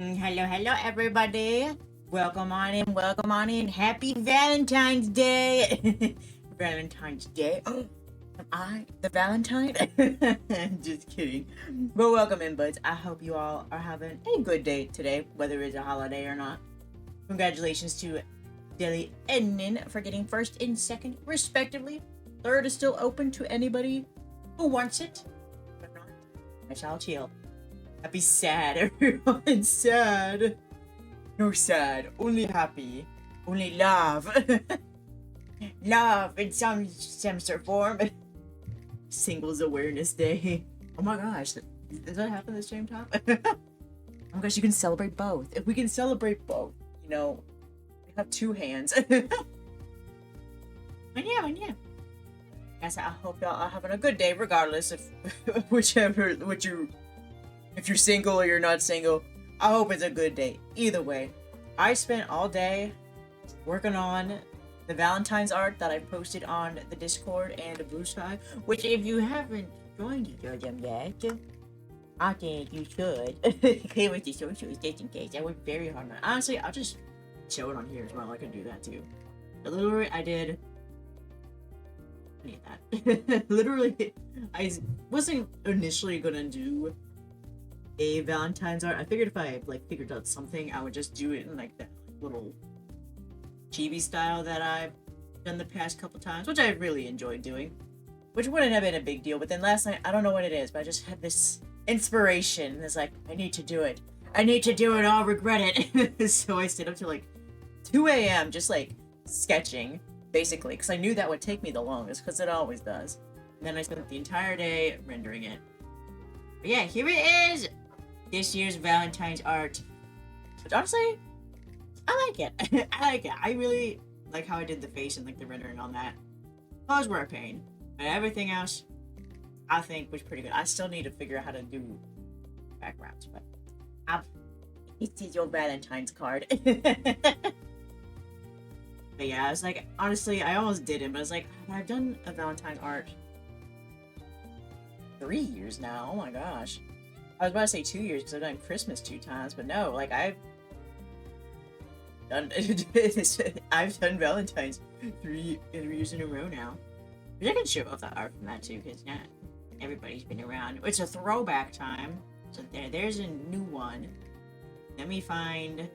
Hello, hello, everybody. Welcome on in. Happy Valentine's Day. Valentine's Day. Oh, am I the Valentine? Just kidding. But welcome in, buds. I hope you all are having a good day today, whether it's a holiday or not. Congratulations to Dilly and Nin for getting first and second, respectively. Third is still open to anybody who wants it. If not, I shall chill. Happy sad, everyone. Sad. No sad, only happy. Only love. Love in some sort of form. Singles Awareness Day. Oh my gosh. Does that happen at the same time? Oh my gosh, you can celebrate both. If we can celebrate both, we have two hands. And yeah. Guys, I hope y'all are having a good day, regardless of if you're single or you're not single. I hope it's a good day. Either way, I spent all day working on the Valentine's art that I posted on the Discord and the Blue Sky, which if you haven't joined them yet, I think you should. Clear with the socials just in case. I worked very hard on it. Honestly, I'll just show it on here as well. I can do that too. Literally, I did. I need that. Literally, I wasn't initially gonna do a Valentine's art. I figured if I figured out something, I would just do it in that little chibi style that I've done the past couple times, which I really enjoyed doing, which wouldn't have been a big deal. But then last night, I don't know what it is, but I just had this inspiration, and it's like, I need to do it. I'll regret it. So I stayed up to 2 a.m. just sketching, basically, because I knew that would take me the longest, because it always does. And then I spent the entire day rendering it. But yeah, here it is! This year's Valentine's art. Which honestly, I like it. I really like how I did the face and the rendering on that. Those were a pain. But everything else, I think was pretty good. I still need to figure out how to do backgrounds, but it is your Valentine's card. But yeah, I was honestly, I almost did it, but I was I've done a Valentine art 3 years now. Oh my gosh. I was about to say 2 years because I've done Christmas 2 times, but no, I've done I've done Valentine's 3 years in a row now. But I can show off the art from that too, because not everybody's been around. It's a throwback time, so there's a new one. Let me find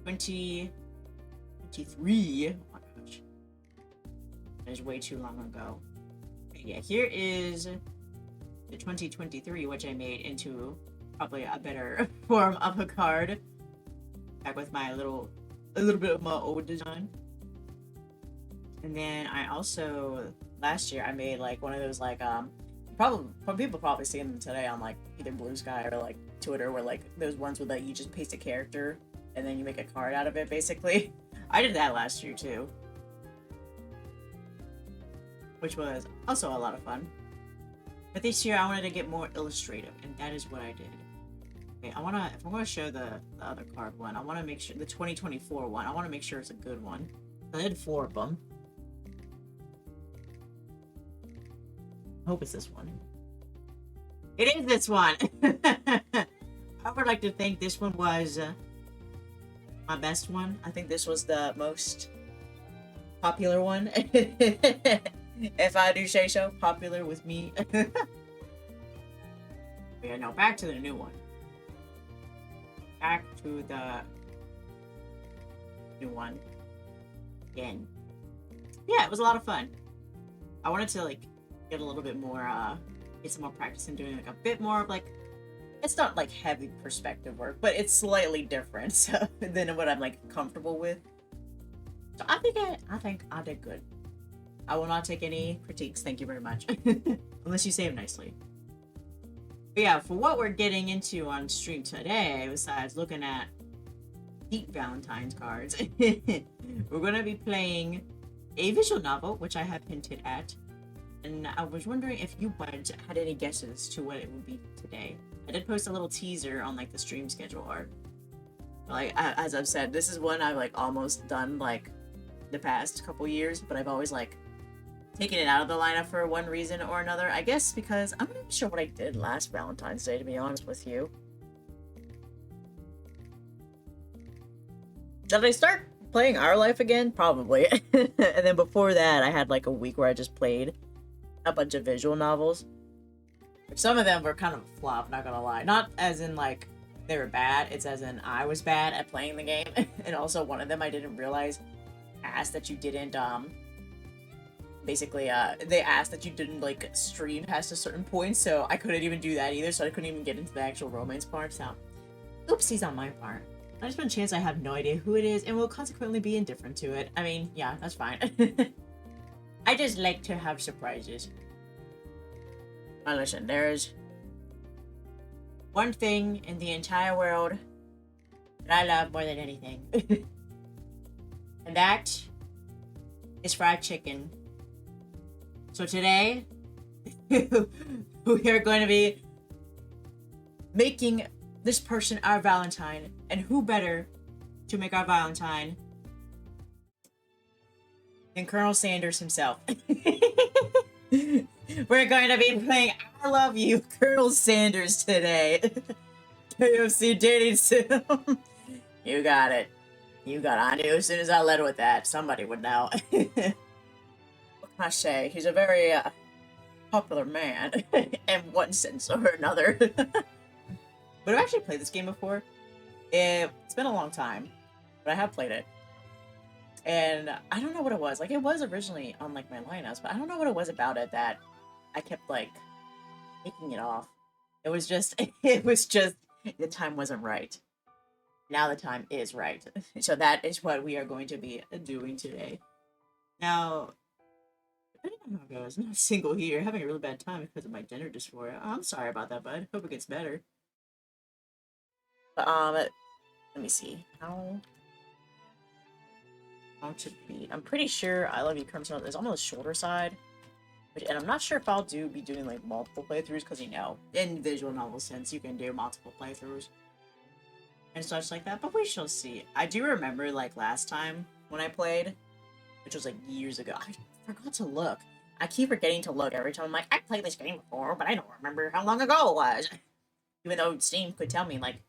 2023. Oh my gosh, that is way too long ago. Okay, yeah, here is the 2023, which I made into probably a better form of a card. Back with a little bit of my old design. And then I also, last year, I made one of those people probably seeing them today on either Blue Sky or Twitter, where those ones where you just paste a character and then you make a card out of it, basically. I did that last year too, which was also a lot of fun. But this year I wanted to get more illustrative, and that is what I did. Okay, if I want to show the other card one, I want to make sure, the 2024 one, I want to make sure it's a good one. I did 4 of them. I hope it's this one. It is this one! I would like to think this one was my best one. I think this was the most popular one. If I do say so, popular with me. Yeah, now back to the new one. Back to the new one. Again. Yeah, it was a lot of fun. I wanted to get a little bit more, get some more practice in doing a bit more of it's not heavy perspective work, but it's slightly different than what I'm comfortable with. So I think I did good. I will not take any critiques, thank you very much. Unless you say them nicely. But yeah, for what we're getting into on stream today, besides looking at deep Valentine's cards, we're going to be playing a visual novel, which I have hinted at. And I was wondering if you buds had any guesses to what it would be today. I did post a little teaser on the stream schedule art. As I've said, this is one I've almost done the past couple years, but I've always taking it out of the lineup for one reason or another. I guess because I'm not even sure what I did last Valentine's Day, to be honest with you. Did I start playing Our Life again? Probably. And then before that, I had like a week where I just played a bunch of visual novels. Some of them were kind of a flop, not gonna lie. Not as in like they were bad, it's as in I was bad at playing the game. And also one of them I didn't realize asked that you didn't basically they asked that you didn't like stream past a certain point, so I couldn't even do that either, so I couldn't even get into the actual romance part, so oopsies on my part. There's been a chance I have no idea who it is and will consequently be indifferent to it. I mean, yeah, that's fine. I just like to have surprises. Now listen, there's one thing in the entire world that I love more than anything. And that is fried chicken. So today, we are going to be making this person our Valentine. And who better to make our Valentine than Colonel Sanders himself. We're going to be playing I Love You, Colonel Sanders today. KFC dating sim. You got it. You got it. I knew as soon as I led with that, somebody would know. What can I say? He's a very popular man in one sense or another. But I've actually played this game before. It's been a long time, but I have played it. And I don't know what it was. Like, it was originally on, like, my lineups, but I don't know what it was about it that I kept, like, taking it off. It was just, the time wasn't right. Now the time is right. So that is what we are going to be doing today. Now, depending on how it goes, I'm not single here, having a really bad time because of my gender dysphoria. I'm sorry about that, bud. Hope it gets better. But, let me see. How to beat. I'm pretty sure I Love You Colonel is on the shorter side. And I'm not sure if I'll be doing like multiple playthroughs, because you know, in visual novel sense, you can do multiple playthroughs and such like that, but we shall see. I do remember like last time when I played, which was like years ago, I forgot to look. I keep forgetting to look every time. I'm like, I played this game before, but I don't remember how long ago it was. Even though Steam could tell me like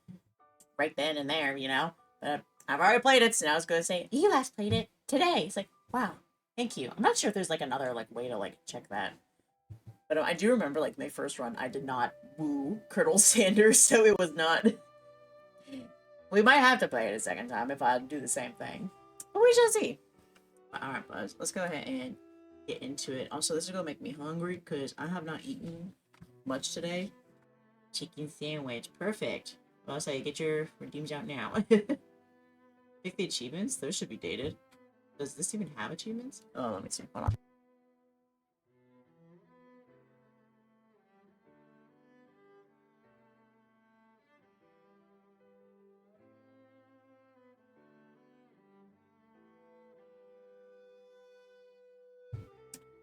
right then and there, you know, but I've already played it, so now I was going to say, you last played it today. It's like, wow, thank you. I'm not sure if there's, like, another, like, way to, like, check that. But I do remember, like, my first run, I did not woo Colonel Sanders, so it was not... We might have to play it a second time if I do the same thing. But we shall see. Alright, Buzz, let's go ahead and get into it. Also, this is going to make me hungry, because I have not eaten much today. Chicken sandwich. Perfect. Well, I'll say, get your redeems out now. Pick the achievements. Those should be dated. Does this even have achievements? Oh, let me see. Hold on.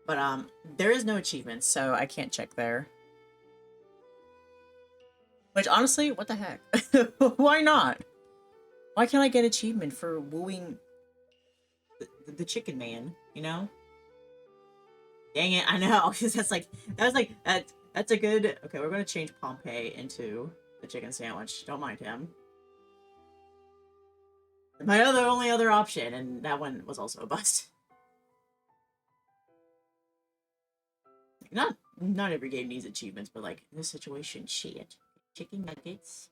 But, there is no achievements, so I can't check there. Which, honestly, what the heck? Why not? Why can't I get achievement for wooing the chicken man, you know? Dang it, I know, because that's a good... Okay, we're going to change Pompey into the chicken sandwich. Don't mind him. My only other option, and that one was also a bust. Not every game needs achievements, but like, in this situation, shit. Chicken nuggets.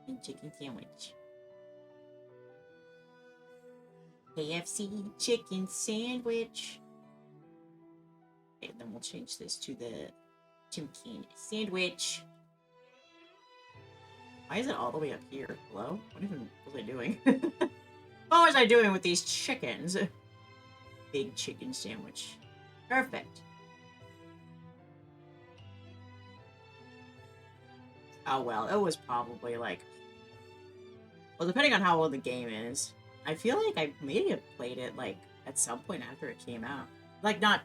And chicken sandwich. KFC chicken sandwich. Okay, then we'll change this to the chicken sandwich. Why is it all the way up here? Hello? What even was I doing? What was I doing with these chickens? Big chicken sandwich. Perfect. Oh well, it was probably like... Well, depending on how old the game is, I feel like I maybe have played it like at some point after it came out. Like, not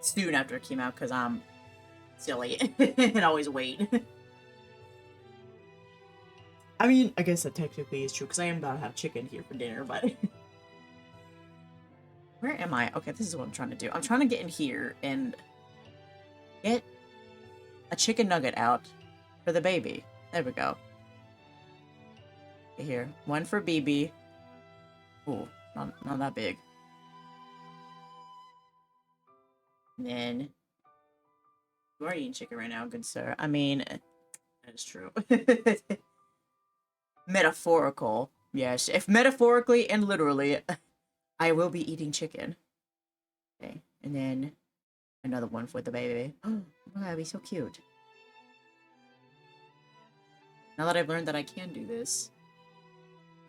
soon after it came out, because I'm silly and always wait. I mean, I guess that technically is true, because I am about to have chicken here for dinner, but... Where am I? Okay, this is what I'm trying to do. I'm trying to get in here and get a chicken nugget out for the baby. There we go. Here, one for BB. Ooh, not that big. And then you are eating chicken right now, good sir. I mean, that is true. Metaphorical. Yes, if metaphorically and literally, I will be eating chicken. Okay, and then another one for the baby. Oh my god, be so cute. Now that I've learned that I can do this.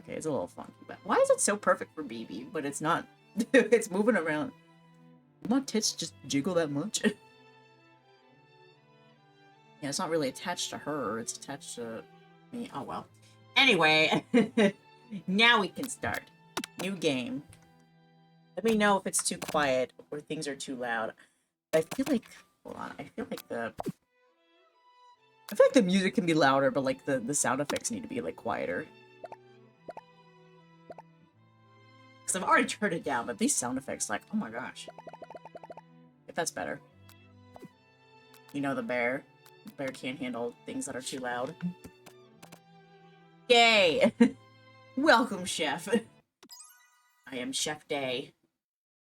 Okay, it's a little funky, but why is it so perfect for BB, but it's not? It's moving around. My tits just jiggle that much. Yeah, it's not really attached to her, it's attached to me. Oh well. Anyway, now we can start. New game. Let me know if it's too quiet or things are too loud. I feel like, hold on, I feel like the music can be louder, but like the sound effects need to be like quieter. Because I've already turned it down, but these sound effects, like, oh my gosh. If that's better. You know the bear. The bear can't handle things that are too loud. Yay! Welcome, Chef. I am Chef Dae.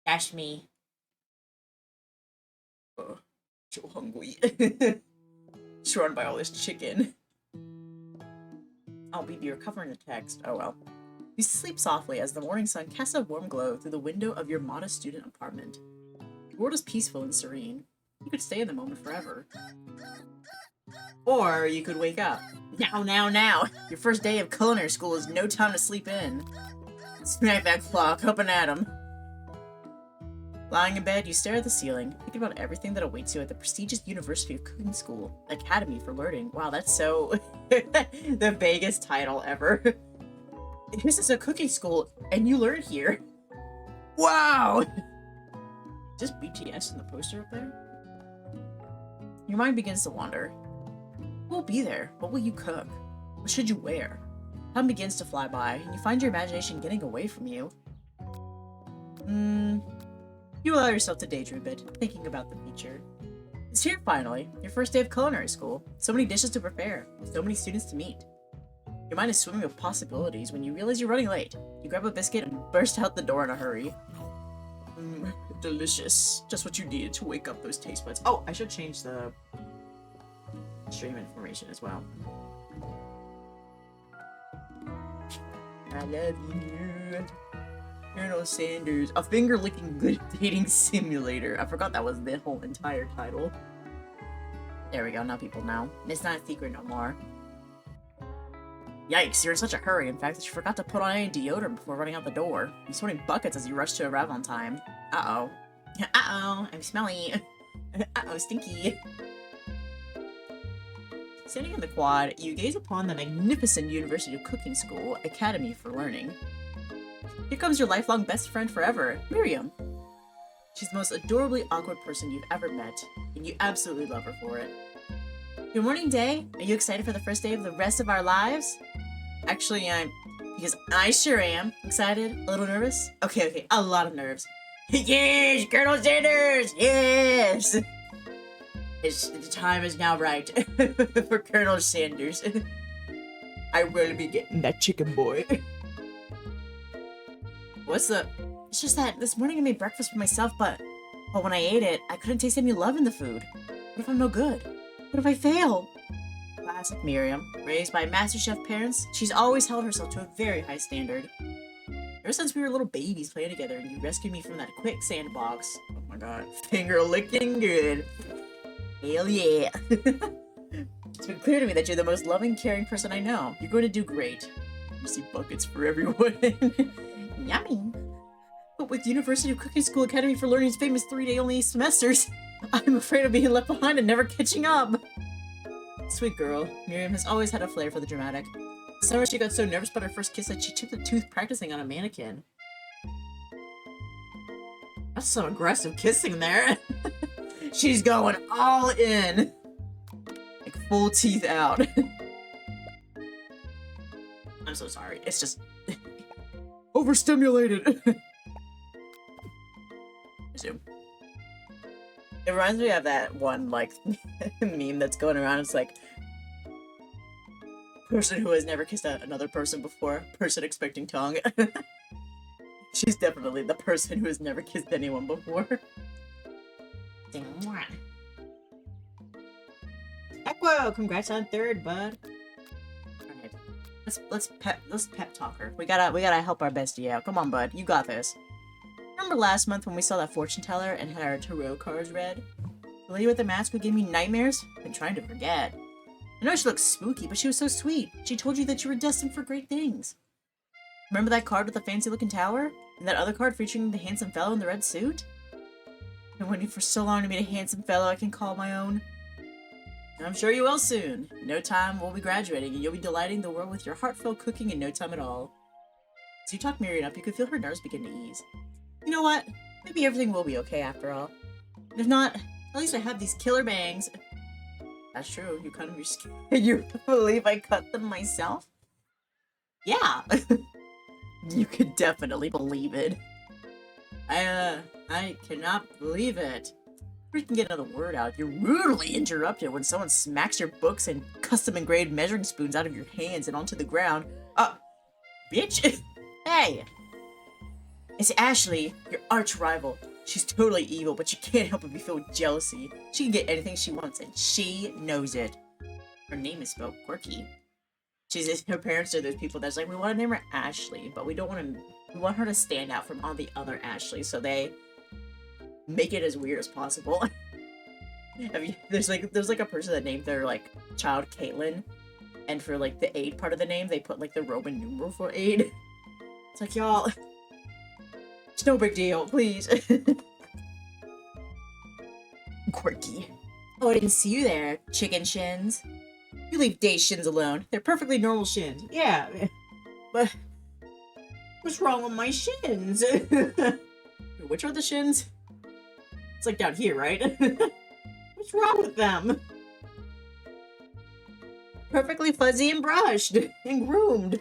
That's me. Oh, so hungry. Surrounded by all this chicken. Oh, BB, you're covering the text. Oh well. You sleep softly as the morning sun casts a warm glow through the window of your modest student apartment. The world is peaceful and serene. You could stay in the moment forever. Or you could wake up. Now! Your first day of culinary school is no time to sleep in. Smack that clock, up and at 'em. Lying in bed, you stare at the ceiling, thinking about everything that awaits you at the prestigious University of Cooking School, Academy for Learning. Wow, that's so... the vaguest title ever. This is a cooking school, and you learn here. Wow! Is this BTS in the poster up there? Your mind begins to wander. Who will be there? What will you cook? What should you wear? Time begins to fly by, and you find your imagination getting away from you. You allow yourself to daydream a bit, thinking about the future. It's here finally, your first day of culinary school. So many dishes to prepare, so many students to meet. Your mind is swimming with possibilities when you realize you're running late. You grab a biscuit and burst out the door in a hurry. Delicious. Just what you needed to wake up those taste buds. Oh, I should change the stream information as well. I love you. Colonel Sanders. A finger-licking good dating simulator. I forgot that was the whole entire title. There we go, now people know. It's not a secret no more. Yikes, you're in such a hurry, in fact, that you forgot to put on any deodorant before running out the door. You're sweating buckets as you rush to a Valentine. Uh-oh. Uh-oh, I'm smelly. Uh-oh, stinky. Standing in the quad, you gaze upon the magnificent University of Cooking School, Academy for Learning. Here comes your lifelong best friend forever, Miriam. She's the most adorably awkward person you've ever met, and you absolutely love her for it. Good morning, Dae. Are you excited for the first day of the rest of our lives? Actually, because I sure am. Excited? A little nervous? Okay, a lot of nerves. Yes, Colonel Sanders! Yes! The time is now right for Colonel Sanders. I will be getting that chicken boy. It's just that this morning I made breakfast for myself, but when I ate it, I couldn't taste any love in the food. What if I'm no good? What if I fail? Classic Miriam. Raised by MasterChef parents, she's always held herself to a very high standard. Ever since we were little babies playing together and you rescued me from that quicksand box. Oh my god. Finger licking good. Hell yeah. It's been clear to me that you're the most loving, caring person I know. You're going to do great. You see buckets for everyone. Yummy. But with University of Cooking School Academy for Learning's famous 3-day-only semesters, I'm afraid of being left behind and never catching up. Sweet girl. Miriam has always had a flair for the dramatic. The summer she got so nervous about her first kiss that she chipped a tooth practicing on a mannequin. That's some aggressive kissing there. She's going all in. Like full teeth out. I'm so sorry. It's just overstimulated. Resume. It reminds me of that one, like, meme that's going around. It's like, Person who has never kissed another person before. Person expecting tongue. She's definitely the person who has never kissed anyone before. Echo, congrats on 3rd, bud. Alright. Let's pep talk her. We gotta help our bestie out. Come on, bud. You got this. Remember last month when we saw that fortune teller and had our tarot cards read? The lady with the mask who gave me nightmares? I've been trying to forget. I know she looks spooky, but she was so sweet. She told you that you were destined for great things. Remember that card with the fancy-looking tower? And that other card featuring the handsome fellow in the red suit? I've been waiting for so long to meet a handsome fellow I can call my own. And I'm sure you will soon. In no time, we'll be graduating, and you'll be delighting the world with your heartfelt cooking in no time at all. As you talk Miriam up, you could feel her nerves begin to ease. You know what? Maybe everything will be okay after all. And if not, at least I have these killer bangs. That's true. You cut them. You're scared. You believe I cut them myself? Yeah. You could definitely believe it. I cannot believe it. We can get another word out. You're rudely interrupted when someone smacks your books and custom engraved measuring spoons out of your hands and onto the ground. Bitch! Hey! It's Ashley, your arch rival. She's totally evil, but you can't help but be filled with jealousy. She can get anything she wants, and she knows it. Her name is spelled quirky. Her parents are those people that's like, we want to name her Ashley, but we want her to stand out from all the other Ashleys, so they make it as weird as possible. There's like a person that named their like child Caitlin, and for like the aid part of the name, they put like the Roman numeral for aid. It's like, y'all, it's no big deal, please. Quirky. Oh, I didn't see you there, chicken shins. You leave Dae's shins alone. They're perfectly normal shins. Yeah, but what's wrong with my shins? Which are the shins? It's like down here, right? What's wrong with them? Perfectly fuzzy and brushed and groomed.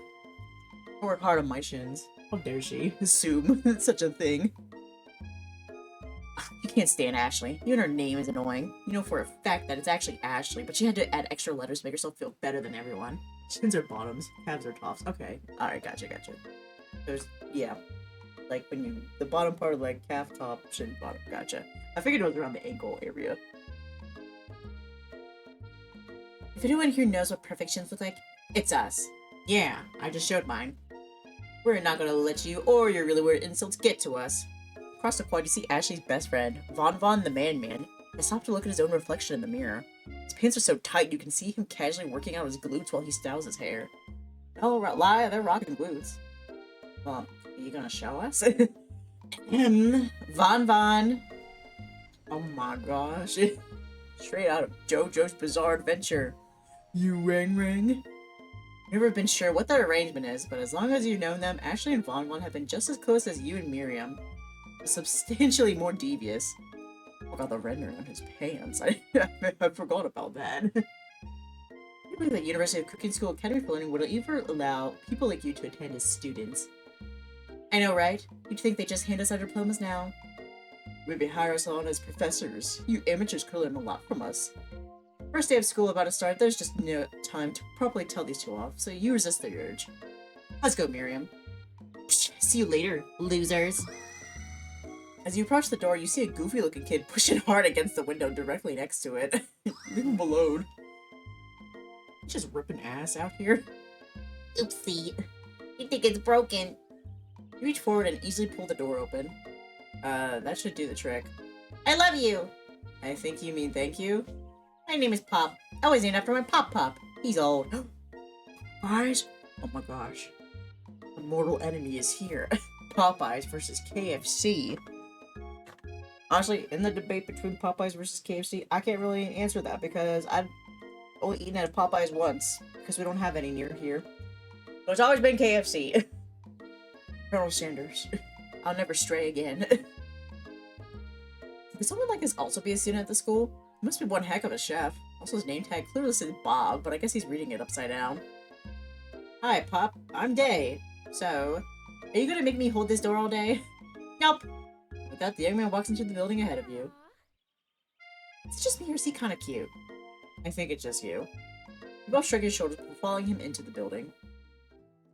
I work hard on my shins. How dare she assume such a thing? You can't stand Ashley. Even her name is annoying. You know for a fact that it's actually Ashley, but she had to add extra letters to make herself feel better than everyone. Shins are bottoms, calves are tops. Okay, alright, gotcha. There's, yeah. Like when you, the bottom part of like calf, top, shin, bottom, gotcha. I figured it was around the ankle area. If anyone here knows what perfect shins look like, it's us. Yeah, I just showed mine. We're not gonna let you or your really weird insults get to us. Across the quad, you see Ashley's best friend, Von the Man. I stopped to look at his own reflection in the mirror. His pants are so tight you can see him casually working out his glutes while he styles his hair. Oh, lie, they're rocking glutes. Well, are you gonna show us? Von. Oh my gosh. Straight out of JoJo's Bizarre Adventure. You ring. Never been sure what their arrangement is, but as long as you've known them, Ashley and Von have been just as close as you and Miriam. Substantially more devious. Oh god, the rendering on his pants. I forgot about that. I believe that University of Cooking School Academy for Learning would ever allow people like you to attend as students. I know, right? You'd think they just hand us our diplomas now. Maybe hire us on as professors. You amateurs could learn a lot from us. First day of school about to start, there's just no time to properly tell these two off, so you resist the urge. Let's go, Miriam. See you later, losers. As you approach the door, you see a goofy-looking kid pushing hard against the window directly next to it. Leave him alone. He's just ripping ass out here. Oopsie. You think it's broken. You reach forward and easily pull the door open. That should do the trick. I love you! I think you mean thank you? My name is Pop. I was named after my Pop. He's old. Eyes? Oh my gosh. The mortal enemy is here. Popeyes versus KFC. Honestly, in the debate between Popeyes versus KFC, I can't really answer that because I've only eaten at a Popeyes once because we don't have any near here. But it's always been KFC. Colonel Sanders. I'll never stray again. Could someone like this also be a student at the school? He must be one heck of a chef. Also, his name tag clearly says Bob, but I guess he's reading it upside down. Hi, Pop. I'm Dae. So, are you gonna make me hold this door all day? Nope. With that, the young man walks into the building ahead of you. Is it just me or is he kind of cute? I think it's just you. Bob shrugged his shoulders before following him into the building.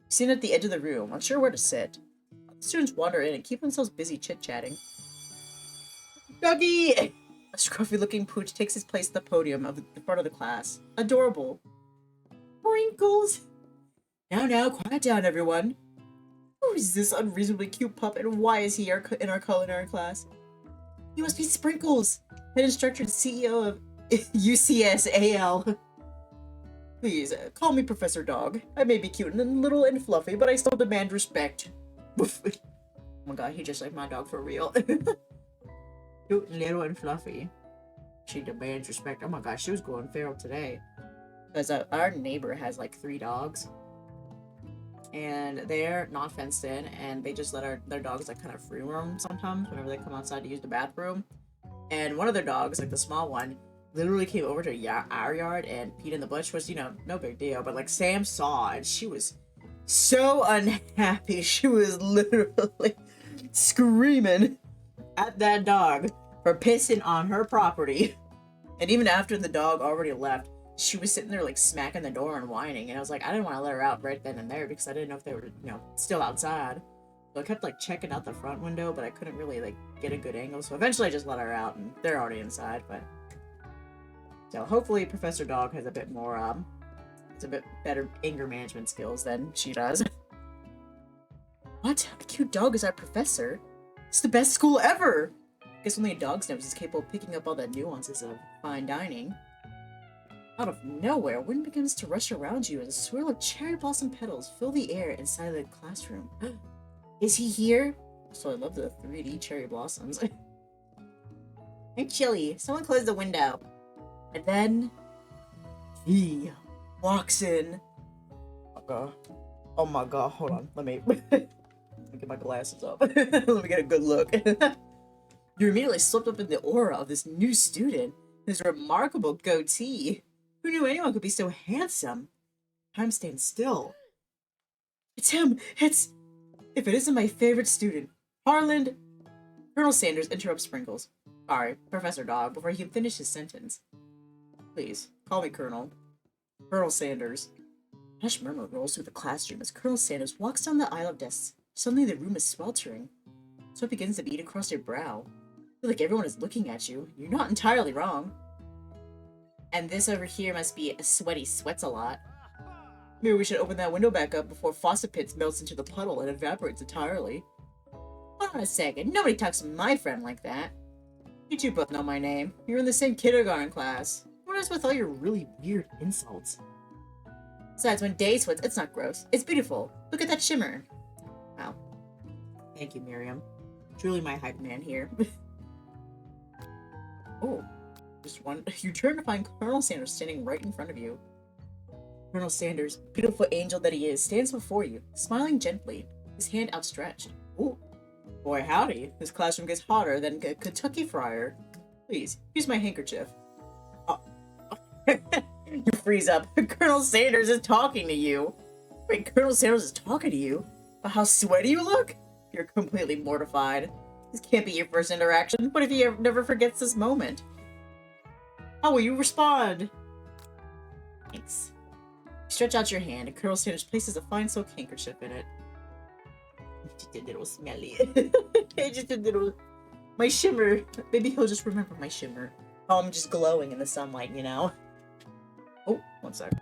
He seemed at the edge of the room, unsure where to sit. The students wander in and keep themselves busy chit-chatting. Doggy! A scruffy-looking pooch takes his place at the podium of the front of the class. Adorable. Sprinkles! Now, quiet down, everyone. Who is this unreasonably cute pup, and why is he in our culinary class? He must be Sprinkles, head instructor and CEO of UCSAL. Please, call me Professor Dog. I may be cute and little and fluffy, but I still demand respect. Oh my god, he just like my dog for real. Cute, little, and fluffy. She demands respect. Oh my gosh, she was going feral today. Because our neighbor has like 3 dogs. And they're not fenced in, and they just let their dogs like kind of free roam sometimes whenever they come outside to use the bathroom. And one of their dogs, like the small one, literally came over to our yard and peed in the bush, which, you know, no big deal. But like Sam saw, and she was so unhappy. She was literally screaming at that dog for pissing on her property. And even after the dog already left, she was sitting there like smacking the door and whining. And I was like, I didn't want to let her out right then and there because I didn't know if they were, you know, still outside. So I kept like checking out the front window, but I couldn't really like get a good angle. So eventually I just let her out, and they're already inside. But so hopefully Professor Dog has a bit more it's a bit better anger management skills than she does. What? A cute dog is our professor? It's the best school ever! Guess only a dog's nose is capable of picking up all the nuances of fine dining. Out of nowhere, wind begins to rush around you as a swirl of cherry blossom petals fill the air inside the classroom. Is he here? So I love the 3D cherry blossoms. I'm chilly. Someone close the window. And then he walks in. Oh my god, hold on. Let me get my glasses up. Let me get a good look. You're immediately swept up in the aura of this new student. His remarkable goatee. Who knew anyone could be so handsome? Time stands still. It's him! It's... If it isn't my favorite student, Harland... Colonel Sanders interrupts Sprinkles. Sorry, Professor Dog, before he can finish his sentence. Please, call me Colonel. Colonel Sanders. A hush murmur rolls through the classroom as Colonel Sanders walks down the aisle of desks. Suddenly the room is sweltering. Sweat begins to bead across your brow. I feel like everyone is looking at you. You're not entirely wrong. And this over here must be a sweaty sweats a lot. Maybe we should open that window back up before Faucet Pits melts into the puddle and evaporates entirely. Hold on a second. Nobody talks to my friend like that. You two both know my name. You're in the same kindergarten class. What is with all your really weird insults? Besides, when Dae sweats, it's not gross. It's beautiful. Look at that shimmer. Wow. Thank you, Miriam. Truly my hype man here. Oh. Just one. You turn to find Colonel Sanders standing right in front of you. Colonel Sanders, beautiful angel that he is, stands before you, smiling gently, his hand outstretched. Oh, boy howdy, this classroom gets hotter than a Kentucky fryer. Please, use my handkerchief. Oh. You freeze up. Colonel Sanders is talking to you. Wait, Colonel Sanders is talking to you? About how sweaty you look? You're completely mortified. This can't be your first interaction. What if he never forgets this moment? How will you respond? Thanks. You stretch out your hand, and Colonel Sanders places a fine silk handkerchief in it. Just a little smelly. Just a little... My shimmer. Maybe he'll just remember my shimmer. Oh, I'm just glowing in the sunlight, you know? Oh, one sec.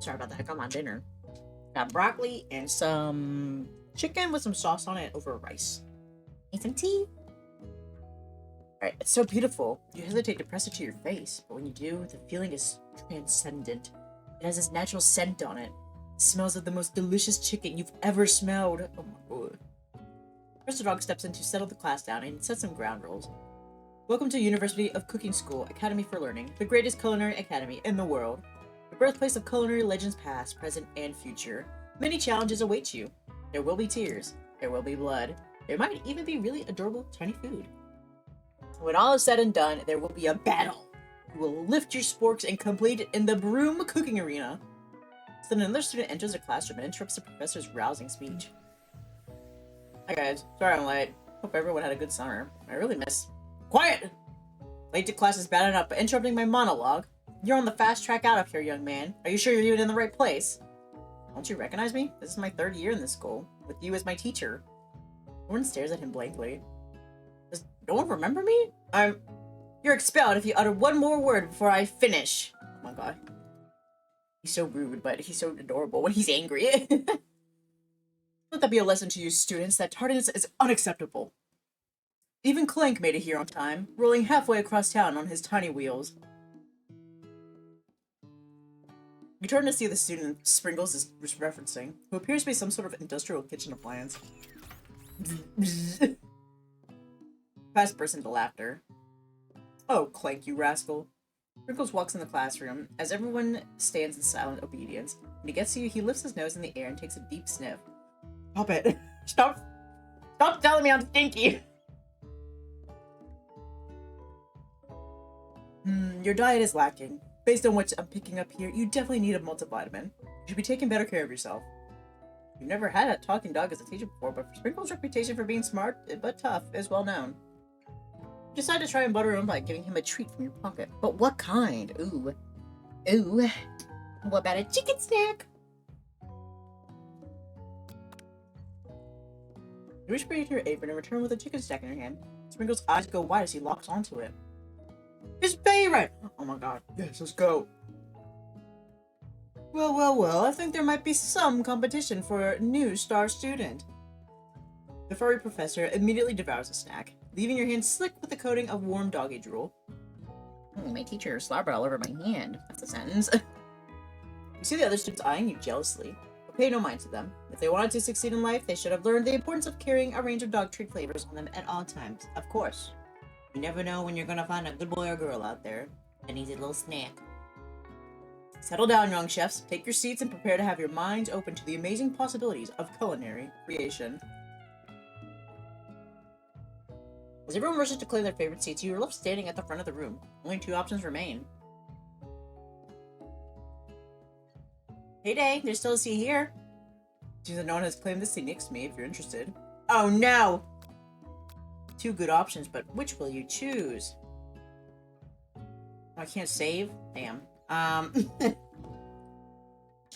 Sorry about that. Got my dinner. Got broccoli and some chicken with some sauce on it over rice. And some tea. Alright, it's so beautiful. You hesitate to press it to your face, but when you do, the feeling is transcendent. It has this natural scent on it. It smells of the most delicious chicken you've ever smelled. Oh my god. First, the dog steps in to settle the class down and set some ground rules. Welcome to University of Cooking School, Academy for Learning, the greatest culinary academy in the world. The birthplace of culinary legends past, present, and future. Many challenges await you. There will be tears. There will be blood. There might even be really adorable tiny food. When all is said and done, there will be a battle. You will lift your sporks and complete it in the broom cooking arena. So then another student enters the classroom and interrupts the professor's rousing speech. Hi guys, sorry I'm late. Hope everyone had a good summer. I really miss... Quiet! Late to class is bad enough, but interrupting my monologue. You're on the fast track out of here, young man. Are you sure you're even in the right place? Don't you recognize me? This is my 3rd year in this school, with you as my teacher. Everyone stares at him blankly. Does no one remember me? You're expelled if you utter one more word before I finish. Oh my god. He's so rude, but he's so adorable when he's angry. Let that be a lesson to you students that tardiness is unacceptable. Even Clank made it here on time, rolling halfway across town on his tiny wheels. You turn to see the student Sprinkles is referencing, who appears to be some sort of industrial kitchen appliance. Fast burst into laughter. Oh, Clank, you rascal. Sprinkles walks in the classroom, as everyone stands in silent obedience. When he gets to you, he lifts his nose in the air and takes a deep sniff. Stop it. Stop telling me I'm stinky. Your diet is lacking. Based on what I'm picking up here, you definitely need a multivitamin. You should be taking better care of yourself. You've never had a talking dog as a teacher before, but Sprinkle's reputation for being smart but tough is well known. You decide to try and butter him by giving him a treat from your pocket. But what kind? Ooh. Ooh. What about a chicken snack? You reach for your apron and return with a chicken snack in your hand. Sprinkle's eyes go wide as he locks onto it. His favorite! Oh my god. Yes, let's go. Well, I think there might be some competition for a new star student. The furry professor immediately devours the snack, leaving your hand slick with a coating of warm doggy drool. My teacher slobbered all over my hand. That's a sentence. You see the other students eyeing you jealously, but pay no mind to them. If they wanted to succeed in life, they should have learned the importance of carrying a range of dog treat flavors on them at all times, of course. You never know when you're gonna find a good boy or girl out there that needs a little snack. Settle down, young chefs. Take your seats and prepare to have your minds open to the amazing possibilities of culinary creation. As everyone rushes to claim their favorite seats, you are left standing at the front of the room. Only 2 options remain. Hey, Dae, there's still a seat here. Seems that no one has claimed this seat next to me if you're interested. Oh no! 2 good options, but which will you choose? I can't save? Damn.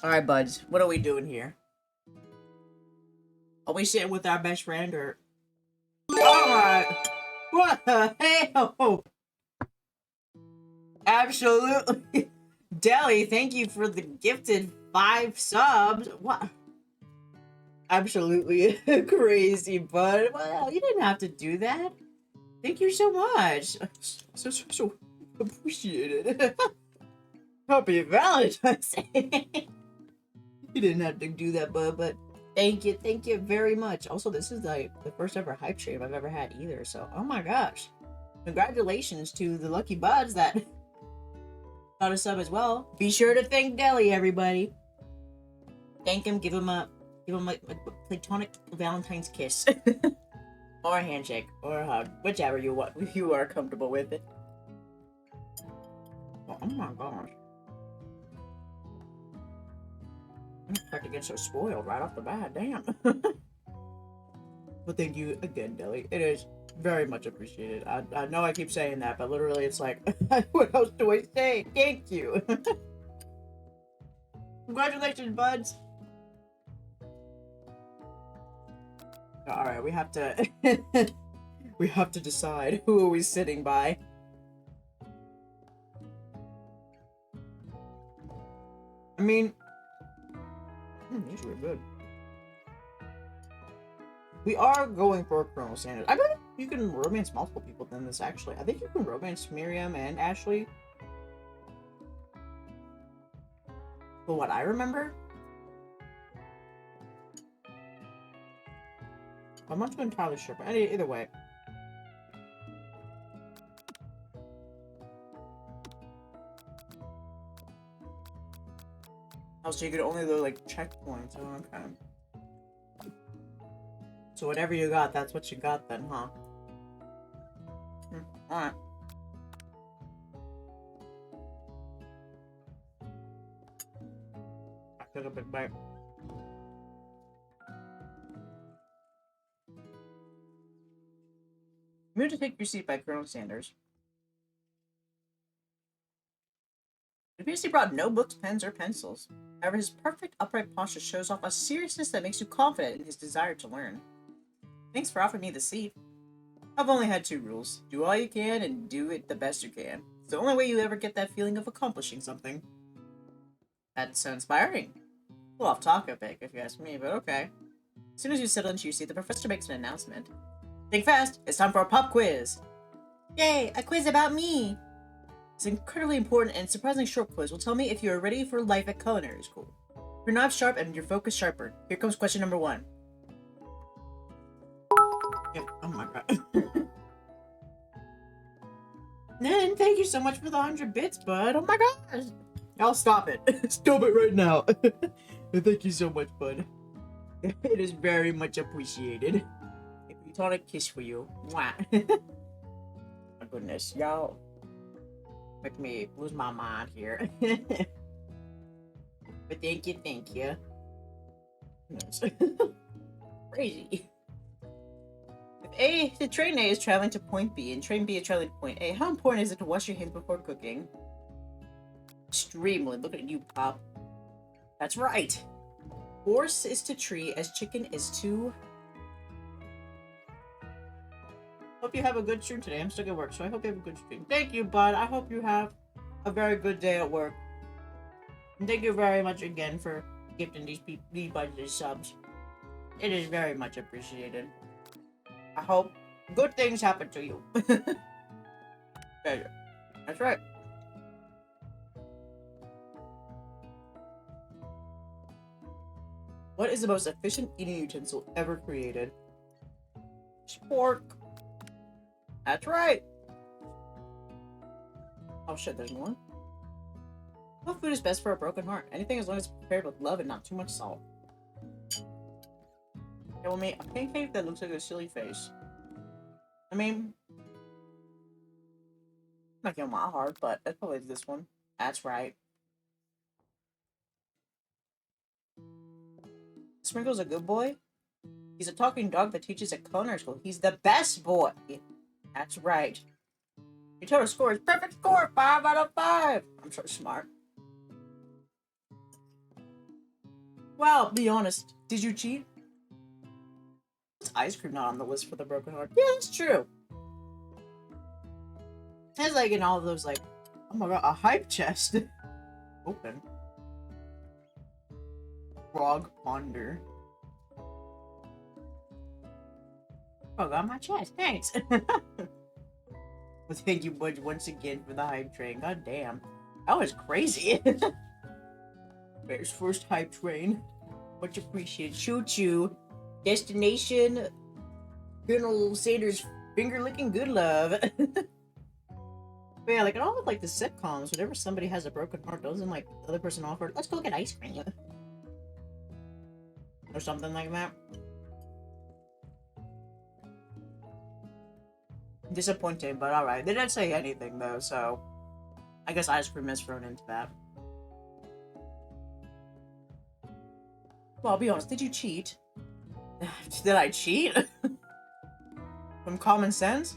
Alright, buds. What are we doing here? Are we sitting with our best friend, or... Alright! What the hell? Absolutely. Deli, thank you for the gifted 5 subs. What? Absolutely crazy, bud. Well, you didn't have to do that. Thank you so much. So appreciated. Happy Valentine's Day. You didn't have to do that, bud, but thank you very much. Also, this is like the first ever hype stream I've ever had either, so oh my gosh. Congratulations to the lucky buds that got a sub as well. Be sure to thank Deli, everybody. Thank him, give him a platonic Valentine's kiss. Or a handshake, or a hug, whichever you are comfortable with it. Oh my gosh. I'm expect to get so spoiled right off the bat, damn. But thank you again, Deli. It is very much appreciated. I know I keep saying that, but literally it's like, what else do I say? Thank you. Congratulations, buds. Alright, we have to we have to decide who are we sitting by. I mean, These were good. We are going for Colonel Sanders. I bet you can romance multiple people than this, actually. I think you can romance Miriam and Ashley. But what I remember? I'm not entirely sure, but either way. Also, you could only do, like, checkpoints. Oh, okay. So whatever you got, that's what you got then, huh? Alright. I took a big bite. Move to Take Your Seat by Colonel Sanders. He previously brought no books, pens, or pencils. However, his perfect upright posture shows off a seriousness that makes you confident in his desire to learn. Thanks for offering me the seat. I've only had 2 rules. Do all you can and do it the best you can. It's the only way you ever get that feeling of accomplishing something. That's so inspiring. A little off topic, if you ask me, but okay. As soon as you settle into your seat, the professor makes an announcement. Think fast! It's time for a pop quiz! Yay! A quiz about me! This incredibly important and surprisingly short quiz will tell me if you are ready for life at culinary school. Your knife's sharp and your focus sharper. Here comes question number 1. Yep. Oh my god. Nan, thank you so much for the 100 bits, bud. Oh my gosh. I'll stop it. Stop it right now. Thank you so much, bud. It is very much appreciated. A platonic kiss for you. Mwah. My goodness, y'all make me lose my mind here. But thank you. Yes. Crazy. If the train A is traveling to point B and train B is traveling to point A, how important is it to wash your hands before cooking? Extremely. Look at you, Pop. That's right. Horse is to tree as chicken is to... Hope you have a good stream today. I'm stuck at work, so I hope you have a good stream. Thank you, bud. I hope you have a very good day at work. And thank you very much again for gifting these budget subs. It is very much appreciated. I hope good things happen to you. That's right. What is the most efficient eating utensil ever created? Spork. That's right. Oh shit, there's more. What food is best for a broken heart? Anything as long as it's prepared with love and not too much salt. It will make a pancake that looks like a silly face. I mean, not getting my heart, but that's probably this one. That's right. Sprinkle's a good boy. He's a talking dog that teaches at culinary school. He's the best boy. That's right. Your total score is perfect score, 5 out of 5. I'm so smart. Well, be honest. Did you cheat? Is ice cream not on the list for the broken heart? Yeah, that's true. It's like in all of those, like, oh my god, a hype chest. Open. Frog ponder. Oh, got my chest. Thanks. Well, thank you, Budge, once again for the hype train. God damn. That was crazy. Bear's first hype train. Much appreciated. Choo choo. Destination. Colonel Sanders finger licking good love. But yeah, like in all of like the sitcoms, whenever somebody has a broken heart, doesn't like the other person offer, let's go get ice cream. Or something like that. Disappointing, but alright. They didn't say anything though, so I guess ice cream is thrown into that. Well, I'll be honest, did you cheat? Did I cheat? From common sense?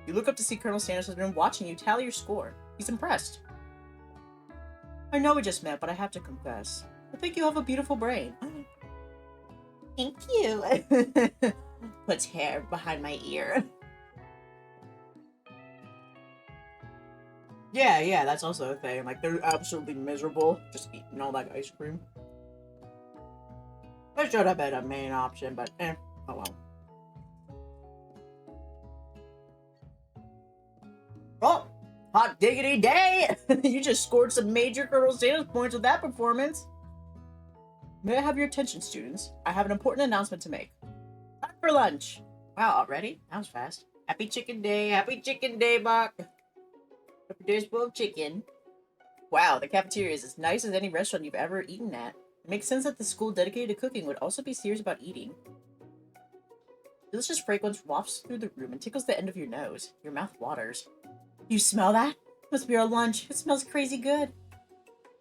You look up to see Colonel Sanders has been watching you tally your score. He's impressed. I know we just met, but I have to confess. I think you have a beautiful brain. Thank you. Puts hair behind my ear. Yeah, that's also a thing. Like, they're absolutely miserable just eating all that ice cream. It should have been a main option, but oh well. Oh, hot diggity day! You just scored some major Colonel Sanders points with that performance. May I have your attention, students? I have an important announcement to make. Time for lunch. Wow, already? That was fast. Happy Chicken Day, Bach. Happy day's full of chicken. Wow, the cafeteria is as nice as any restaurant you've ever eaten at. It makes sense that the school dedicated to cooking would also be serious about eating. Delicious fragrance wafts through the room and tickles the end of your nose. Your mouth waters. You smell that? Must be our lunch. It smells crazy good.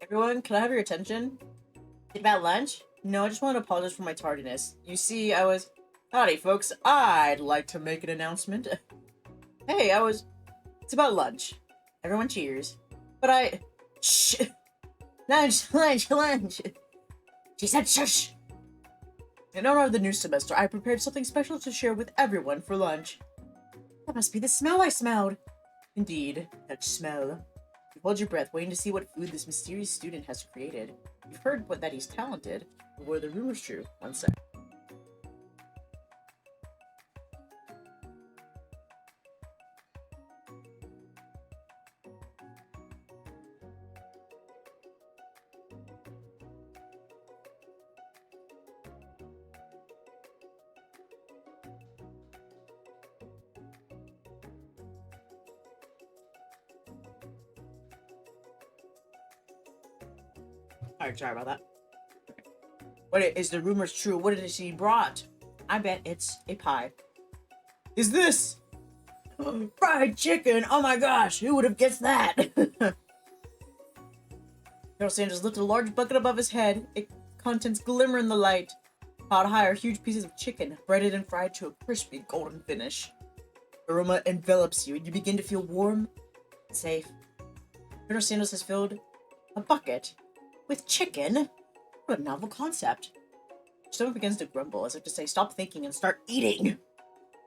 Everyone, can I have your attention? Is it about lunch? No, I just want to apologize for my tardiness. You see, Howdy, folks. I'd like to make an announcement. Hey, It's about lunch. Everyone cheers. But Shh! Lunch! She said shush! In honor of the new semester, I prepared something special to share with everyone for lunch. That must be the smell I smelled. Indeed, that smell. You hold your breath, waiting to see what food this mysterious student has created. You've heard that he's talented, but were the rumors true? One sec. Alright, sorry about that. Is the rumors true? What did she brought? I bet it's a pie. Is this fried chicken? Oh my gosh, who would have guessed that? Colonel Sanders lifted a large bucket above his head. Its contents glimmer in the light. Piled high are huge pieces of chicken, breaded and fried to a crispy golden finish. Aroma envelops you, and you begin to feel warm and safe. Colonel Sanders has filled a bucket with chicken? What a novel concept. Your stomach begins to grumble, as if to say, stop thinking and start eating.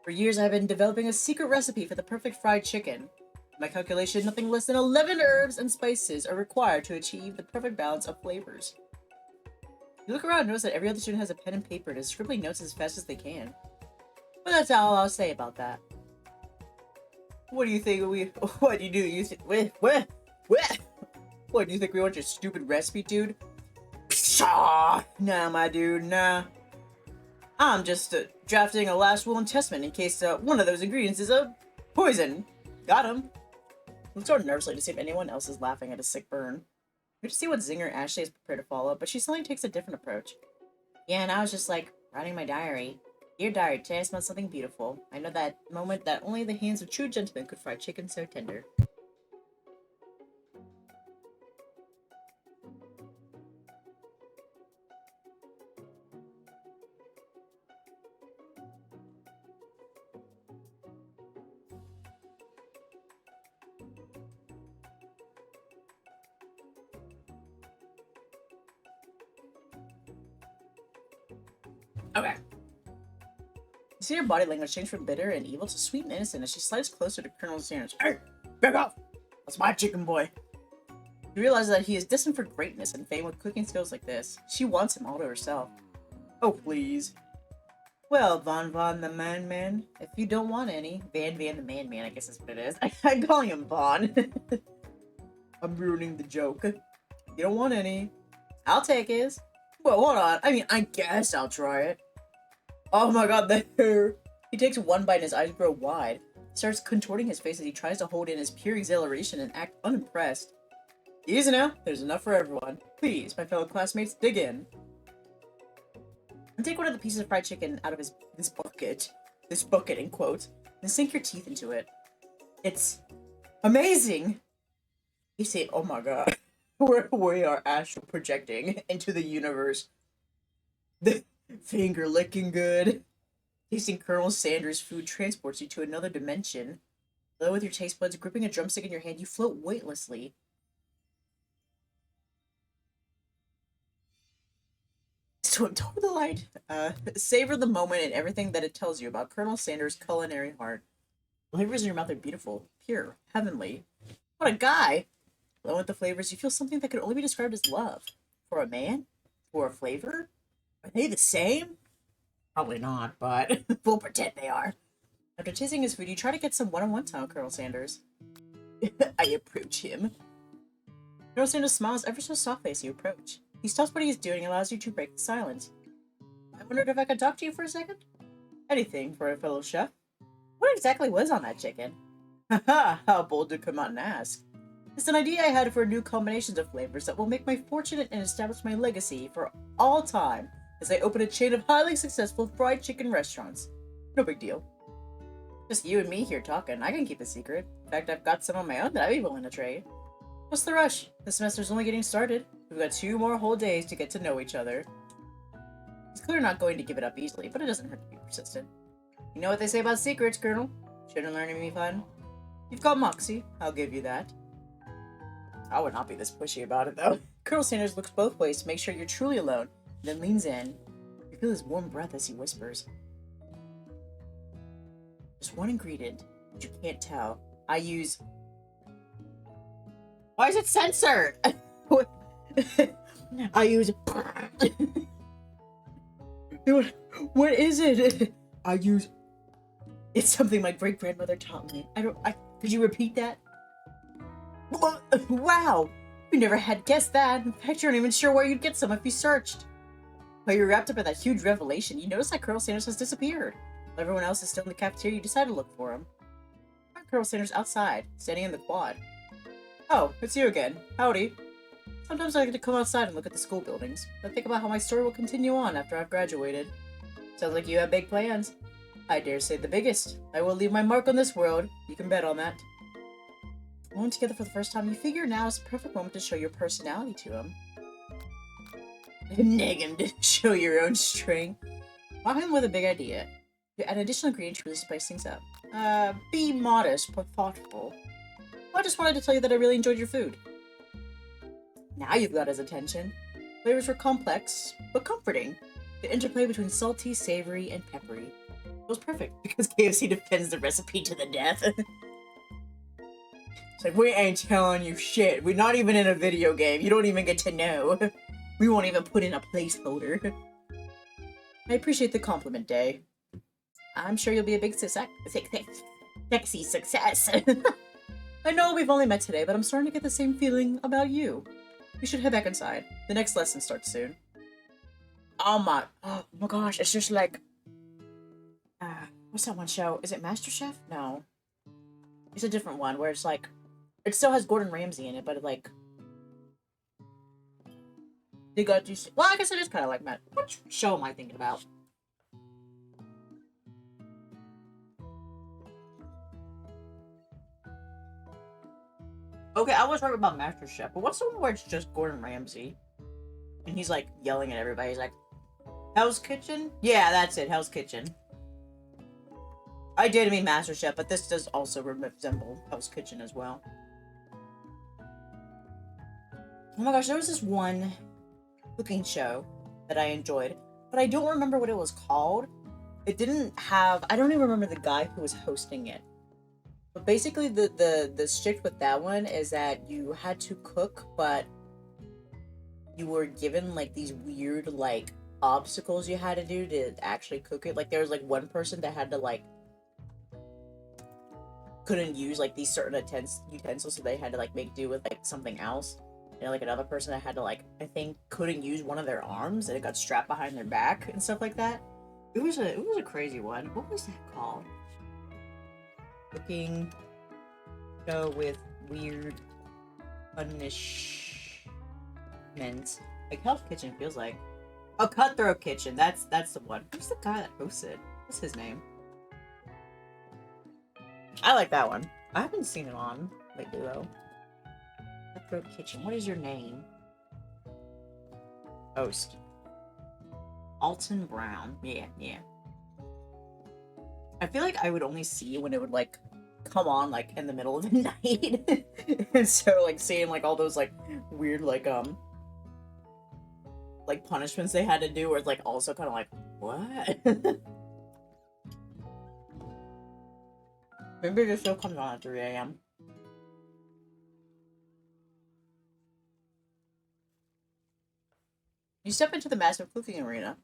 For years, I've been developing a secret recipe for the perfect fried chicken. In my calculation, nothing less than 11 herbs and spices are required to achieve the perfect balance of flavors. You look around and notice that every other student has a pen and paper and is scribbling notes as fast as they can. But that's all I'll say about that. What do you think what do you do? You think, what, do you think we want your stupid recipe, dude? Pshaw! Nah, my dude, nah. I'm just drafting a last will and testament in case one of those ingredients is a poison. Got him. I'm sort of nervously to see if anyone else is laughing at a sick burn. We just see what zinger Ashley is prepared to follow, but she suddenly takes a different approach. Yeah, and I was just like, writing my diary. Dear diary, today I smelled something beautiful. I know that moment that only the hands of true gentlemen could fry chicken so tender. Okay. You see her body language change from bitter and evil to sweet and innocent as she slides closer to Colonel Sanders. Hey, back off! That's my chicken boy. You realize that he is destined for greatness and fame with cooking skills like this. She wants him all to herself. Oh, please. Well, Von the Man, if you don't want any. Van the Man, I guess that's what it is. I'm calling him Von. I'm ruining the joke. You don't want any. I'll take his. Well, hold on. I mean, I guess I'll try it. Oh my god, the hair. He takes one bite and his eyes grow wide. He starts contorting his face as he tries to hold in his pure exhilaration and act unimpressed. Easy now. There's enough for everyone. Please, my fellow classmates, dig in. And take one of the pieces of fried chicken out of this bucket in quotes, and sink your teeth into it. It's amazing. You say, oh my god. We are astral projecting into the universe. The finger licking good. Tasting Colonel Sanders' food transports you to another dimension. Low with your taste buds, gripping a drumstick in your hand, you float weightlessly. Swim toward the light. Savor the moment and everything that it tells you about Colonel Sanders' culinary heart. The flavors in your mouth are beautiful, pure, heavenly. What a guy! Along with the flavors, you feel something that could only be described as love. For a man? For a flavor? Are they the same? Probably not, but we'll pretend they are. After tasting his food, you try to get some one-on-one time with Colonel Sanders. I approach him. Colonel Sanders smiles ever so softly as you approach. He stops what he is doing and allows you to break the silence. I wondered if I could talk to you for a second? Anything for a fellow chef. What exactly was on that chicken? Haha, how bold to come out and ask. It's an idea I had for new combinations of flavors that will make my fortune and establish my legacy for all time as I open a chain of highly successful fried chicken restaurants. No big deal. Just you and me here talking. I can keep a secret. In fact, I've got some on my own that I'd be willing to trade. What's the rush? The semester's only getting started. We've got 2 more whole days to get to know each other. He's clearly not going to give it up easily, but it doesn't hurt to be persistent. You know what they say about secrets, Colonel? Shouldn't learn to be fun. You've got moxie. I'll give you that. I would not be this pushy about it, though. Colonel Sanders looks both ways to make sure you're truly alone, then leans in. You feel his warm breath as he whispers. There's one ingredient, but you can't tell. I use... Why is it censored? I use... What is it? I use... It's something my great-grandmother taught me. Could you repeat that? Wow! We never had guessed that. In fact, you aren't even sure where you'd get some if you searched. While you're wrapped up in that huge revelation, you notice that Colonel Sanders has disappeared. While everyone else is still in the cafeteria, you decide to look for him. Colonel Sanders outside, standing in the quad. Oh, it's you again. Howdy. Sometimes I like to come outside and look at the school buildings. I think about how my story will continue on after I've graduated. Sounds like you have big plans. I dare say the biggest. I will leave my mark on this world. You can bet on that. Alone together for the first time, you figure now is the perfect moment to show your personality to him. Nag him to show your own strength. Wow him with a big idea. You add an additional ingredient to really spice things up. Be modest but thoughtful. I just wanted to tell you that I really enjoyed your food. Now you've got his attention. Flavors were complex, but comforting. The interplay between salty, savory, and peppery. It was perfect, because KFC defends the recipe to the death. It's like, we ain't telling you shit. We're not even in a video game. You don't even get to know. We won't even put in a placeholder. I appreciate the compliment, Dae. I'm sure you'll be a big sexy success. I know we've only met today, but I'm starting to get the same feeling about you. We should head back inside. The next lesson starts soon. Oh my gosh, it's just like... what's that one show? Is it MasterChef? No. It's a different one where it's like... It still has Gordon Ramsay in it, but it like... They got these... Well, I guess it is kind of like that. What show am I thinking about? Okay, I was talking about MasterChef, but what's the one where it's just Gordon Ramsay? And he's like yelling at everybody. He's like, Hell's Kitchen? Yeah, that's it, Hell's Kitchen. I did mean MasterChef, but this does also resemble Hell's Kitchen as well. Oh my gosh, there was this one cooking show that I enjoyed, but I don't remember what it was called. It didn't have... I don't even remember the guy who was hosting it. But basically, the shtick with that one is that you had to cook, but you were given, like, these weird, like, obstacles you had to do to actually cook it. Like, there was, like, one person that had to, like, couldn't use, like, these certain utensils, so they had to, like, make do with, like, something else. And, like, another person that had to, like, I think couldn't use one of their arms, and it got strapped behind their back and stuff like that. It was a crazy one. What was that called? Cooking show with weird punishments. Like Hell's Kitchen feels like. Oh, Cutthroat Kitchen. That's the one. Who's the guy that hosts it? What's his name? I like that one. I haven't seen it on lately though. Cutthroat Kitchen. What is your name? Host. Alton Brown. Yeah. I feel like I would only see when it would, like, come on, like, in the middle of the night. And so, like, seeing, like, all those, like, weird, like, punishments they had to do, where it's, like, also kind of like, what? Maybe the show comes on at 3 a.m. You step into the massive cooking arena.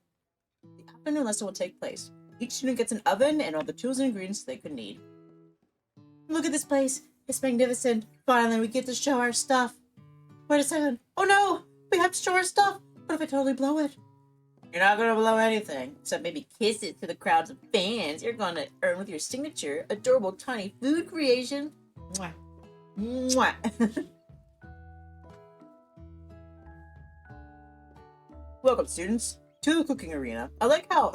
The afternoon lesson will take place. Each student gets an oven and all the tools and ingredients they could need. Look at this place. It's magnificent. Finally, we get to show our stuff. Wait a second. Oh no! We have to show our stuff. What if I totally blow it? You're not gonna blow anything, except maybe kiss it to the crowds of fans. You're gonna earn with your signature, adorable tiny food creation. Mwah. Mwah. Welcome, students, to the cooking arena. I like how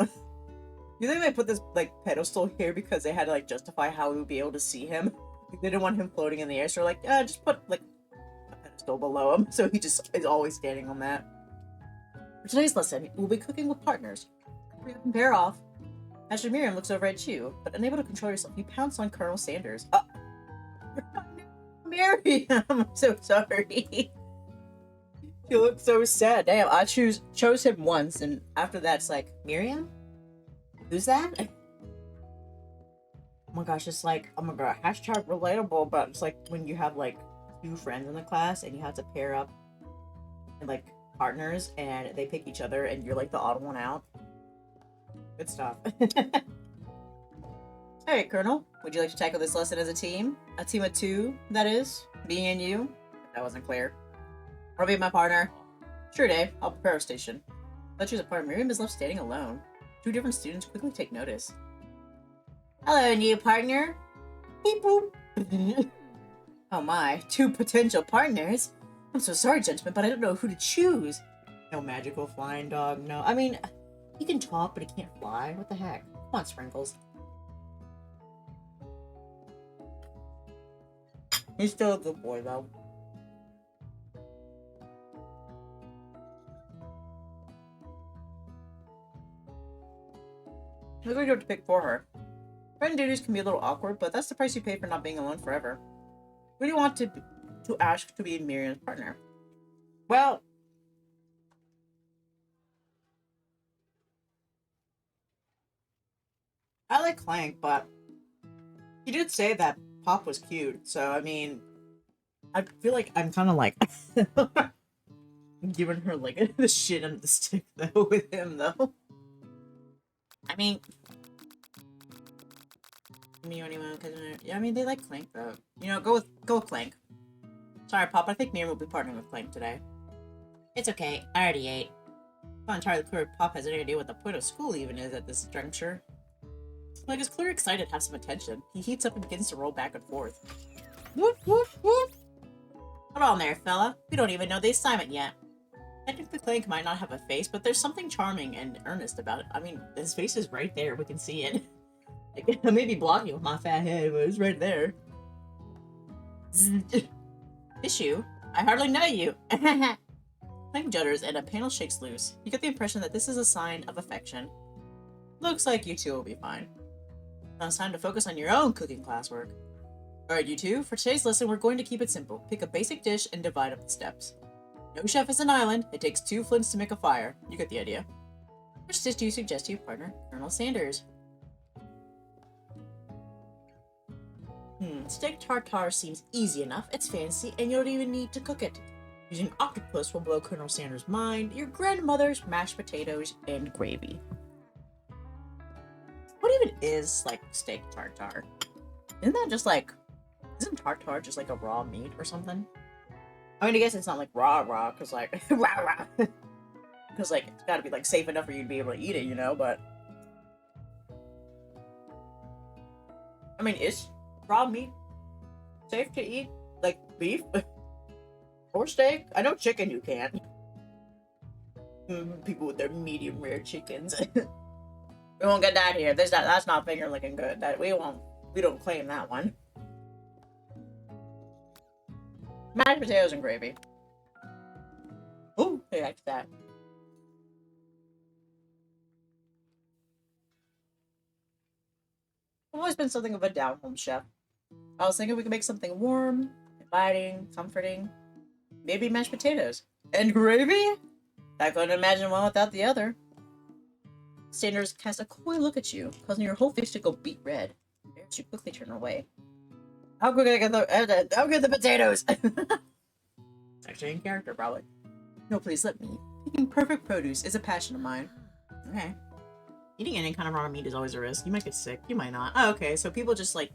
you think they put this like pedestal here because they had to like justify how we would be able to see him. Like, they didn't want him floating in the air, so like, just put like a pedestal below him, so he just is always standing on that. For today's lesson, we'll be cooking with partners. We can pair off. Master Miriam looks over at you, but unable to control yourself, you pounce on Colonel Sanders. Miriam, I'm so sorry. You look so sad. Damn, I chose him once, and after that, it's like, Miriam? Who's that? Oh my gosh, it's like, oh my god, hashtag relatable, but it's like when you have like 2 friends in the class and you have to pair up and like partners and they pick each other and you're like the odd one out. Good stuff. Alright, Colonel, would you like to tackle this lesson as a team? A team of 2, that is? Me and you? That wasn't clear. Wanna be my partner? Sure, Dave. I'll prepare a station. Let's choose a partner. Miriam is left standing alone. 2 different students quickly take notice. Hello, new partner. Beep boop. Oh my, 2 potential partners? I'm so sorry, gentlemen, but I don't know who to choose. No magical flying dog, no. I mean, he can talk, but he can't fly. What the heck? Come on, Sprinkles. He's still a good boy, though. Looks like you have to pick for her. Friend duties can be a little awkward, but that's the price you pay for not being alone forever. Who do you want to ask to be Miriam's partner? Well, I like Clank, but he did say that Pop was cute, so I mean, I feel like I'm kind of like giving her like the shit under the stick though with him though. I mean, yeah, I mean they like Clank though. You know, go with Clank. Sorry, Pop. I think Miriam will be partnering with Clank today. It's okay. I already ate. I'm not entirely clear if Pop has any idea what the point of school even is at this juncture. Like, he's clearly excited to have some attention. He heats up and begins to roll back and forth. Whoop, whoop, whoop. Hold on there, fella. We don't even know the assignment yet. Technically, Clank might not have a face, but there's something charming and earnest about it. I mean, his face is right there. We can see it. Like, I may be blocking with my fat head, but it's right there. Issue? I hardly know you. Clank judders and a panel shakes loose. You get the impression that this is a sign of affection. Looks like you two will be fine. Now it's time to focus on your own cooking classwork. Alright, you two, for today's lesson we're going to keep it simple. Pick a basic dish and divide up the steps. No chef is an island. It takes 2 flints to make a fire. You get the idea. Which dish do you suggest to your partner, Colonel Sanders? Steak tartare seems easy enough. It's fancy, and you don't even need to cook it. Using octopus will blow Colonel Sanders' mind, your grandmother's mashed potatoes, and gravy. What even is, like, steak tartare? Isn't that just, like... Isn't tartare just, like, a raw meat or something? I mean, I guess it's not, like, raw, because, like... raw. Because, like, it's gotta be, like, safe enough for you to be able to eat it, you know, but... I mean, is raw meat safe to eat? Like, beef? Or steak? I know chicken you can't. People with their medium rare chickens. We won't get that here. That's not finger looking good. We don't claim that one. Mashed potatoes and gravy. Ooh, I like that. I've always been something of a down-home chef. I was thinking we could make something warm, inviting, comforting. Maybe mashed potatoes. And gravy? I couldn't imagine one without the other. Sanders cast a coy look at you, causing your whole face to go beet red. You quickly turn away. How quick I get I'll get the potatoes! It's actually in character, probably. No, please let me. Picking perfect produce is a passion of mine. Okay. Eating any kind of raw meat is always a risk. You might get sick. You might not. Oh, okay. So people just eat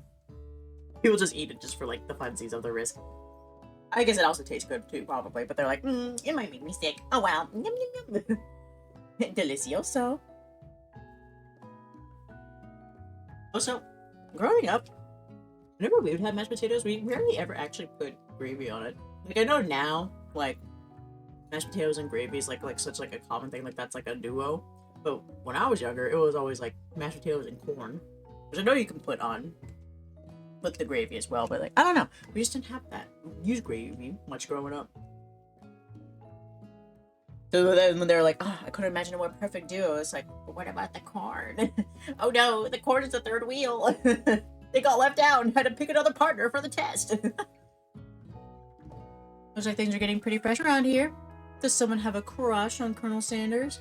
it just for like the funsies of the risk. I guess it also tastes good too, probably. But they're like, it might make me sick. Oh wow, yum yum yum. Delicioso. Also, growing up, whenever we would have mashed potatoes, we rarely ever actually put gravy on it. Like I know now, like mashed potatoes and gravy is like such like a common thing. Like that's like a duo. But when I was younger, it was always like mashed potatoes and corn, which I know you can put the gravy as well. But like I don't know, we just didn't have that use gravy much growing up. So then when they're like, oh, I couldn't imagine a more perfect duo, it's like, but what about the corn? Oh no, the corn is the third wheel. They got left out and had to pick another partner for the test. Looks like things are getting pretty fresh around here. Does someone have a crush on Colonel Sanders?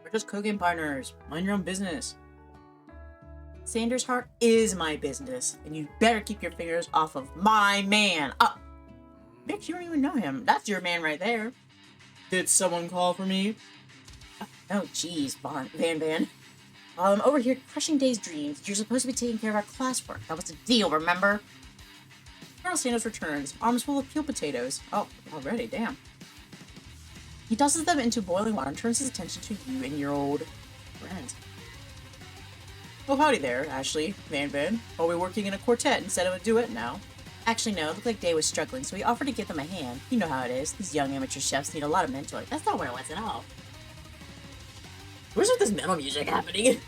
We're just cooking partners. Mind your own business. Sanders' heart is my business, and you better keep your fingers off of my man. Bitch, you don't even know him. That's your man right there. Did someone call for me? Oh, jeez, Van. Over here crushing Dae's dreams. You're supposed to be taking care of our classwork. That was the deal, remember? Colonel Sanders returns, arms full of peeled potatoes. Oh, already, damn. He tosses them into boiling water and turns his attention to you and your old friends. Oh, howdy there, Ashley, Van. Are we working in a quartet instead of a duet now? Actually, no, it looked like Dae was struggling, so he offered to give them a hand. You know how it is. These young amateur chefs need a lot of mentoring. That's not where it was at all. Where's this metal music happening?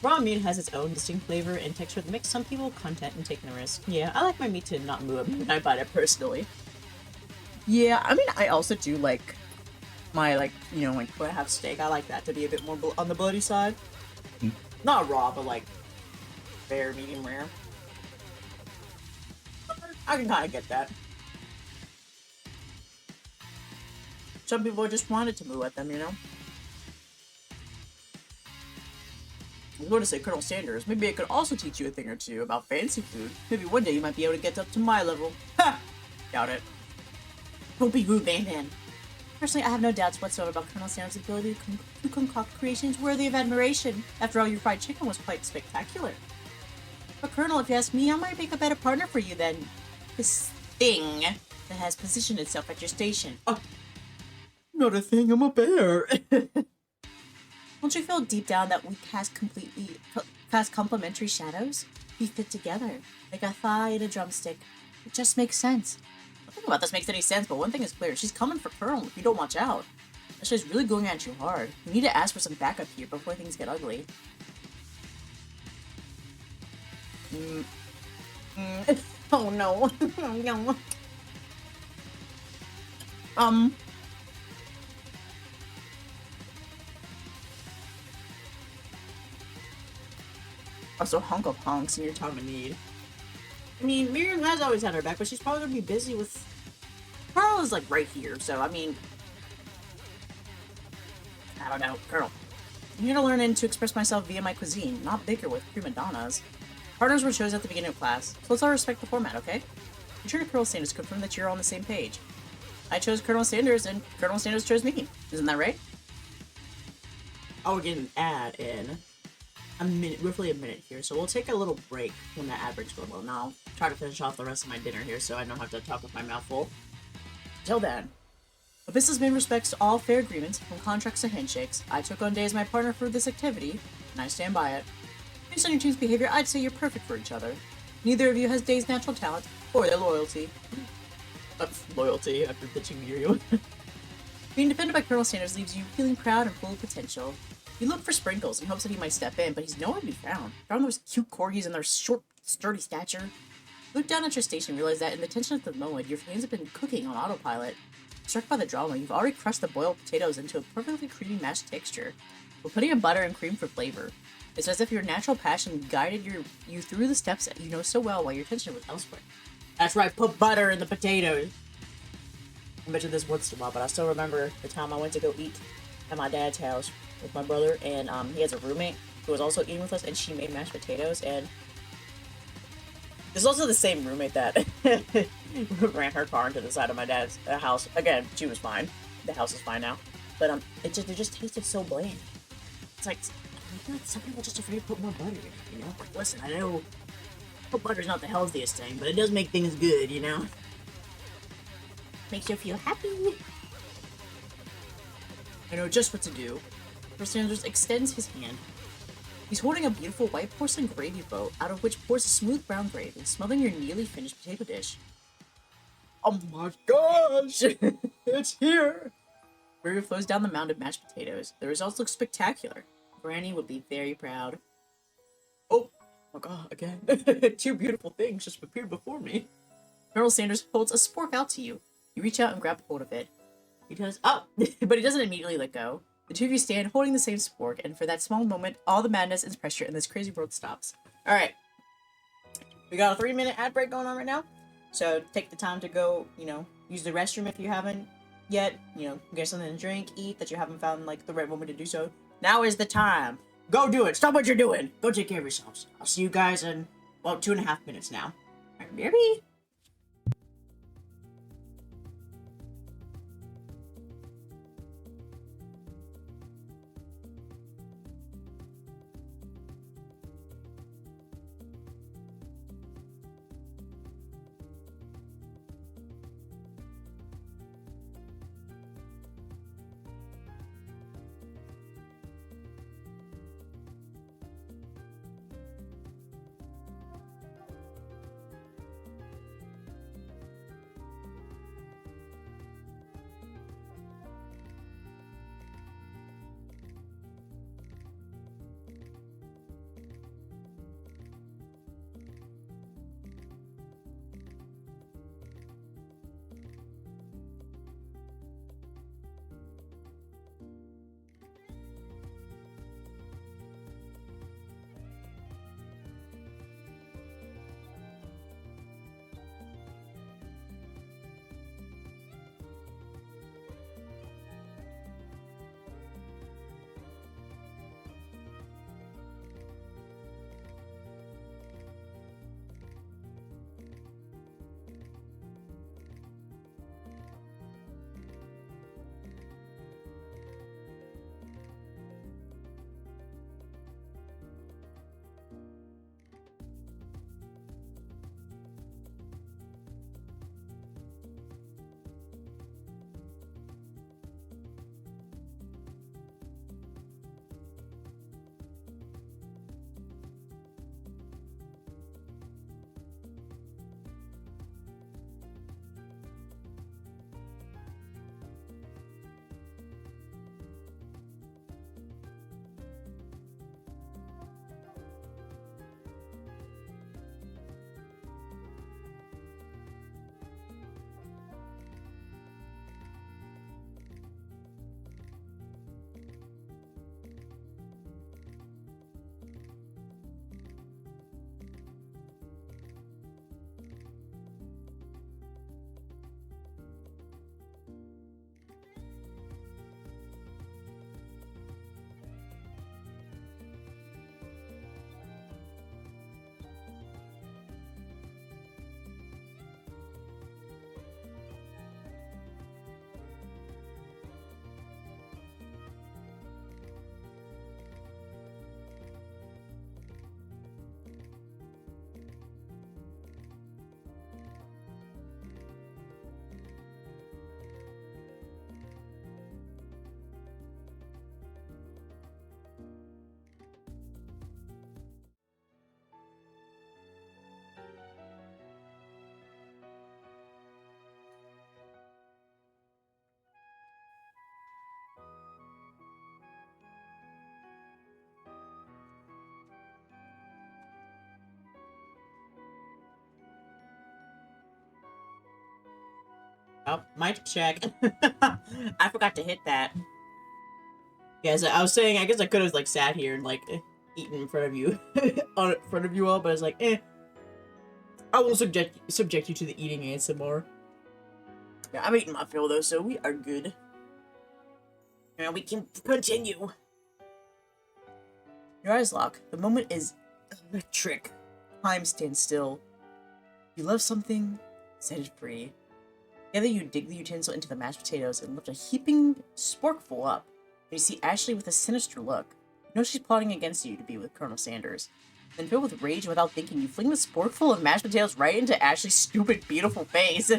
Raw meat has its own distinct flavor and texture that makes some people content and taking the risk. Yeah, I like my meat to not move when I bite it personally. Yeah, I mean, I also do like my, like, you know, like, when I have steak, I like that to be a bit more on the bloody side. Not raw, but like, fair, medium rare. I can kind of get that. Some people just wanted to moo at them, you know? I was going to say Colonel Sanders. Maybe I could also teach you a thing or two about fancy food. Maybe one day you might be able to get up to my level. Ha! Doubt it. Don't be rude, Van. Personally, I have no doubts whatsoever about Colonel Sanders' ability to concoct creations worthy of admiration. After all, your fried chicken was quite spectacular. But Colonel, if you ask me, I might make a better partner for you than this thing that has positioned itself at your station. Oh, not a thing, I'm a bear. Don't you feel deep down that we cast complementary shadows? We fit together, like a thigh and a drumstick. It just makes sense. Nothing about this makes any sense, but one thing is clear. She's coming for Colonel if you don't watch out. She's really going at you hard. You need to ask for some backup here before things get ugly. Oh no. No. Also, hunk of honks in your time of need. I mean, Miriam has always had her back, but she's probably gonna be busy with... Carl is, like, right here, so, I mean... I don't know. Colonel. I'm here to learn and to express myself via my cuisine, not bicker with prima donnas. Partners were chosen at the beginning of class, so let's all respect the format, okay? Be sure to Colonel Sanders to confirm that you're on the same page. I chose Colonel Sanders, and Colonel Sanders chose me. Isn't that right? Oh, we're getting an ad in roughly a minute here, so we'll take a little break when that ad break's going well. Now, I'll try to finish off the rest of my dinner here so I don't have to talk with my mouth full. Till then, a businessman respects all fair agreements, from contracts to handshakes. I took on Dae as my partner for this activity, and I stand by it. Based on your team's behavior, I'd say you're perfect for each other. Neither of you has Dae's natural talent, or their loyalty. Loyalty after pitching you. Being defended by Colonel Sanders leaves you feeling proud and full of potential. You look for Sprinkles in hopes that he might step in, but he's nowhere to be found. Found those cute corgis and their short, sturdy stature. You look down at your station and realize that in the tension of the moment, your hands have been cooking on autopilot. Struck by the drama, you've already crushed the boiled potatoes into a perfectly creamy mashed texture. We're putting in butter and cream for flavor. It's as if your natural passion guided you through the steps that you know so well while your attention was elsewhere. That's right, put butter in the potatoes! I mentioned this once in a while, but I still remember the time I went to go eat at my dad's house with my brother, and he has a roommate who was also eating with us, and she made mashed potatoes, and this is also the same roommate that ran her car into the side of my dad's house. Again, she was fine. The house is fine now. But it just tasted so bland. It's like, Some people just afraid to put more butter in it, you know? Like, listen, I know butter's not the healthiest thing, but it does make things good, you know? Makes you feel happy. I know just what to do. Mr. Sanders extends his hand. He's holding a beautiful white porcelain gravy boat, out of which pours a smooth brown gravy, smothering your nearly finished potato dish. Oh my gosh! It's here! Gravy flows down the mound of mashed potatoes. The results look spectacular. Granny would be very proud. Oh my god, again. Two beautiful things just appeared before me. Colonel Sanders holds a spork out to you. You reach out and grab hold of it. He does, but he doesn't immediately let go. The two of you stand holding the same spork, and for that small moment, all the madness and pressure in this crazy world stops. Alright. We got a 3-minute ad break going on right now. So take the time to go, you know, use the restroom if you haven't yet. You know, get something to drink, eat that you haven't found, like, the right moment to do so. Now is the time. Go do it. Stop what you're doing. Go take care of yourselves. I'll see you guys in, well, 2.5 minutes now. Alright, baby. Oh, mic check. I forgot to hit that. Yes, I was saying, I guess I could have, like, sat here and, like, eaten in front of you. In front of you all, but I was like, I won't subject you to the eating ASMR. Yeah, I'm eating my fill, though, so we are good. Now we can continue. Your eyes lock. The moment is electric. Time stands still. You love something, set it free. Together you dig the utensil into the mashed potatoes and lift a heaping sporkful up. And you see Ashley with a sinister look. You know she's plotting against you to be with Colonel Sanders. Then filled with rage without thinking, you fling the sporkful of mashed potatoes right into Ashley's stupid, beautiful face.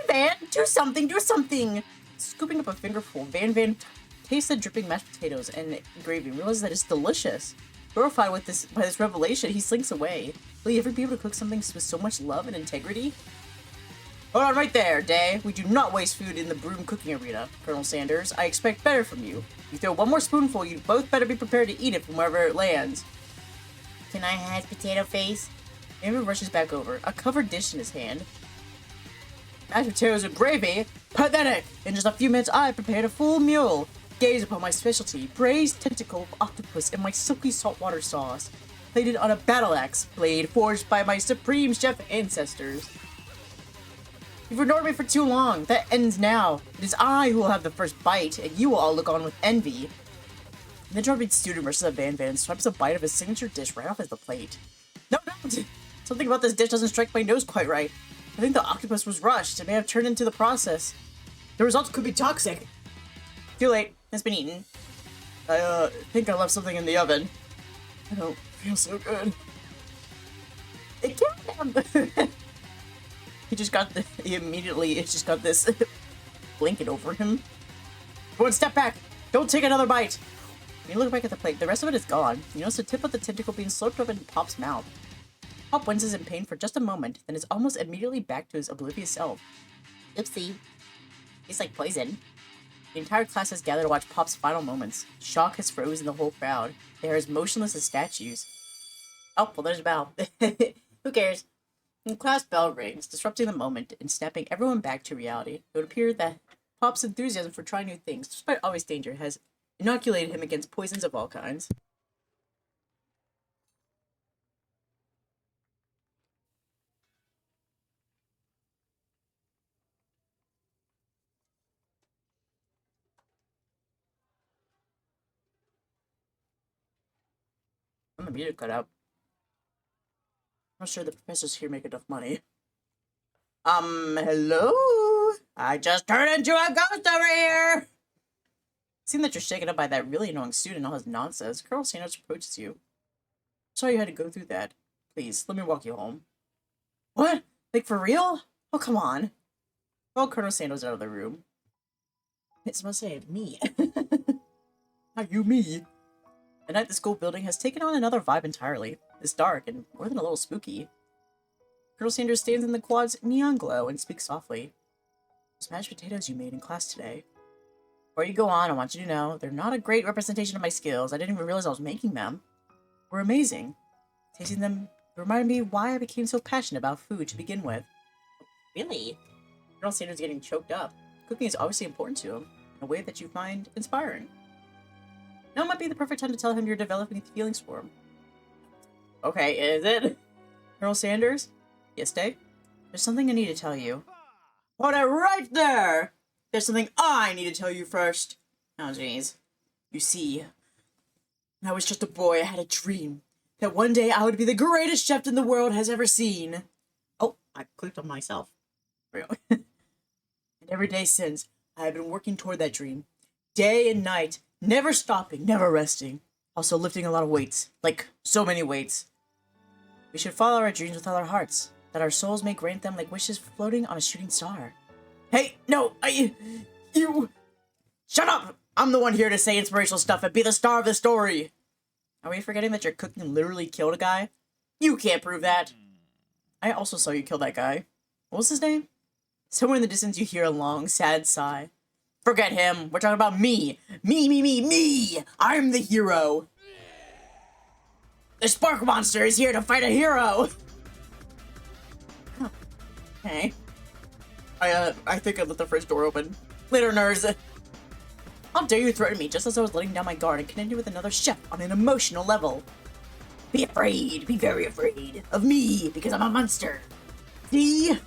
Van, do something, do something! Scooping up a fingerful, Van tastes the dripping mashed potatoes and gravy and realizes that it's delicious. Horrified by this revelation, he slinks away. Will you ever be able to cook something with so much love and integrity? Hold on right there, Dae. We do not waste food in the broom cooking arena, Colonel Sanders. I expect better from you. You throw one more spoonful, you both better be prepared to eat it from wherever it lands. Can I have potato face? Aaron rushes back over, a covered dish in his hand. Mashed potatoes and gravy? Pathetic! In just a few minutes, I prepared a full meal. Gaze upon my specialty, braised tentacle of octopus in my silky saltwater sauce, plated on a battle axe blade forged by my supreme chef ancestors. You've ignored me for too long. That ends now. It is I who will have the first bite, and you will all look on with envy. And the Jordan student rushes at Van and swipes a bite of his signature dish right off his plate. No, don't! Something about this dish doesn't strike my nose quite right. I think the octopus was rushed. It may have turned into the process. The results could be toxic. Too late. It's been eaten. I think I left something in the oven. I don't feel so good. It killed him! It just got this blanket over him. Everyone step back! Don't take another bite! When you look back at the plate, the rest of it is gone. You notice the tip of the tentacle being slurped up in Pop's mouth. Pop winces in pain for just a moment, then is almost immediately back to his oblivious self. Oopsie. It's like poison. The entire class has gathered to watch Pop's final moments. Shock has frozen the whole crowd. They are as motionless as statues. Oh, well, there's a bell. Who cares? The class bell rings, disrupting the moment and snapping everyone back to reality. It would appear that Pop's enthusiasm for trying new things, despite always danger, has inoculated him against poisons of all kinds. I'm the music cut out. I'm not sure the professors here make enough money. Hello? I just turned into a ghost over here! Seeing that you're shaken up by that really annoying student and all his nonsense, Colonel Sanders approaches you. Sorry you had to go through that. Please, let me walk you home. What? Like, for real? Oh, come on. Well, Colonel Sanders out of the room. It's must say, me. Not you, me. The night the school building has taken on another vibe entirely. It's dark and more than a little spooky. Colonel Sanders stands in the quad's neon glow and speaks softly. Those mashed potatoes you made in class today. Before you go on, I want you to know they're not a great representation of my skills. I didn't even realize I was making them. We're amazing. Tasting them reminded me why I became so passionate about food to begin with. Really? Colonel Sanders is getting choked up. Cooking is obviously important to him in a way that you find inspiring. Now might be the perfect time to tell him you're developing feelings for him. Okay, is it? Colonel Sanders? Yes, Dae? There's something I need to tell you. Hold it right there! There's something I need to tell you first. Oh, jeez. You see, when I was just a boy, I had a dream that one day I would be the greatest chef in the world has ever seen. Oh, I clicked on myself. And every day since, I have been working toward that dream. Day and night, never stopping, never resting. Also lifting a lot of weights. Like, so many weights. We should follow our dreams with all our hearts, that our souls may grant them like wishes floating on a shooting star. Hey, no, you... Shut up! I'm the one here to say inspirational stuff and be the star of the story! Are we forgetting that your cooking literally killed a guy? You can't prove that! I also saw you kill that guy. What was his name? Somewhere in the distance you hear a long, sad sigh. Forget him! We're talking about me! Me! I'm the hero! The Spark Monster is here to fight a hero! Okay. I think I left the fridge door open. Later, nerds! How dare you threaten me just as I was letting down my guard and connecting with another chef on an emotional level? Be afraid, be very afraid of me, because I'm a monster! See?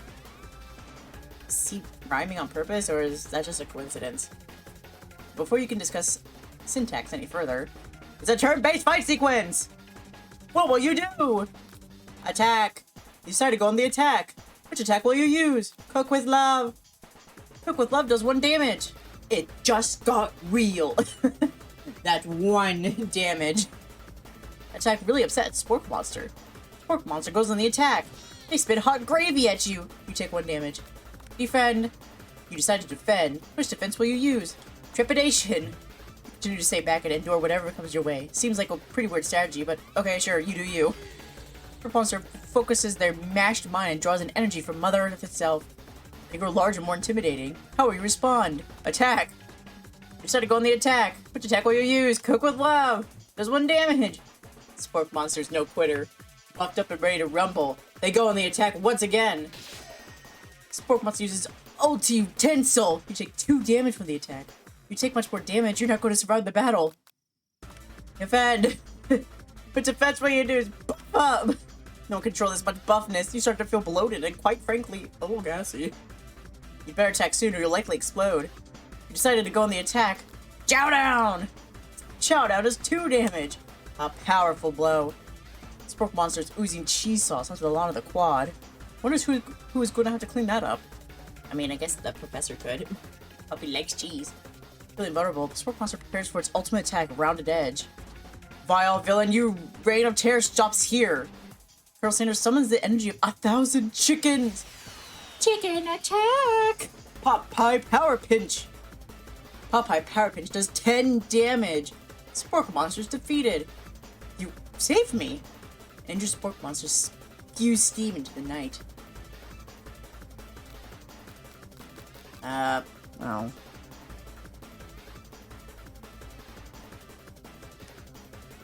Is he rhyming on purpose, or is that just a coincidence? Before you can discuss syntax any further, it's a turn-based fight sequence! What will you do? Attack! You decide to go on the attack. Which attack will you use? Cook with love. Cook with love does 1 damage. It just got real. That's 1 damage. Attack really upset Spork Monster. Spork Monster goes on the attack. They spit hot gravy at you. You take 1 damage. Defend. You decide to defend. Which defense will you use? Trepidation. Continue to stay back and endure whatever comes your way. Seems like a pretty weird strategy, but okay, sure, you do you. Spork Monster focuses their mashed mind and draws an energy from Mother Earth itself. They grow larger and more intimidating. How will you respond? Attack. You decide to go on the attack. Which attack will you use? Cook with love. Does 1 damage. Spork Monster's no quitter. Puffed up and ready to rumble. They go on the attack once again. Spork Monster uses Ulti Tensile. You take 2 damage from the attack. If you take much more damage, you're not going to survive the battle. Defend. But defense, what you do is buff up. No control this much buffness. You start to feel bloated and, quite frankly, a little gassy. You better attack soon or you'll likely explode. You decided to go on the attack. Chow down! Chow down does 2 damage. A powerful blow. Spork Monster's oozing cheese sauce onto the lawn of the quad. Wonders who is going to have to clean that up. I mean, I guess the professor could. Puppy likes cheese. Really vulnerable, the Spork Monster prepares for its ultimate attack, Rounded Edge. Vile villain, your reign of terror stops here. Colonel Sanders summons the energy of 1,000 chickens. Chicken attack! Popeye Power Pinch. Popeye Power Pinch does 10 damage. Spork Monster's defeated. You saved me. And your Spork Monster spews steam into the night. Oh.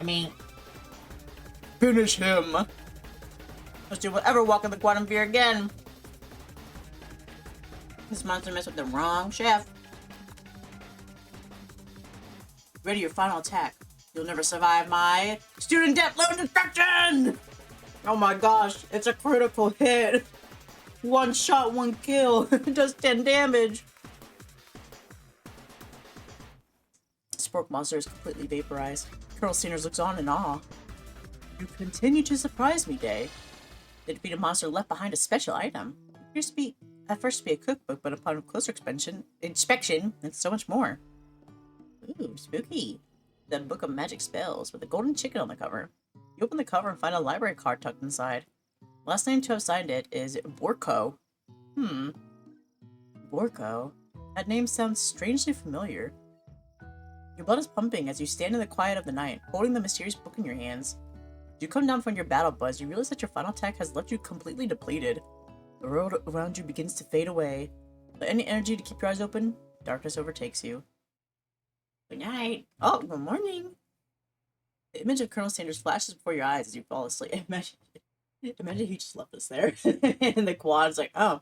I mean, finish him. Don't you ever walk in the quantum sphere again. This monster messed with the wrong chef. Ready your final attack. You'll never survive my student death load destruction! Oh my gosh, it's a critical hit. 1 shot, 1 kill. It does 10 damage. Spork Monster is completely vaporized. Colonel Sanders looks on in awe. You continue to surprise me, Dae. The defeated monster left behind a special item. It appears to be, at first to be a cookbook, but upon closer inspection, it's so much more. Ooh, spooky. The Book of Magic Spells with a golden chicken on the cover. You open the cover and find a library card tucked inside. Last name to have signed it is Borko. Borko? That name sounds strangely familiar. Your blood is pumping as you stand in the quiet of the night, holding the mysterious book in your hands. As you come down from your battle buzz, you realize that your final attack has left you completely depleted. The world around you begins to fade away. Without any energy to keep your eyes open, darkness overtakes you. Good night. Oh, good morning. The image of Colonel Sanders flashes before your eyes as you fall asleep. Imagine he just left us there. And the quad's like, oh,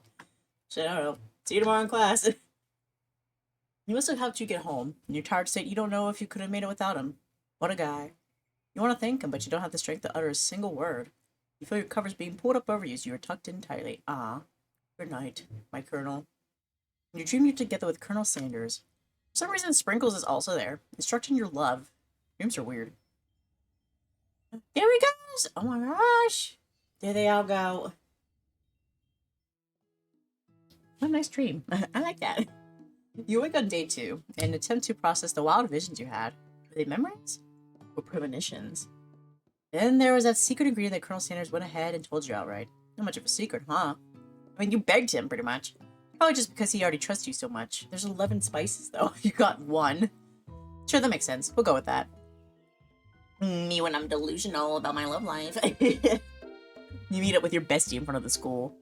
shit, I don't know. See you tomorrow in class. He must have helped you get home. In your tired state, you don't know if you could have made it without him. What a guy. You want to thank him, but you don't have the strength to utter a single word. You feel your covers being pulled up over you as you are tucked in tightly. Ah, good night, my colonel. You dream you're together with Colonel Sanders. For some reason, Sprinkles is also there, instructing your love. Dreams are weird. There he goes! Oh my gosh! There they all go. What a nice dream. I like that. You wake on day 2 and attempt to process the wild visions you had. Were they memories? Or premonitions? Then there was that secret ingredient that Colonel Sanders went ahead and told you outright. Not much of a secret, huh? I mean, you begged him, pretty much. Probably just because he already trusts you so much. There's 11 spices, though. You got 1. Sure, that makes sense. We'll go with that. Me when I'm delusional about my love life. You meet up with your bestie in front of the school.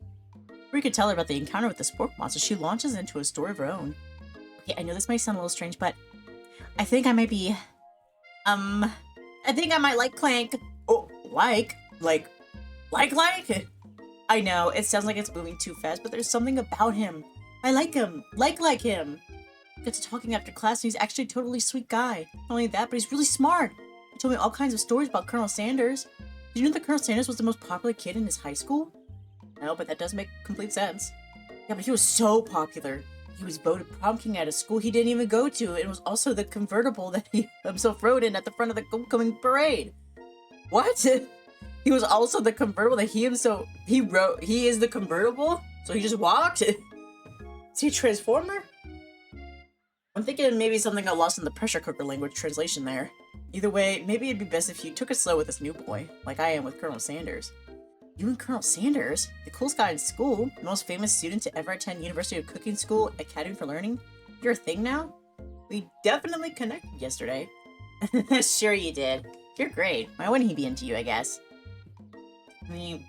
Before you could tell her about the encounter with the Spork Monster, she launches into a story of her own. Okay, I know this might sound a little strange, but I think I might be... I think I might like Clank. Oh, like? Like? I know, it sounds like it's moving too fast, but there's something about him. I like him. Like him. Got to talking after class, and he's actually a totally sweet guy. Not only that, but he's really smart. He told me all kinds of stories about Colonel Sanders. Did you know that Colonel Sanders was the most popular kid in his high school? No, but that does make complete sense. Yeah, but he was so popular. He was voted prom king at a school he didn't even go to, and was also the convertible that he himself rode in at the front of the homecoming parade. What? He was also the convertible that he is the convertible? So he just walked? Is he a transformer? I'm thinking maybe something got lost in the pressure cooker language translation there. Either way, maybe it'd be best if you took it slow with this new boy, like I am with Colonel Sanders. You and Colonel Sanders? The coolest guy in school? The most famous student to ever attend University of Cooking School Academy for Learning? You're a thing now? We definitely connected yesterday. Sure you did. You're great. Why wouldn't he be into you, I guess? I mean,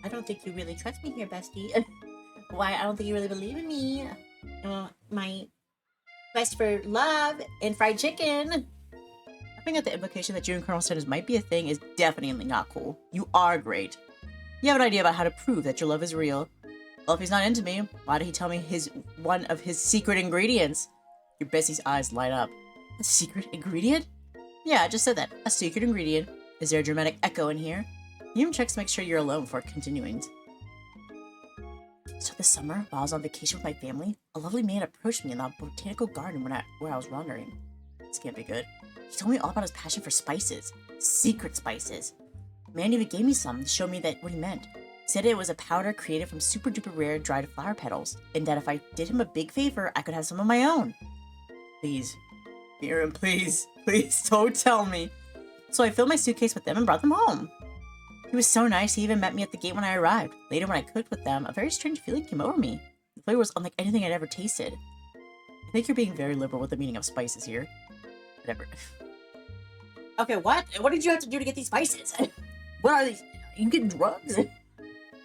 I don't think you really trust me here, bestie. Why, I don't think you really believe in me. My quest for love and fried chicken. I think that the implication that you and Colonel Sanders might be a thing is definitely not cool. You are great. You have an idea about how to prove that your love is real. Well, if he's not into me, why did he tell me one of his secret ingredients? Your bestie's eyes light up. A secret ingredient? Yeah, I just said that. A secret ingredient. Is there a dramatic echo in here? You even check to make sure you're alone before continuing. So this summer, while I was on vacation with my family, a lovely man approached me in the botanical garden where I was wandering. This can't be good. He told me all about his passion for spices. Secret spices. The man even gave me some to show me what he meant. He said it was a powder created from super duper rare dried flower petals, and that if I did him a big favor, I could have some of my own. Please. Miriam, please. Please, don't tell me. So I filled my suitcase with them and brought them home. He was so nice, he even met me at the gate when I arrived. Later, when I cooked with them, a very strange feeling came over me. The flavor was unlike anything I'd ever tasted. I think you're being very liberal with the meaning of spices here. Whatever. Okay, what? What did you have to do to get these spices? What are these? You getting drugs?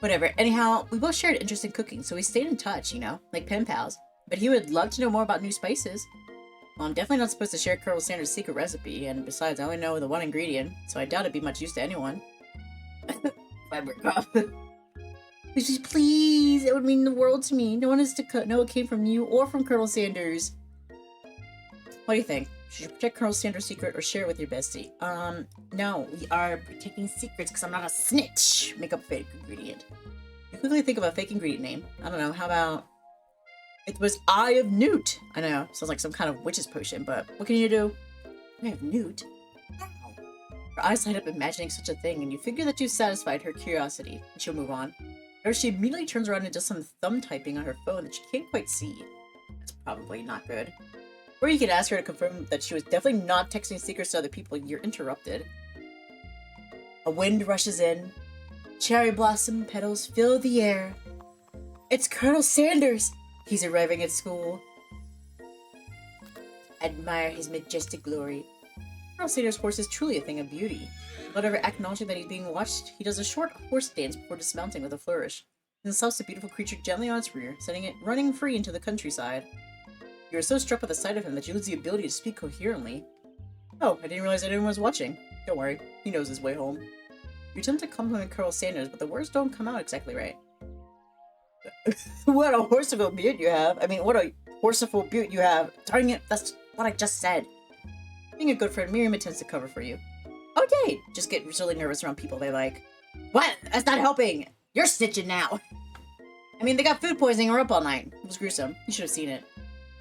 Whatever. Anyhow, we both shared interest in cooking, so we stayed in touch, you know, like pen pals. But he would love to know more about new spices. Well, I'm definitely not supposed to share Colonel Sanders' secret recipe, and besides, I only know the one ingredient, so I doubt it'd be much use to anyone. Please, it would mean the world to me. No one is to know it came from you or from Colonel Sanders. What do you think? Should you protect Colonel Sanders' secret or share it with your bestie? No, we are protecting secrets because I'm not a snitch. Make up a fake ingredient. You quickly think of a fake ingredient name. I don't know, how about... It was Eye of Newt. I know, sounds like some kind of witch's potion, but what can you do? Eye of Newt? Wow. Her eyes light up imagining such a thing, and you figure that you've satisfied her curiosity, and she'll move on. However, she immediately turns around and does some thumb typing on her phone that she can't quite see. That's probably not good. Or you could ask her to confirm that she was definitely not texting secrets to other people. You're interrupted. A wind rushes in. Cherry blossom petals fill the air. It's Colonel Sanders! He's arriving at school. Admire his majestic glory. Colonel Sanders' horse is truly a thing of beauty. Without ever acknowledging that he's being watched, he does a short horse dance before dismounting with a flourish, and stops the beautiful creature gently on its rear, setting it running free into the countryside. You are so struck by the sight of him that you lose the ability to speak coherently. Oh, I didn't realize anyone was watching. Don't worry, he knows his way home. You attempt to compliment Colonel Sanders, but the words don't come out exactly right. What a horseful beaut you have. I mean, what a horseful beaut you have. Darn it, that's what I just said. Being a good friend, Miriam intends to cover for you. Oh, yay! Just get really nervous around people they like. What? That's not helping! You're snitching now! I mean, they got food poisoning her up all night. It was gruesome. You should have seen it.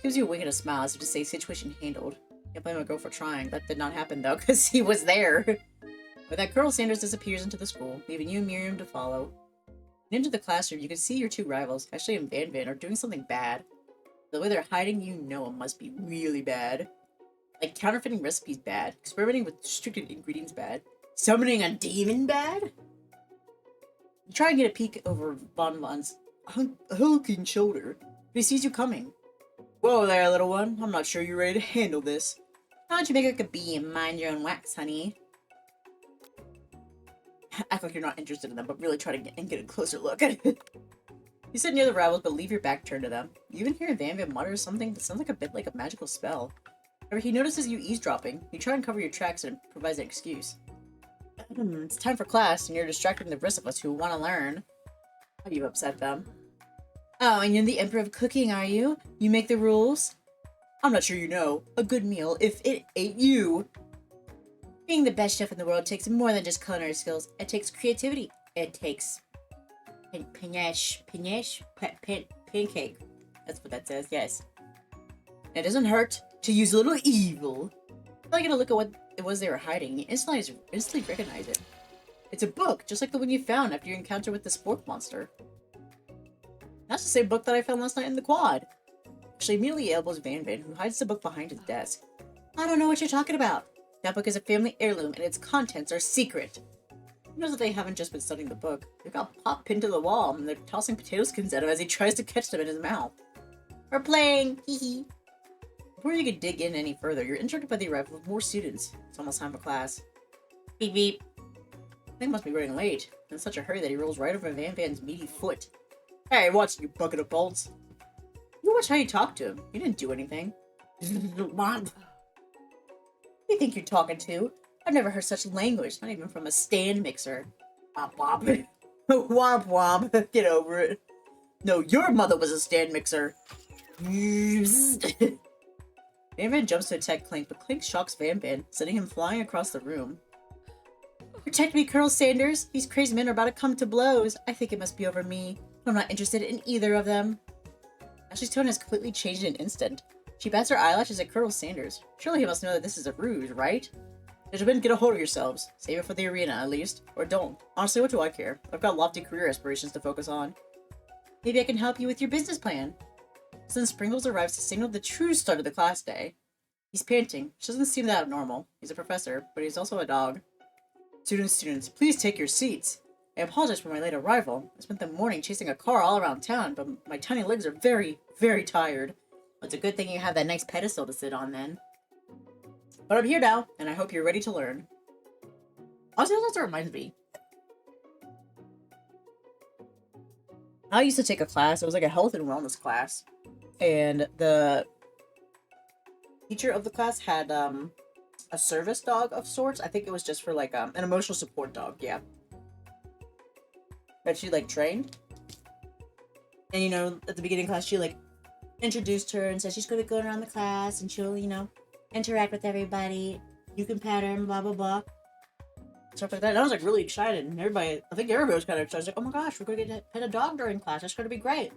Gives you a wink and a smile as if to say situation handled. Can't blame a girl for trying. That did not happen, though, because he was there. With that, Colonel Sanders disappears into the school, leaving you and Miriam to follow. Into the classroom, you can see your two rivals, Ashley and Van, are doing something bad. The way they're hiding, you know it must be really bad. Like, counterfeiting recipes bad. Experimenting with restricted ingredients bad. Summoning a demon bad? You try and get a peek over Von's hulking shoulder, but he sees you coming. Whoa there, little one. I'm not sure you're ready to handle this. Why don't you make like a bee and mind your own wax, honey? Act like you're not interested in them, but really try to get a closer look. You sit near the rivals, but leave your back turned to them. You even hear Van mutter something that sounds like a bit like a magical spell. However, he notices you eavesdropping. You try and cover your tracks and provides an excuse. It's time for class, and you're distracting the rest of us who want to learn. How do you upset them? Oh, and you're the emperor of cooking, are you? You make the rules? I'm not sure you know. A good meal, if it ate you. Being the best chef in the world takes more than just culinary skills. It takes creativity. It takes pancake. That's what that says, yes. It doesn't hurt to use a little evil. I get a look at what it was they were hiding. You instantly recognize it. It's a book, just like the one you found after your encounter with the spork monster. That's the same book that I found last night in the quad. She immediately elbows Van Van, who hides the book behind his desk. I don't know what you're talking about. That book is a family heirloom, and its contents are secret. He knows that they haven't just been studying the book. They've got Pop pinned to the wall, and they're tossing potato skins at him as he tries to catch them in his mouth. We're playing! Hee hee. Before you can dig in any further, you're interrupted by the arrival of more students. It's almost time for class. Beep beep. They must be running late. In such a hurry that he rolls right over Van Van's meaty foot. Hey, watch you bucket of bolts. You watch how you talk to him. You didn't do anything. Who do you think you're talking to? I've never heard such language, not even from a stand mixer. Womp womp. Womp womp. Get over it. No, your mother was a stand mixer. Van Van jumps to attack Clink, but Clink shocks Van Van, sending him flying across the room. Protect me, Colonel Sanders. These crazy men are about to come to blows. I think it must be over me. I'm not interested in either of them. Ashley's tone has completely changed in an instant. She bats her eyelashes at Colonel Sanders. Surely he must know that this is a ruse, right? Gentlemen, get a hold of yourselves. Save it for the arena, at least. Or don't. Honestly, what do I care? I've got lofty career aspirations to focus on. Maybe I can help you with your business plan. Then Sprinkles arrives to signal the true start of the class day. He's panting, which doesn't seem that abnormal. He's a professor, but he's also a dog. Students, please take your seats. I apologize for my late arrival. I spent the morning chasing a car all around town, but my tiny legs are very, very tired. Well, it's a good thing you have that nice pedestal to sit on, then. But I'm here now, and I hope you're ready to learn. Also, that also reminds me. I used to take a class. It was like a health and wellness class. And the teacher of the class had a service dog of sorts. I think it was just for like an emotional support dog, yeah. That she like trained. And you know, at the beginning of class, she like introduced her and said she's going to be going around the class and she'll, you know, interact with everybody. You can pet her and blah, blah, blah. Stuff like that. And I was like really excited. And everybody, I think everybody was kind of excited. I was like, oh my gosh, we're going to get to pet a dog during class. That's going to be great.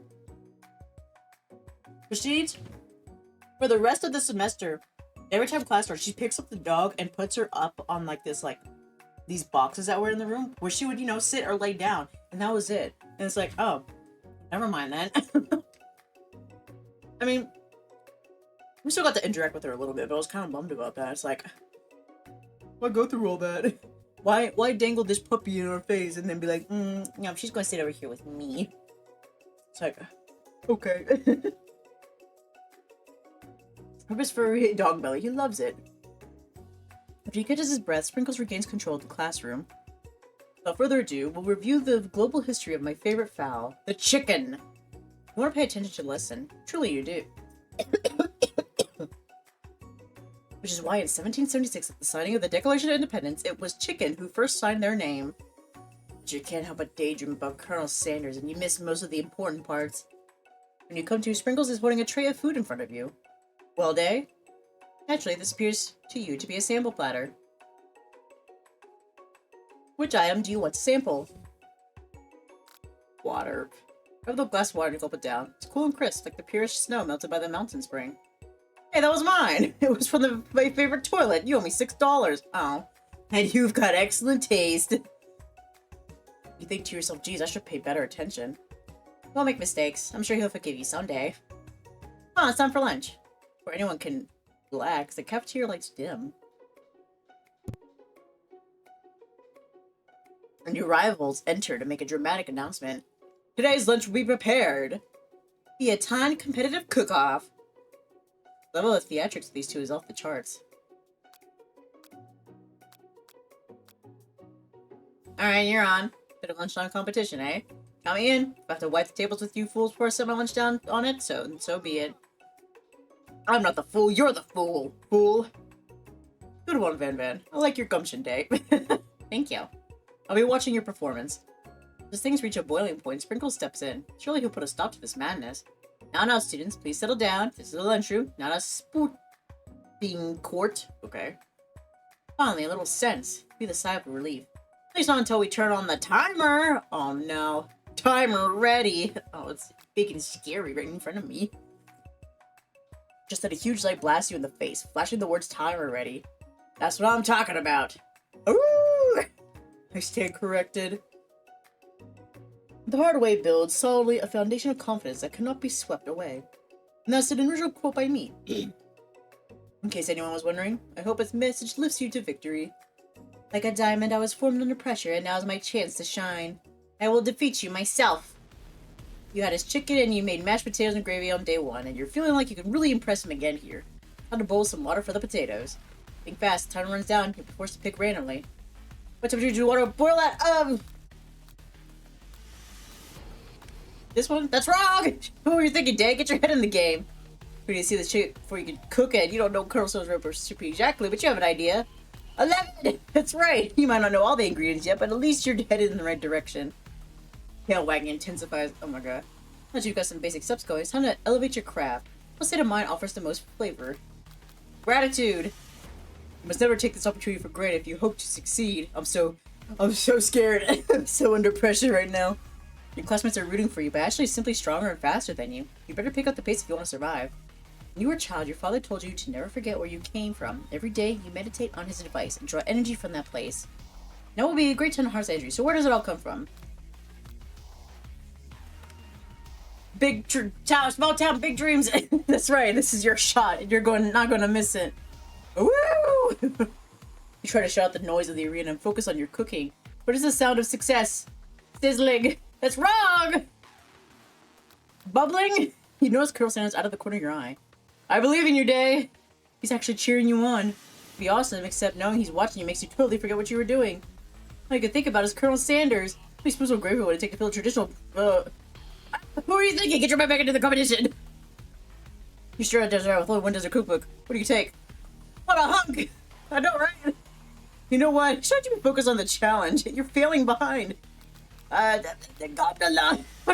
Proceeds. For the rest of the semester, every time class starts, she picks up the dog and puts her up on like this, like, these boxes that were in the room where she would, you know, sit or lay down. And that was it. And it's like, oh, never mind then. I mean, we still got to interact with her a little bit, but I was kind of bummed about that. It's like, why go through all that? Why dangle this puppy in her face and then be like, no, she's going to sit over here with me. It's like, okay. Purpose for dog belly. He loves it. After he catches his breath, Sprinkles regains control of the classroom. Without further ado, we'll review the global history of my favorite fowl, the chicken. You want to pay attention to the lesson. Truly you do. Which is why in 1776, at the signing of the Declaration of Independence, it was Chicken who first signed their name. But you can't help but daydream about Colonel Sanders, and you miss most of the important parts. When you come to, Sprinkles is holding a tray of food in front of you. Well, Dae? Naturally, this appears to you to be a sample platter. Which item do you want to sample? Water. Grab the glass of water and gulp it down. It's cool and crisp, like the purest snow melted by the mountain spring. Hey, that was mine! It was from my favorite toilet. You owe me $6. Oh. And you've got excellent taste. You think to yourself, geez, I should pay better attention. We'll make mistakes. I'm sure he'll forgive you someday. Oh, it's time for lunch. Where anyone can relax, the cafeteria lights dim. And new rivals enter to make a dramatic announcement. Today's lunch will be prepared. Be a timed competitive cook-off. The level of theatrics of these two is off the charts. Alright, you're on. Bit of lunchtime competition, eh? Count me in. If I have to wipe the tables with you fools before I set my lunch down on it, so be it. I'm not the fool, you're the fool, fool. Good one, Van Van. I like your gumption, Dae. Thank you. I'll be watching your performance. As things reach a boiling point, Sprinkles steps in. Surely he'll put a stop to this madness. Now, students, please settle down. This is a lunchroom, not a sporting court. Okay. Finally, a little sense. Be the sigh of relief. At least not until we turn on the timer. Oh no. Timer ready. Oh, it's big and scary right in front of me. Just that a huge light blasts you in the face, flashing the words timer ready. That's what I'm talking about. Ooh! I stand corrected. The hard way builds solidly a foundation of confidence that cannot be swept away. And that's an original quote by me. In case anyone was wondering, I hope its message lifts you to victory. Like a diamond, I was formed under pressure, and now's my chance to shine. I will defeat you myself. You had his chicken, and you made mashed potatoes and gravy on day 1, and you're feeling like you can really impress him again here. Time to boil some water for the potatoes. Think fast, time runs down, you'll be forced to pick randomly. What temperature do you want to boil that? This one? That's wrong! What were you thinking, Dae? Get your head in the game. We need to see the chicken before you can cook it. You don't know Colonel Stone's recipe exactly, but you have an idea. 11! That's right! You might not know all the ingredients yet, but at least you're headed in the right direction. Tail wagging intensifies. Oh my god. Once you've got some basic steps going, it's time to elevate your craft. What state of mind offers the most flavor? Gratitude! You must never take this opportunity for granted if you hope to succeed. I'm so scared. I'm so under pressure right now. Your classmates are rooting for you, but Ashley is simply stronger and faster than you. You better pick up the pace if you want to survive. When you were a child, your father told you to never forget where you came from. Every day, you meditate on his advice and draw energy from that place. Now will be a great 10 hearts entry, so where does it all come from? Small town, big dreams. That's right, this is your shot. You're not going to miss it. Woo! You try to shut out the noise of the arena and focus on your cooking. What is the sound of success? Sizzling. That's wrong! Bubbling? You notice Colonel Sanders out of the corner of your eye. I believe in you, Dae. He's actually cheering you on. It'd be awesome, except knowing he's watching you makes you totally forget what you were doing. All you can think about is Colonel Sanders. Please spoon so gravy would take to feel traditional. Who are you thinking? Get your butt back into the competition. You sure it does right with only one desert cookbook. What do you take? What a hunk! I know, right? You know what? Shouldn't you be focused on the challenge? You're failing behind. What does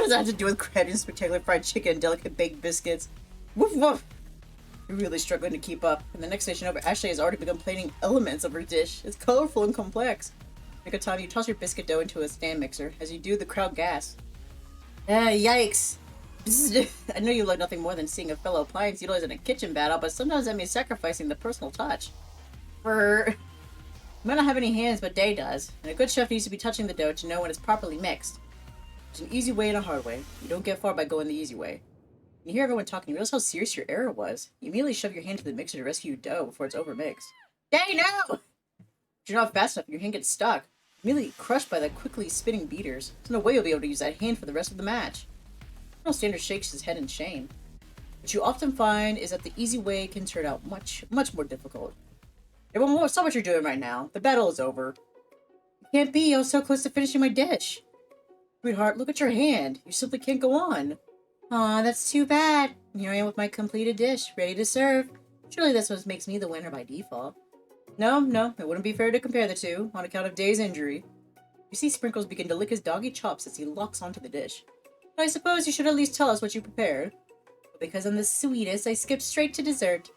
that have to do with crab and spectacular fried chicken and delicate baked biscuits? Woof woof! You're really struggling to keep up. In the next station over, Ashley has already begun plating elements of her dish. It's colorful and complex. Take a time, you toss your biscuit dough into a stand mixer. As you do, the crowd gasps. Yikes! I know you love nothing more than seeing a fellow appliance utilized in a kitchen battle, but sometimes that means sacrificing the personal touch. You might not have any hands, but Dae does. And a good chef needs to be touching the dough to know when it's properly mixed. There's an easy way and a hard way. You don't get far by going the easy way. When you hear everyone talking, you realize how serious your error was. You immediately shove your hand to the mixer to rescue your dough before it's overmixed. Dae, no! If you're not fast enough, your hand gets stuck. Immediately crushed by the quickly spinning beaters. There's no way you'll be able to use that hand for the rest of the match. Colonel Sanders shakes his head in shame. What you often find is that the easy way can turn out much, much more difficult. Everyone, stop what you're doing right now. The battle is over. It can't be. I was so close to finishing my dish. Sweetheart, look at your hand. You simply can't go on. Aw, that's too bad. Here I am with my completed dish, ready to serve. Surely that's what makes me the winner by default. No, it wouldn't be fair to compare the two, on account of Dae's injury. You see Sprinkles begin to lick his doggy chops as he locks onto the dish. But I suppose you should at least tell us what you prepared. But because I'm the sweetest, I skip straight to dessert.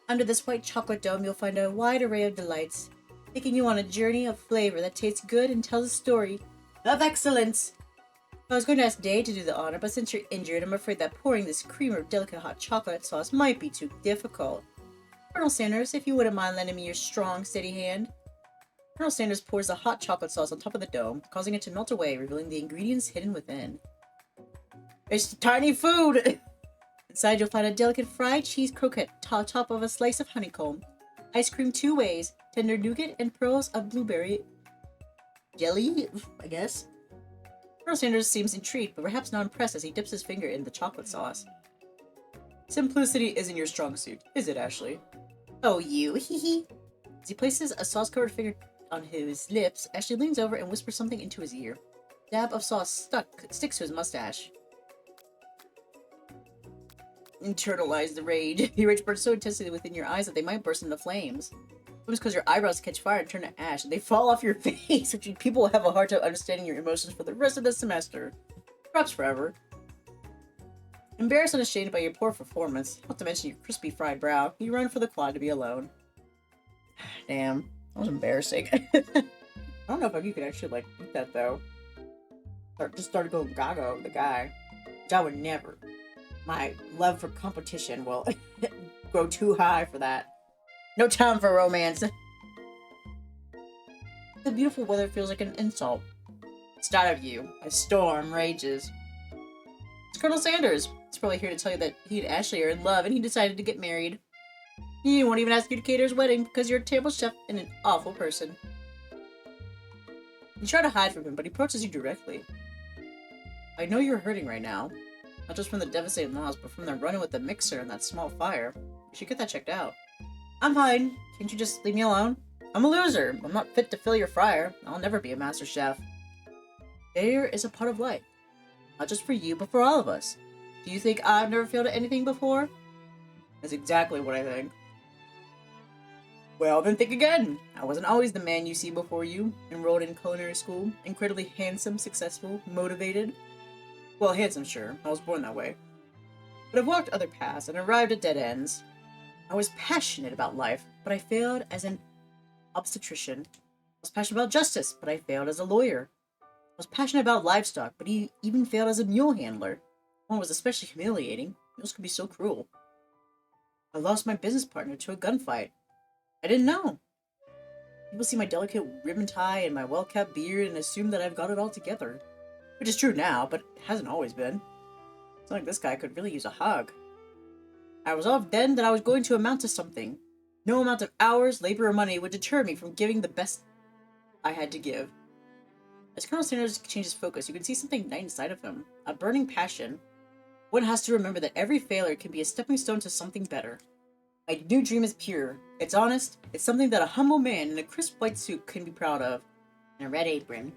Under this white chocolate dome, you'll find a wide array of delights, taking you on a journey of flavor that tastes good and tells a story of excellence. I was going to ask Dae to do the honor, but since you're injured, I'm afraid that pouring this cream of delicate hot chocolate sauce might be too difficult. Colonel Sanders, if you wouldn't mind lending me your strong, steady hand. Colonel Sanders pours the hot chocolate sauce on top of the dome, causing it to melt away, revealing the ingredients hidden within. It's tiny food! Inside, you'll find a delicate fried cheese croquette top of a slice of honeycomb, ice cream 2 ways, tender nougat, and pearls of blueberry jelly, I guess. Colonel Sanders seems intrigued, but perhaps not impressed as he dips his finger in the chocolate sauce. Simplicity isn't your strong suit, is it, Ashley? Oh, you, hee. As he places a sauce-covered finger on his lips, Ashley leans over and whispers something into his ear. A dab of sauce sticks to his mustache. Internalize the rage. The rage burns so intensely within your eyes that they might burst into flames. It's because your eyebrows catch fire and turn to ash, and they fall off your face, which people will have a hard time understanding your emotions for the rest of the semester. Perhaps forever. Embarrassed and ashamed by your poor performance, not to mention your crispy fried brow, you run for the quad to be alone. Damn, that was embarrassing. I don't know if you could actually, like, eat that, though. Just started going gaga with the guy. Which I would never. My love for competition will go too high for that. No time for romance. The beautiful weather feels like an insult. It's not of you. A storm rages. It's Colonel Sanders. He's probably here to tell you that he and Ashley are in love and he decided to get married. He won't even ask you to cater his wedding because you're a table chef and an awful person. You try to hide from him, but he approaches you directly. I know you're hurting right now. Not just from the devastating loss, but from the run-in with the mixer and that small fire. You should get that checked out. I'm fine. Can't you just leave me alone? I'm a loser. I'm not fit to fill your fryer. I'll never be a master chef. Failure is a part of life. Not just for you, but for all of us. Do you think I've never failed at anything before? That's exactly what I think. Well, then think again. I wasn't always the man you see before you. Enrolled in culinary school, incredibly handsome, successful, motivated. Well, handsome, sure. I was born that way. But I've walked other paths and arrived at dead ends. I was passionate about life, but I failed as an obstetrician. I was passionate about justice, but I failed as a lawyer. I was passionate about livestock, but he even failed as a mule handler. One was especially humiliating. Mules could be so cruel. I lost my business partner to a gunfight. I didn't know. People see my delicate ribbon tie and my well-kept beard and assume that I've got it all together. Which is true now, but it hasn't always been. It's like this guy could really use a hug. I resolved then that I was going to amount to something. No amount of hours, labor, or money would deter me from giving the best I had to give. As Colonel Sanders changes focus, you can see something ignite inside of him. A burning passion. One has to remember that every failure can be a stepping stone to something better. My new dream is pure. It's honest. It's something that a humble man in a crisp white suit can be proud of. And a red apron.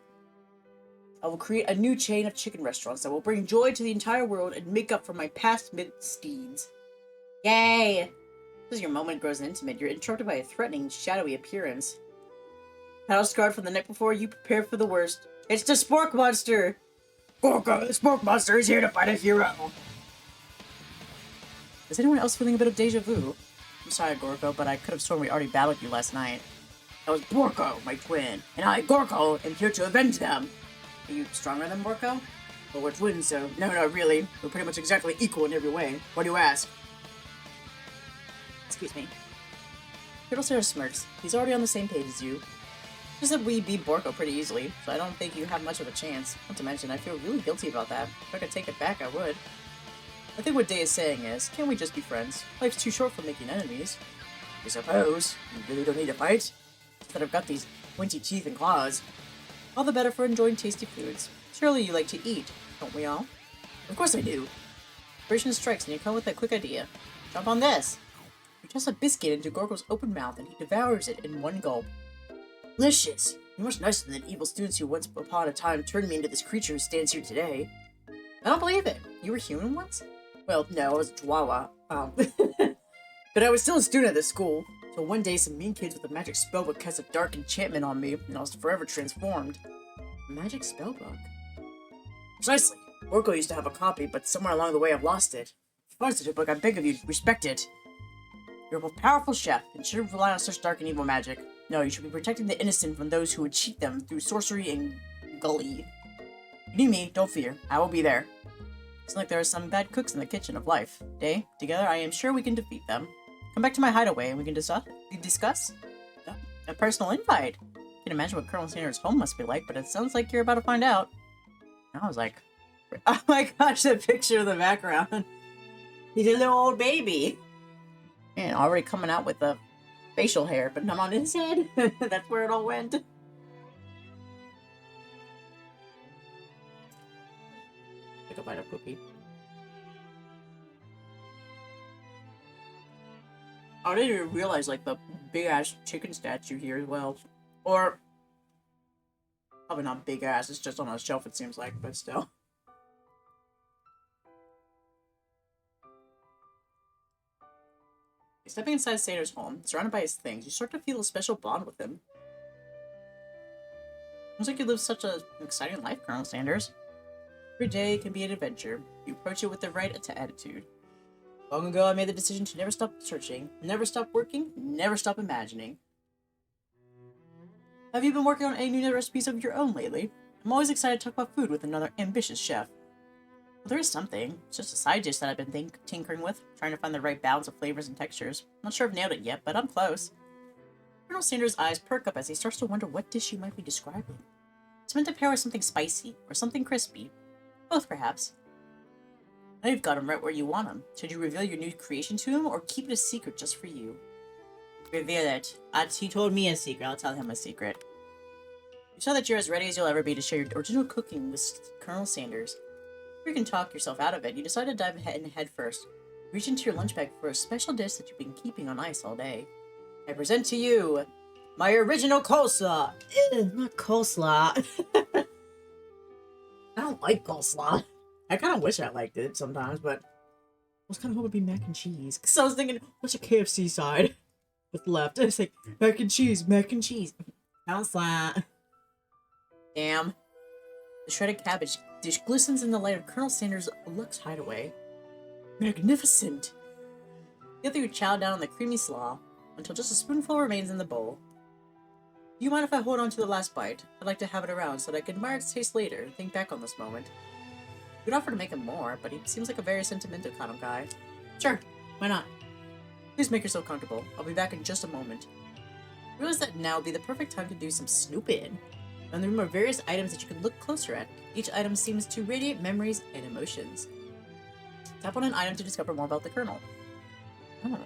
I will create a new chain of chicken restaurants that will bring joy to the entire world and make up for my past misdeeds. Yay! As your moment grows intimate, you're interrupted by a threatening, shadowy appearance. Battle scarred from the night before, you prepare for the worst. It's the Spork Monster! Gorko, the Spork Monster is here to fight a hero! Is anyone else feeling a bit of deja vu? I'm sorry, Gorko, but I could have sworn we already battled you last night. That was Borko, my twin, and I, Gorko, am here to avenge them. Are you stronger than Borko? Well, we're twins, so no, not really. We're pretty much exactly equal in every way. Why do you ask? Excuse me. Colonel Sarah smirks. He's already on the same page as you. Just that we beat Borko pretty easily, so I don't think you have much of a chance. Not to mention, I feel really guilty about that. If I could take it back, I would. I think what Dae is saying is, can't we just be friends? Life's too short for making enemies. I suppose. You really don't need to fight? Instead I've got these pointy teeth and claws. All the better for enjoying tasty foods. Surely you like to eat, don't we all? Of course I do. Inspiration strikes and you come with a quick idea. Jump on this! You toss a biscuit into Gorgo's open mouth and he devours it in one gulp. Delicious! You're much nicer than the evil students who once upon a time turned me into this creature who stands here today. I don't believe it. You were human once? Well, no, I was a chihuahua. But I was still a student at this school. So one day some mean kids with a magic spellbook cast a dark enchantment on me, and I was forever transformed. A magic spellbook? Precisely. Orko used to have a copy, but somewhere along the way I've lost it. If you find such a book, I beg of you, respect it. You're a powerful chef, and shouldn't rely on such dark and evil magic. No, you should be protecting the innocent from those who would cheat them through sorcery and gully. You need me, don't fear. I will be there. It's like there are some bad cooks in the kitchen of life. Dae, together I am sure we can defeat them. Come back to my hideaway and we can discuss a personal invite. I can imagine what Colonel Sanders' home must be like, but it sounds like you're about to find out. I was like, oh my gosh, that picture in the background. He's a little old baby. And already coming out with the facial hair, but not on his head. That's where it all went. Take a bite of cookie. I didn't even realize, like, the big-ass chicken statue here as well. Or, probably not big-ass, it's just on a shelf, it seems like, but still. Stepping inside Sanders' home, surrounded by his things, you start to feel a special bond with him. Seems like you live such an exciting life, Colonel Sanders. Every day can be an adventure. You approach it with the right attitude. Long ago, I made the decision to never stop searching, never stop working, never stop imagining. Have you been working on any new recipes of your own lately? I'm always excited to talk about food with another ambitious chef. Well, there is something. It's just a side dish that I've been tinkering with, trying to find the right balance of flavors and textures. Not sure I've nailed it yet, but I'm close. Colonel Sanders' eyes perk up as he starts to wonder what dish you might be describing. It's meant to pair with something spicy, or something crispy. Both, perhaps. Now you've got him right where you want him. Should you reveal your new creation to him, or keep it a secret just for you? Reveal it. He told me a secret. I'll tell him a secret. You saw that you're as ready as you'll ever be to share your original cooking with Colonel Sanders. Before you can talk yourself out of it, you decide to dive head first. Reach into your lunch bag for a special dish that you've been keeping on ice all day. I present to you my original coleslaw. Ew, not coleslaw. I don't like coleslaw. I kind of wish I liked it sometimes, but I was kind of hoping it'd be mac and cheese. Because I was thinking, what's a KFC side? What's left? I was like, mac and cheese, mac and cheese. Coleslaw. Damn. The shredded cabbage dish glistens in the light of Colonel Sanders' Lux hideaway. Magnificent! Together you chow down on the creamy slaw until just a spoonful remains in the bowl. Do you mind if I hold on to the last bite? I'd like to have it around so that I can admire its taste later and think back on this moment. We'd offer to make him more, but he seems like a very sentimental kind of guy. Sure, why not? Please make yourself comfortable. I'll be back in just a moment. Realize that now would be the perfect time to do some snooping. In the room are various items that you can look closer at. Each item seems to radiate memories and emotions. Tap on an item to discover more about the Colonel. Oh.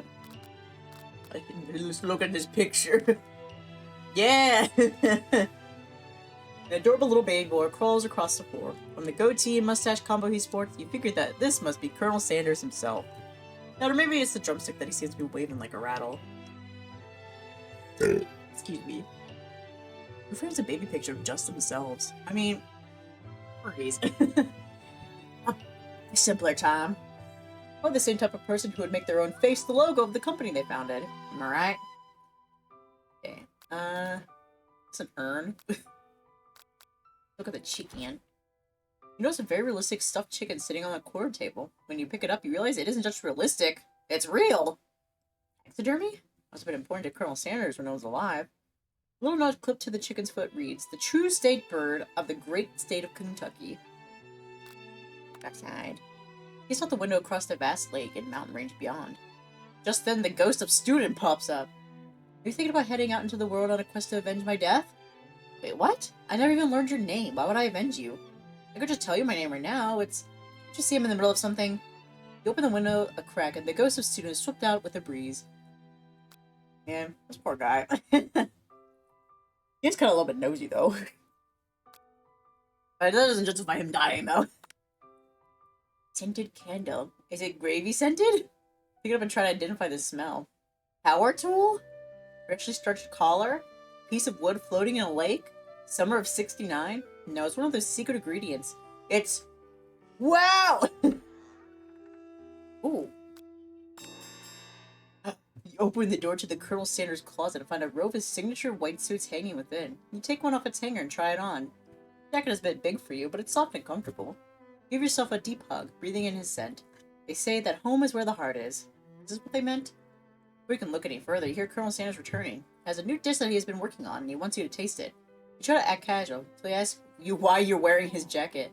I can just look at this picture. Yeah! An adorable little baby boy crawls across the floor. From the goatee and mustache combo he sports, you figure that this must be Colonel Sanders himself. Now, or maybe it's the drumstick that he seems to be waving like a rattle. Excuse me. Who frames a baby picture of just themselves? I mean, furries. A simpler time. Or the same type of person who would make their own face the logo of the company they founded. Am I right? Okay. It's an urn. Look at the chicken. You notice a very realistic stuffed chicken sitting on a quarter table. When you pick it up, you realize it isn't just realistic. It's real! Taxidermy? Must have been important to Colonel Sanders when I was alive. A little note clipped to the chicken's foot reads, "The true state bird of the great state of Kentucky." Backside. He saw the window across the vast lake and mountain range beyond. Just then, the ghost of Student pops up. Are you thinking about heading out into the world on a quest to avenge my death? Wait, what? I never even learned your name. Why would I avenge you? I could just tell you my name right now. It's... Just see him in the middle of something. You open the window a crack, and the ghost of Student swept out with a breeze. Man, this poor guy. He's kind of a little bit nosy, though. But that doesn't justify him dying, though. Scented candle. Is it gravy scented? Pick it up and try to identify the smell. Power tool? Richly starched collar? Piece of wood floating in a lake? Summer of '69? No, it's one of those secret ingredients. It's... Wow! Ooh. You open the door to the Colonel Sanders closet and find a row of his signature white suits hanging within. You take one off its hanger and try it on. The jacket is a bit big for you, but it's soft and comfortable. Give yourself a deep hug, breathing in his scent. They say that home is where the heart is. Is this what they meant? Before you can look any further, you hear Colonel Sanders returning. He has a new dish that he has been working on, and he wants you to taste it. You try to act casual, so he asks you why you're wearing his jacket.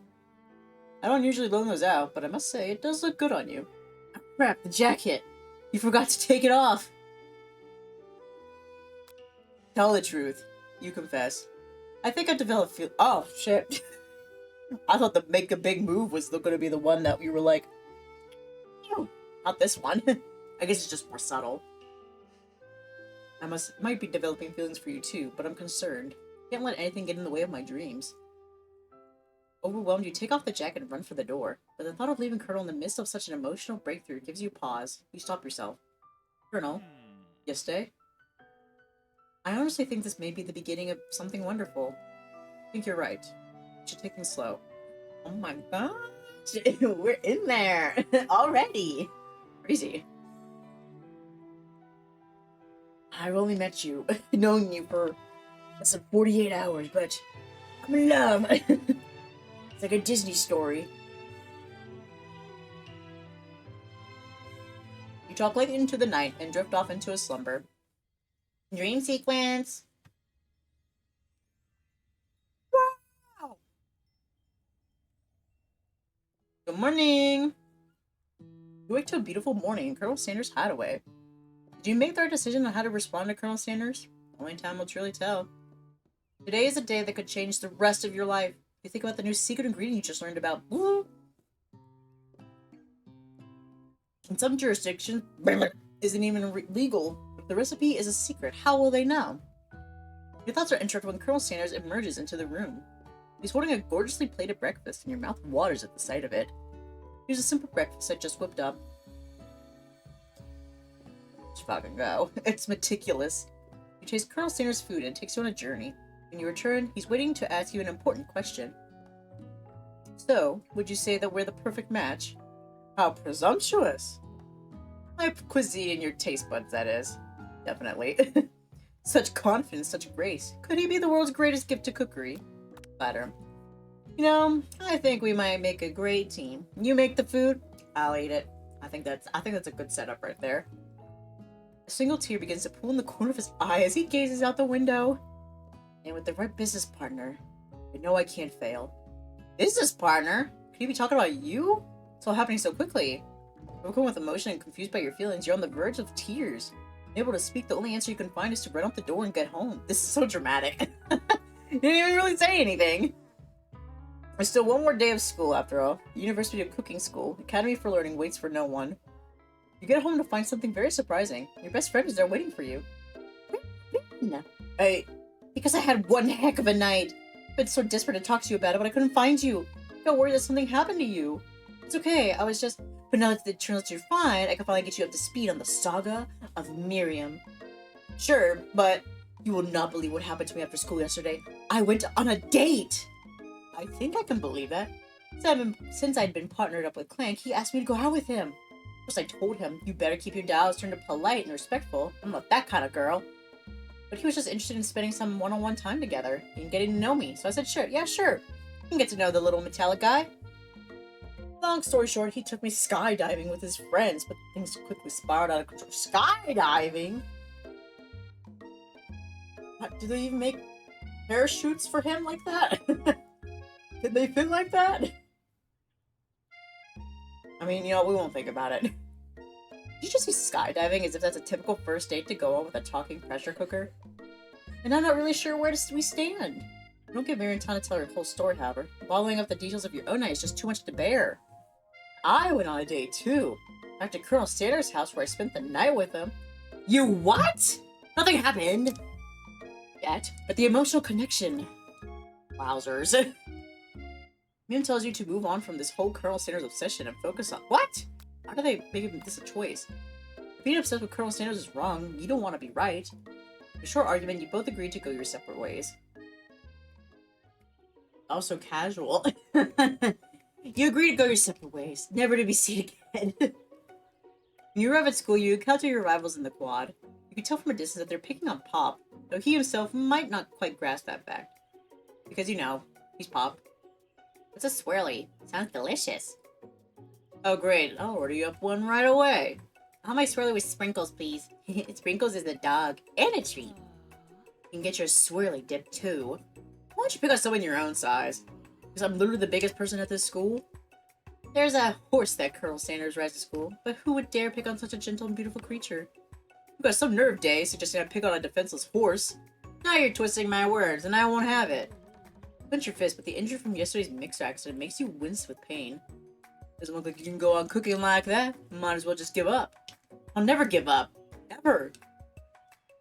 I don't usually loan those out, but I must say, it does look good on you. Oh, crap, the jacket! You forgot to take it off! Tell the truth. You confess. I think I developed feel- Oh, shit. I thought the make a big move was going to be the one that you were like, no, not this one. I guess it's just more subtle. Might be developing feelings for you too, but I'm concerned. Can't let anything get in the way of my dreams. Overwhelmed, you take off the jacket and run for the door, but the thought of leaving Colonel in the midst of such an emotional breakthrough gives you pause. You stop yourself. Colonel? Yes, Dae? I honestly think this may be the beginning of something wonderful. I think you're right. You should take things slow. Oh my gosh! We're in there! Already! Crazy. I've only met you, known you for less than 48 hours, but I'm in love! It's like a Disney story. You talk late into the night and drift off into a slumber. Dream sequence! Wow! Good morning! You wake to a beautiful morning in Colonel Sanders' hideaway. Did you make the right decision on how to respond to Colonel Sanders? Only time will truly tell. Today is a day that could change the rest of your life. You think about the new secret ingredient you just learned about. Woo! In some jurisdictions, isn't even legal. If the recipe is a secret, how will they know? Your thoughts are interrupted when Colonel Sanders emerges into the room. He's holding a gorgeously plated breakfast, and your mouth waters at the sight of it. Here's a simple breakfast I just whipped up. Let's fucking go. It's meticulous. You taste Colonel Sanders' food and it takes you on a journey. When you return, he's waiting to ask you an important question. So, would you say that we're the perfect match? How presumptuous! My cuisine and your taste buds, that is. Definitely. Such confidence, such grace. Could he be the world's greatest gift to cookery? Flatter him. You know, I think we might make a great team. You make the food, I'll eat it. I think that's a good setup right there. A single tear begins to pool in the corner of his eye as he gazes out the window. And with the right business partner, I know I can't fail. Business partner? Could he be talking about you? It's all happening so quickly. Overcome with emotion and confused by your feelings, you're on the verge of tears. Unable to speak, the only answer you can find is to run out the door and get home. This is so dramatic. You didn't even really say anything. There's still one more day of school, after all. The University of Cooking School, Academy for Learning, waits for no one. You get home to find something very surprising. Your best friend is there waiting for you. Because I had one heck of a night. I've been so desperate to talk to you about it, but I couldn't find you. I got worried that something happened to you. It's okay, I was just... But now that it turns out you're fine, I can finally get you up to speed on the saga of Miriam. Sure, but you will not believe what happened to me after school yesterday. I went on a date! I think I can believe that. Since I'd been partnered up with Clank, he asked me to go out with him. Of course, I told him, you better keep your dials turned to polite and respectful. I'm not that kind of girl. But he was just interested in spending some one-on-one time together and getting to know me. So I said, sure, yeah, sure. You can get to know the little metallic guy. Long story short, he took me skydiving with his friends, but things quickly spiraled out of control. Skydiving? What, do they even make parachutes for him like that? Did they fit like that? I mean, you know, we won't think about it. Did you just say skydiving as if that's a typical first date to go on with a talking pressure cooker? And I'm not really sure where we stand. Don't give Marion time to tell her whole story, however. Bottling up the details of your own night is just too much to bear. I went on a date, too. Back to Colonel Sanders' house where I spent the night with him. You what? Nothing happened. Yet. But the emotional connection. Wowzers. Mim tells you to move on from this whole Colonel Sanders obsession and focus on... What? How do they make this a choice? Being obsessed with Colonel Sanders is wrong. You don't want to be right. In a short argument, you both agreed to go your separate ways. Also casual. You agree to go your separate ways, never to be seen again. When you arrive at school, you encounter your rivals in the quad. You can tell from a distance that they're picking on Pop, though he himself might not quite grasp that fact. Because, you know, he's Pop. What's a swirly? Sounds delicious. Oh, great. I'll order you up one right away. I'll my swirly with sprinkles, please. Sprinkles is a dog and a treat. You can get your swirly dip, too. Why don't you pick up someone your own size? Because I'm literally the biggest person at this school. There's a horse that Colonel Sanders rides to school, but who would dare pick on such a gentle and beautiful creature? You got some nerve, Dae, suggesting I pick on a defenseless horse. Now you're twisting my words, and I won't have it. Clench your fist, but the injury from yesterday's mixer accident makes you wince with pain. Doesn't look like you can go on cooking like that. Might as well just give up. I'll never give up. Ever.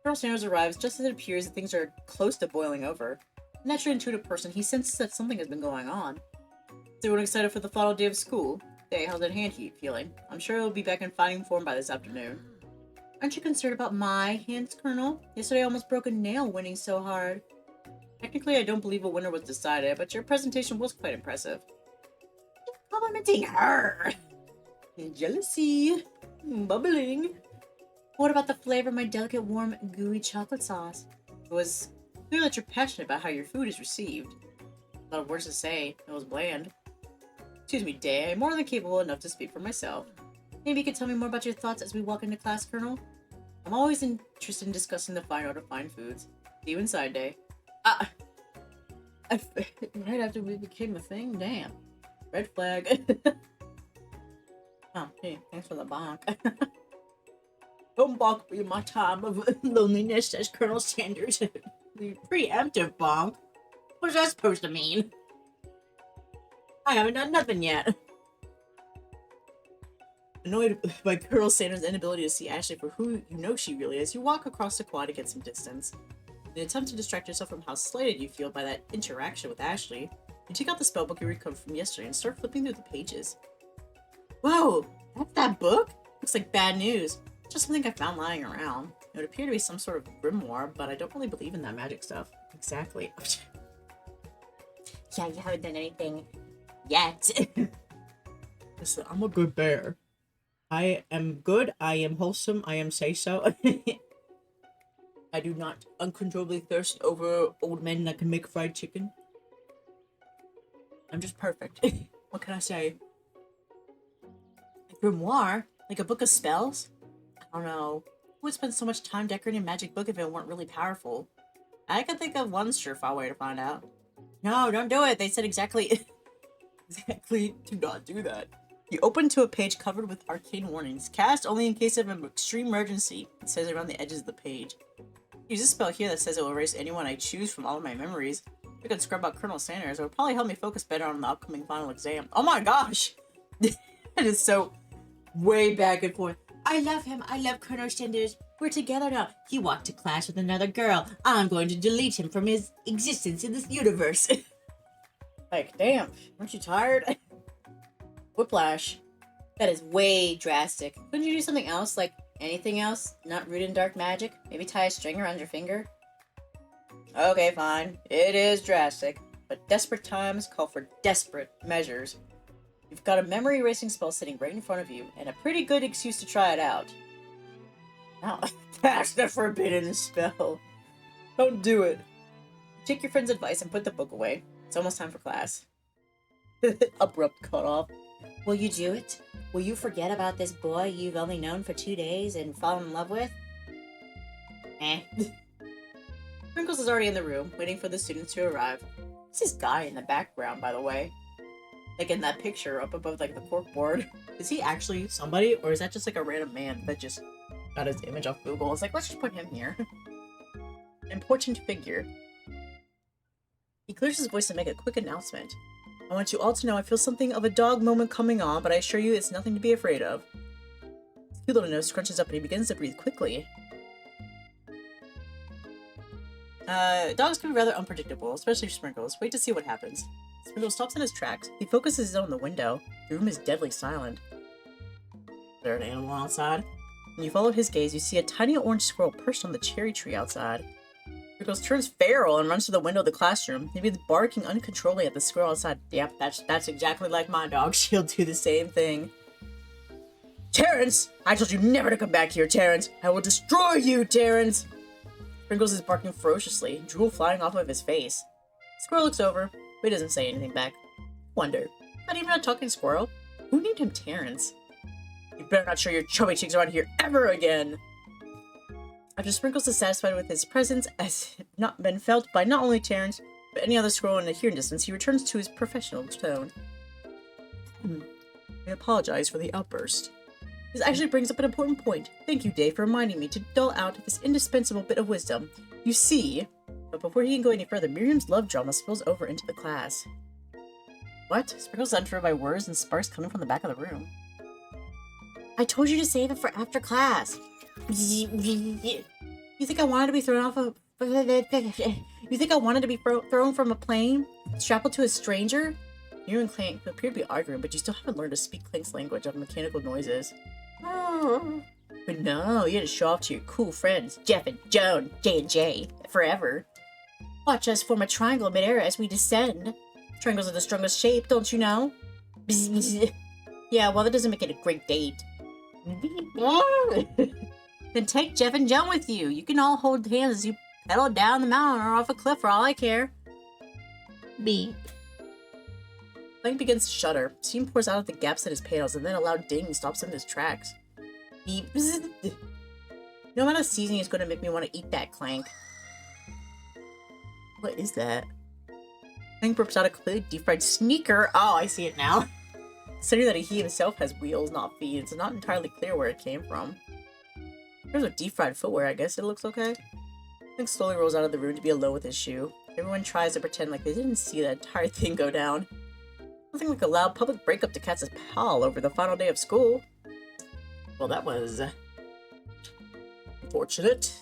Colonel Sanders arrives just as it appears that things are close to boiling over. A naturally intuitive person, he senses that something has been going on. Is everyone excited for the final day of school? Dae, how's that hand heat feeling? I'm sure it'll be back in fighting form by this afternoon. Aren't you concerned about my hands, Colonel? Yesterday I almost broke a nail winning so hard. Technically, I don't believe a winner was decided, but your presentation was quite impressive. Complimenting her! Jealousy. Bubbling. What about the flavor of my delicate, warm, gooey chocolate sauce? It was clear that you're passionate about how your food is received. A lot of words to say. It was bland. Excuse me, Dae. I'm more than capable enough to speak for myself. Maybe you could tell me more about your thoughts as we walk into class, Colonel? I'm always interested in discussing the fine art of fine foods. See you inside, Dae. Right after we became a thing? Damn. Red flag. Oh, hey, thanks for the bonk. Don't bonk me in my time of loneliness, says Colonel Sanders. Preemptive bonk? What's that supposed to mean? I haven't done nothing yet. Annoyed by Colonel Sanders' inability to see Ashley for who you know she really is, you walk across the quad to get some distance. In an attempt to distract yourself from how slighted you feel by that interaction with Ashley, you take out the spellbook you recovered from yesterday and start flipping through the pages. Whoa! That's that book? Looks like bad news. It's just something I found lying around. It would appear to be some sort of grimoire, but I don't really believe in that magic stuff. Exactly. Yeah, you haven't done anything yet. Listen, I'm a good bear. I am good, I am wholesome, I am say-so. I do not uncontrollably thirst over old men that can make fried chicken. I'm just perfect. What can I say? A grimoire? Like a book of spells? I don't know. Who would spend so much time decorating a magic book if it weren't really powerful? I can think of one surefire way to find out. No, don't do it. They said exactly do not do that. You open to a page covered with arcane warnings. Cast only in case of an extreme emergency. It says around the edges of the page. Use a spell here that says it will erase anyone I choose from all of my memories. If I could scrub out Colonel Sanders, it would probably help me focus better on the upcoming final exam. Oh my gosh! It is so way back and forth. I love him. I love Colonel Sanders. We're together now. He walked to class with another girl. I'm going to delete him from his existence in this universe. Like, damn. Aren't you tired? Whiplash. That is way drastic. Couldn't you do something else? Like, anything else? Not root in dark magic? Maybe tie a string around your finger? Okay, fine. It is drastic. But desperate times call for desperate measures. You've got a memory erasing spell sitting right in front of you, and a pretty good excuse to try it out. Now, that's the forbidden spell. Don't do it. Take your friend's advice and put the book away. It's almost time for class. Abrupt cutoff. Will you do it? Will you forget about this boy you've only known for 2 days and fall in love with? Sprinkles is already in the room, waiting for the students to arrive. What's this guy in the background, by the way? Like in that picture up above like the corkboard. Is he actually somebody, or is that just like a random man that just got his image off Google? It's like, let's just put him here. Important figure. He clears his voice to make a quick announcement. I want you all to know I feel something of a dog moment coming on, but I assure you it's nothing to be afraid of. His cute little nose scrunches up and he begins to breathe quickly. Dogs can be rather unpredictable, especially Sprinkles. Wait to see what happens. Sprinkles stops in his tracks. He focuses on the window. The room is deadly silent. Is there an animal outside? When you follow his gaze, you see a tiny orange squirrel perched on the cherry tree outside. Sprinkles turns feral and runs to the window of the classroom. He begins barking uncontrollably at the squirrel outside. Yep, that's exactly like my dog. She'll do the same thing. Terrence! I told you never to come back here, Terrence! I will destroy you, Terrence! Sprinkles is barking ferociously, drool flying off of his face. The squirrel looks over, but he doesn't say anything back. Wonder, not even a talking squirrel? Who named him Terrence? You better not show your chubby cheeks around here ever again! After Sprinkles is satisfied with his presence as not been felt by not only Terrence, but any other squirrel in a hearing distance, he returns to his professional tone. I apologize for the outburst. This actually brings up an important point. Thank you, Dae, for reminding me to dole out this indispensable bit of wisdom. You see... But before he can go any further, Miriam's love drama spills over into the class. What? Sprinkles is unfurled by words and sparks coming from the back of the room. I told you to save it for after class. You think I wanted to be thrown off a... You think I wanted to be thrown from a plane? Strapped to a stranger? You and Clank appear to be arguing, but you still haven't learned to speak Clank's language of mechanical noises. But no, you had to show off to your cool friends, Jeff and Joan, J and J, forever. Watch us form a triangle mid-air as we descend. Triangles are the strongest shape, don't you know? Yeah, well, that doesn't make it a great date. Then take Jeff and Joan with you. You can all hold hands as you pedal down the mountain or off a cliff for all I care. Beep. Clank begins to shudder. Steam pours out of the gaps in his panels, and then a loud ding stops him in his tracks. Beep. No amount of seasoning is going to make me want to eat that, Clank. What is that? Clank burps out a completely deep-fried sneaker. Oh, I see it now. Considering that he himself has wheels, not feet, it's not entirely clear where it came from. There's a deep-fried footwear, I guess it looks okay. Clank slowly rolls out of the room to be alone with his shoe. Everyone tries to pretend like they didn't see that entire thing go down. Nothing like a loud public breakup to catch his pal over the final day of school. Well, that was unfortunate.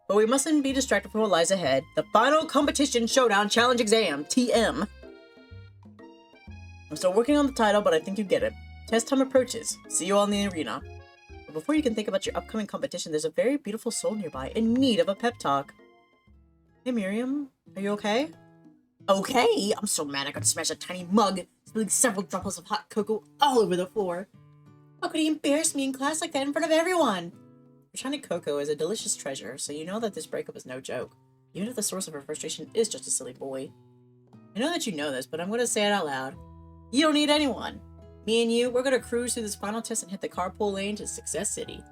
But we mustn't be distracted from what lies ahead. The final competition showdown challenge exam, TM. I'm still working on the title, but I think you get it. Test time approaches. See you all in the arena. But before you can think about your upcoming competition, there's a very beautiful soul nearby in need of a pep talk. Hey, Miriam. Are you okay? Okay? I'm so mad I could smash a tiny mug, spilling several droplets of hot cocoa all over the floor. How could he embarrass me in class like that in front of everyone? Your shiny cocoa is a delicious treasure, so you know that this breakup is no joke, even if the source of her frustration is just a silly boy. I know that you know this, but I'm going to say it out loud. You don't need anyone. Me and you, we're going to cruise through this final test and hit the carpool lane to Success City.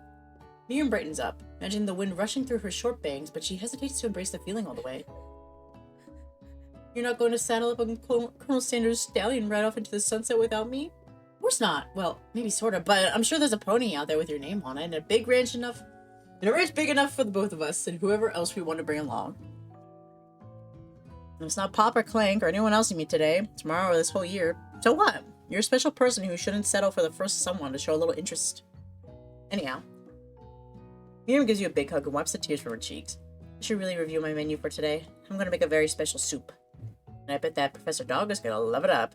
Miriam brightens up, imagining the wind rushing through her short bangs, but she hesitates to embrace the feeling all the way. You're not going to saddle up on Colonel Sanders' stallion right off into the sunset without me? Of course not. Well, maybe sort of, but I'm sure there's a pony out there with your name on it, and a big ranch enough, and a ranch big enough for the both of us, and whoever else we want to bring along. And it's not Pop or Clank or anyone else you meet today, tomorrow, or this whole year. So what? You're a special person who shouldn't settle for the first someone to show a little interest. Anyhow. Miriam gives you a big hug and wipes the tears from her cheeks. I should really review my menu for today. I'm gonna make a very special soup. And I bet that Professor Dog is gonna love it up.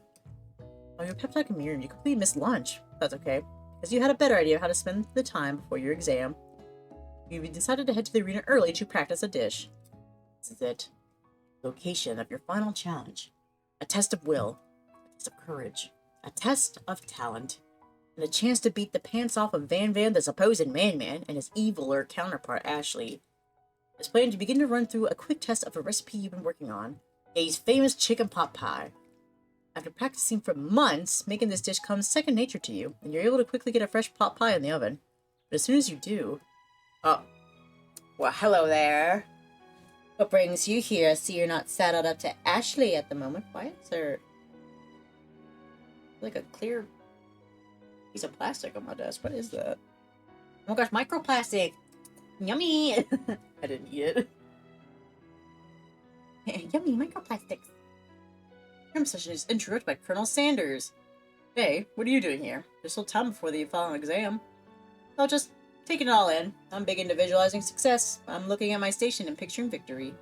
Oh, you're pep talking Miriam, you completely missed lunch. That's okay, because you had a better idea of how to spend the time before your exam. You decided to head to the arena early to practice a dish. This is it. Location of your final challenge. A test of will. A test of courage. A test of talent. And a chance to beat the pants off of Van, the supposed Man-Man, and his eviler counterpart, Ashley. It's planned to begin to run through a quick test of a recipe you've been working on. Dae's famous chicken pot pie. After practicing for months, making this dish comes second nature to you, and you're able to quickly get a fresh pot pie in the oven. But as soon as you do... Oh. Well, hello there. What brings you here? I see you're not saddled up to Ashley at the moment. Why is there like a clear piece of plastic on my desk? What is that? Oh my gosh, microplastic! Yummy! I didn't eat it. Yummy microplastics. Your session is interrupted by Colonel Sanders. Hey, what are you doing here? There's still time before the final exam. I'll just take it all in. I'm big into visualizing success. I'm looking at my station and picturing victory.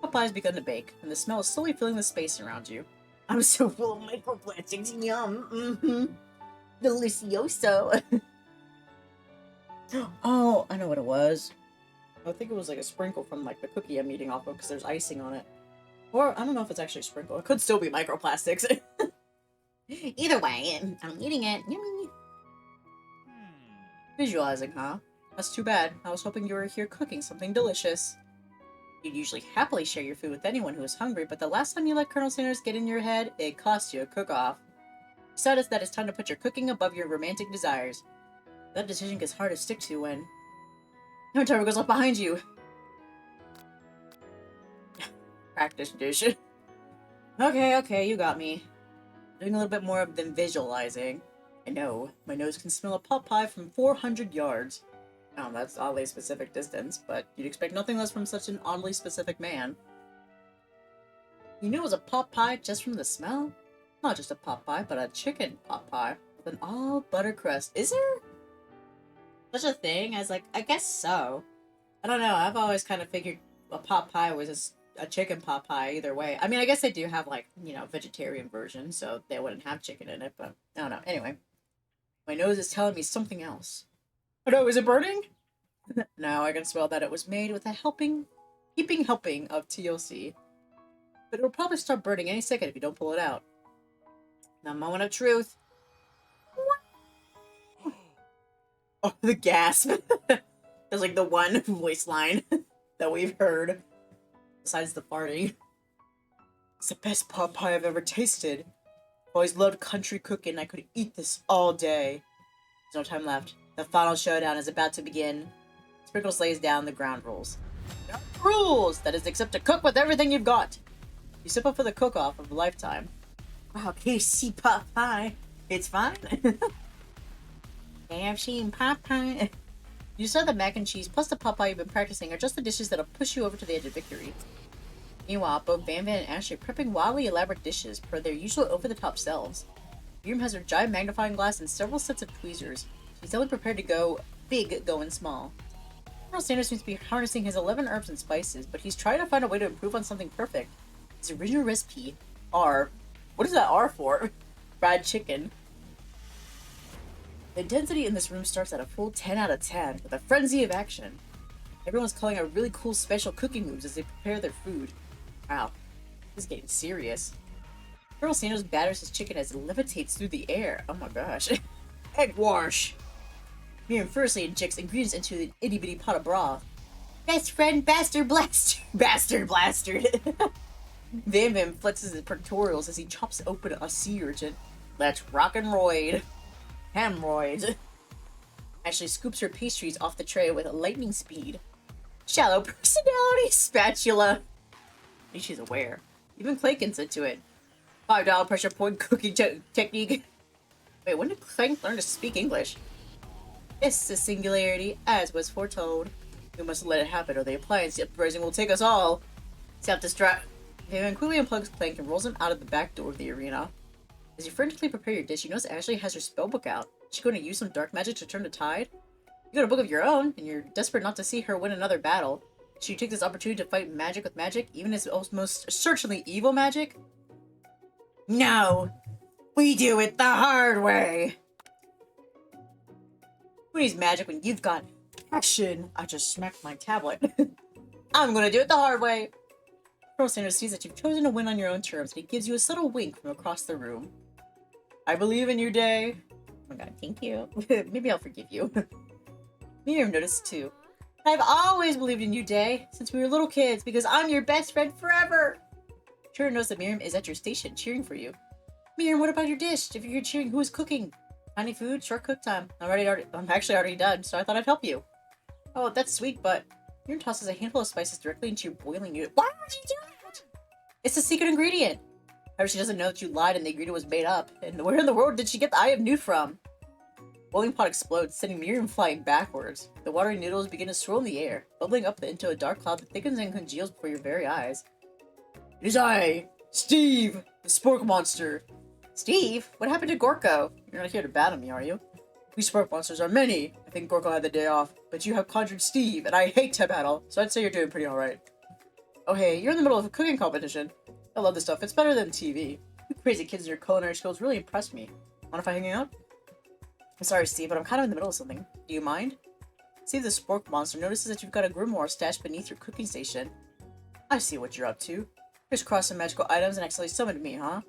Pot pie's begun to bake, and the smell is slowly filling the space around you. I'm so full of microplastics. Yum. Delicioso. Oh, I know what it was. I think it was like a sprinkle from like the cookie I'm eating off of because there's icing on it. Or I don't know if it's actually a sprinkle. It could still be microplastics. Either way, I'm eating it. Yummy. Visualizing, huh? That's too bad. I was hoping you were here cooking something delicious. You'd usually happily share your food with anyone who is hungry, but the last time you let Colonel Sanders get in your head, it cost you a cook-off. Decided that it's time to put your cooking above your romantic desires. That decision gets hard to stick to when... No timer goes off behind you. Practice dish. Okay, you got me. Doing a little bit more than visualizing. I know, my nose can smell a pot pie from 400 yards. Oh, that's oddly specific distance, but you'd expect nothing less from such an oddly specific man. You knew it was a pot pie just from the smell? Not just a pot pie, but a chicken pot pie with an all butter crust. Is there such a thing as, like, I guess so. I don't know, I've always kind of figured a pot pie was a chicken pot pie either way. I mean, I guess they do have, like, you know, vegetarian version, so they wouldn't have chicken in it, but I don't know. Anyway, my nose is telling me something else. Oh no, is it burning? No, I can smell that it was made with a heaping helping of TLC. But it'll probably start burning any second if you don't pull it out. Now, moment of truth. Oh, the gasp. That's like the one voice line that we've heard. Besides the farting. It's the best pot pie I've ever tasted. I've always loved country cooking. I could eat this all day. There's no time left. The final showdown is about to begin. Sprinkles lays down the ground rules. No rules! That is, except to cook with everything you've got. You sip up for the cook-off of a lifetime. Wow, KC pot pie. It's fine. KFC and pot pie. You said the mac and cheese plus the pot pie you've been practicing are just the dishes that'll push you over to the edge of victory. Meanwhile, both Van and Ashley are prepping wildly elaborate dishes per their usual over-the-top selves. Miriam has her giant magnifying glass and several sets of tweezers. He's only prepared to go big, going small. Colonel Sanders seems to be harnessing his 11 herbs and spices, but he's trying to find a way to improve on something perfect. His original recipe, R. What is that R for? Fried chicken. The intensity in this room starts at a full 10 out of 10, with a frenzy of action. Everyone's calling out really cool special cooking moves as they prepare their food. Wow, this is getting serious. Colonel Sanders batters his chicken as it levitates through the air. Oh my gosh. Egg wash! Miriam firstly injects ingredients into the itty-bitty pot of broth. Best friend, bastard blaster! Bastard blaster! Van Van flexes his pectorals as he chops open a sea urchin. Let's rock and roid. Hemorrhoids. Ashley scoops her pastries off the tray with lightning speed. Shallow personality spatula. At least she's aware. Even Clayton's into it. $5 pressure point cooking technique. Wait, when did Clayton learn to speak English? This is singularity, as was foretold. We must let it happen, or the appliance uprising will take us all. Self-destruct. Van quickly unplugs Clank and rolls him out of the back door of the arena. As you frantically prepare your dish, you notice Ashley has her spellbook out. Is she going to use some dark magic to turn the tide? You got a book of your own, and you're desperate not to see her win another battle. Should you take this opportunity to fight magic with magic, even as most certainly evil magic? No! We do it the hard way! Who needs magic when you've got action? I just smacked my tablet. I'm gonna do it the hard way! Colonel Sanders sees that you've chosen to win on your own terms, and he gives you a subtle wink from across the room. I believe in you, Dae. Oh my god, thank you. Maybe I'll forgive you. Miriam noticed too. I've always believed in you, Dae, since we were little kids, because I'm your best friend forever! Trevor knows that Miriam is at your station, cheering for you. Miriam, what about your dish? If you're here cheering, who is cooking? Tiny food, short cook time. I'm actually already done, so I thought I'd help you. Oh, that's sweet, but Miriam tosses a handful of spices directly into your boiling noodle. Why would you do that? It's a secret ingredient. However, she doesn't know that you lied and the ingredient was made up. And where in the world did she get the Eye of Newt from? Boiling pot explodes, sending Miriam flying backwards. The watery noodles begin to swirl in the air, bubbling up into a dark cloud that thickens and congeals before your very eyes. It is I, Steve, the spork monster. Steve? What happened to Gorko? You're not here to battle me, are you? We spork monsters are many. I think Gorko had the day off, but you have conjured Steve, and I hate to battle, so I'd say you're doing pretty alright. Oh hey, you're in the middle of a cooking competition. I love this stuff, it's better than TV. You crazy kids and your culinary skills really impressed me. Mind if I hang out? I'm sorry, Steve, but I'm kind of in the middle of something. Do you mind? Steve the spork monster notices that you've got a grimoire stashed beneath your cooking station. I see what you're up to. Just crossed some magical items and accidentally summoned me, huh?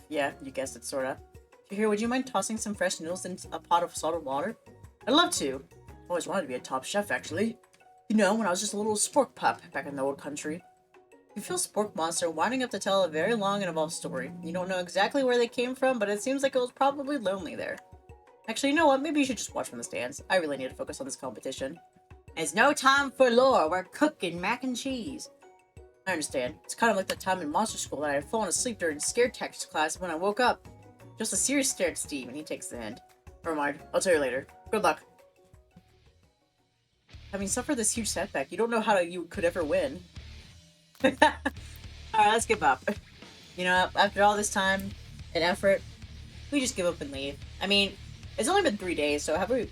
Yeah, you guessed it, sorta. If you're here, would you mind tossing some fresh noodles into a pot of salted water? I'd love to. I always wanted to be a top chef, actually. You know, when I was just a little spork pup back in the old country. You feel Spork Monster winding up to tell a very long and involved story. You don't know exactly where they came from, but it seems like it was probably lonely there. Actually, you know what? Maybe you should just watch from the stands. I really need to focus on this competition. It's no time for lore. We're cooking mac and cheese. I understand. It's kind of like that time in monster school that I had fallen asleep during scare tactics class when I woke up. Just a serious stare at Steve, and he takes the hint. Never mind. I'll tell you later. Good luck. Having suffered this huge setback, you don't know how you could ever win. Alright, let's give up. You know, after all this time and effort, we just give up and leave. I mean, it's only been 3 days, so are we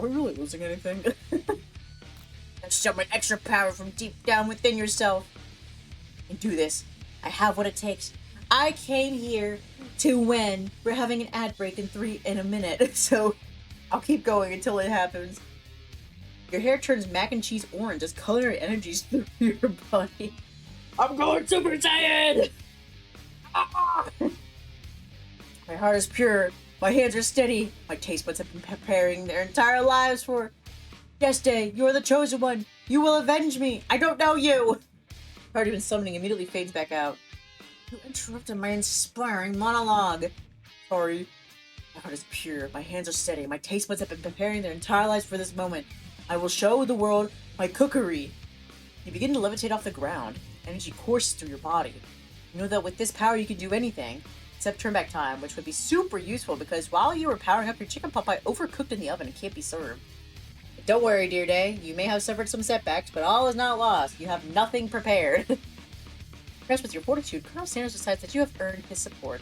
really losing anything? And summon extra power from deep down within yourself. And do this. I have what it takes. I came here to win. We're having an ad break in a minute, so I'll keep going until it happens. Your hair turns mac and cheese orange as culinary energies through your body. I'm going Super Saiyan! Ah! My heart is pure. My hands are steady. My taste buds have been preparing their entire lives for... Yes, Dae, you are the chosen one. You will avenge me. I don't know you. Heart even summoning immediately fades back out. You interrupted my inspiring monologue. Sorry. My heart is pure. My hands are steady. My taste buds have been preparing their entire lives for this moment. I will show the world my cookery. You begin to levitate off the ground. Energy courses through your body. You know that with this power you can do anything. Except turn back time, which would be super useful because while you were powering up your chicken pot pie overcooked in the oven and can't be served. But don't worry, dear Dae. You may have suffered some setbacks, but all is not lost. You have nothing prepared. Impressed with your fortitude, Colonel Sanders decides that you have earned his support.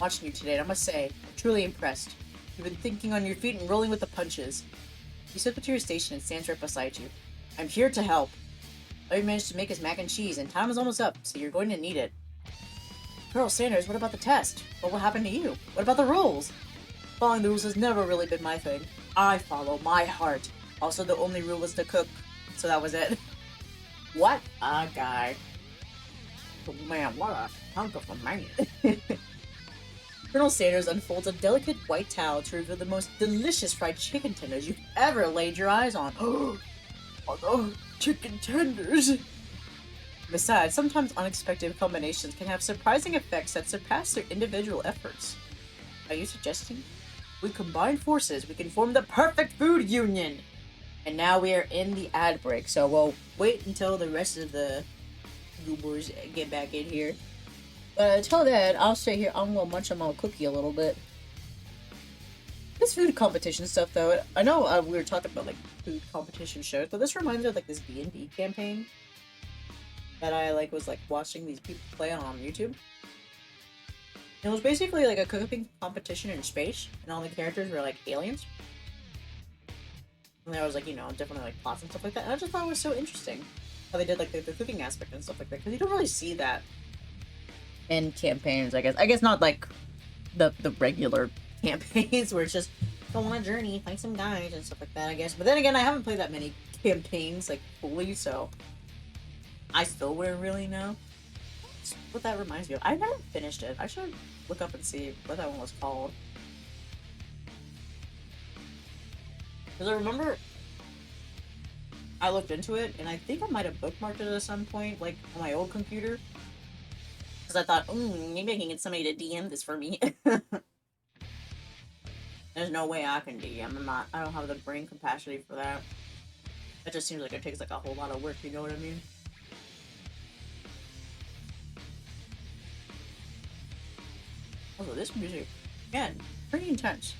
Watching you today, and I must say, I'm truly impressed. You've been thinking on your feet and rolling with the punches. You slip into your station and stands right beside you. I'm here to help. All you managed to make is mac and cheese, and time is almost up, so you're going to need it. Colonel Sanders, what about the test? What will happen to you? What about the rules? Following the rules has never really been my thing. I follow my heart. Also, the only rule was to cook, so that was it. What a guy. Oh, man, what a hunk of a man. Colonel Sanders unfolds a delicate white towel to reveal the most delicious fried chicken tenders you've ever laid your eyes on. Oh, chicken tenders! Besides, sometimes unexpected combinations can have surprising effects that surpass their individual efforts. Are you suggesting we combine forces, we can form the perfect food union? And now we are in the ad break, so we'll wait until the rest of the goobers get back in here. But until then, I'll stay here. I'm gonna munch on my cookie a little bit. This food competition stuff, though, I know we were talking about like food competition shows, but this reminds me of like this D&D campaign that I was watching these people play on YouTube. It was basically like a cooking competition in space, and all the characters were like aliens. And there was definitely plots and stuff like that. And I just thought it was so interesting how they did the cooking aspect and stuff like that, because you don't really see that in campaigns, I guess. I guess not like the regular campaigns where it's just go on a journey, find some guys and stuff like that, I guess. But then again, I haven't played that many campaigns fully, so I still wouldn't really know. That's what that reminds me of. I never finished it. I should look up and see what that one was called. Because I remember I looked into it, and I think I might have bookmarked it at some point, on my old computer. Because I thought, maybe I can get somebody to DM this for me. There's no way I can DM. I don't have the brain capacity for that. That just seems like it takes a whole lot of work, you know what I mean? Also, this music, again, pretty intense.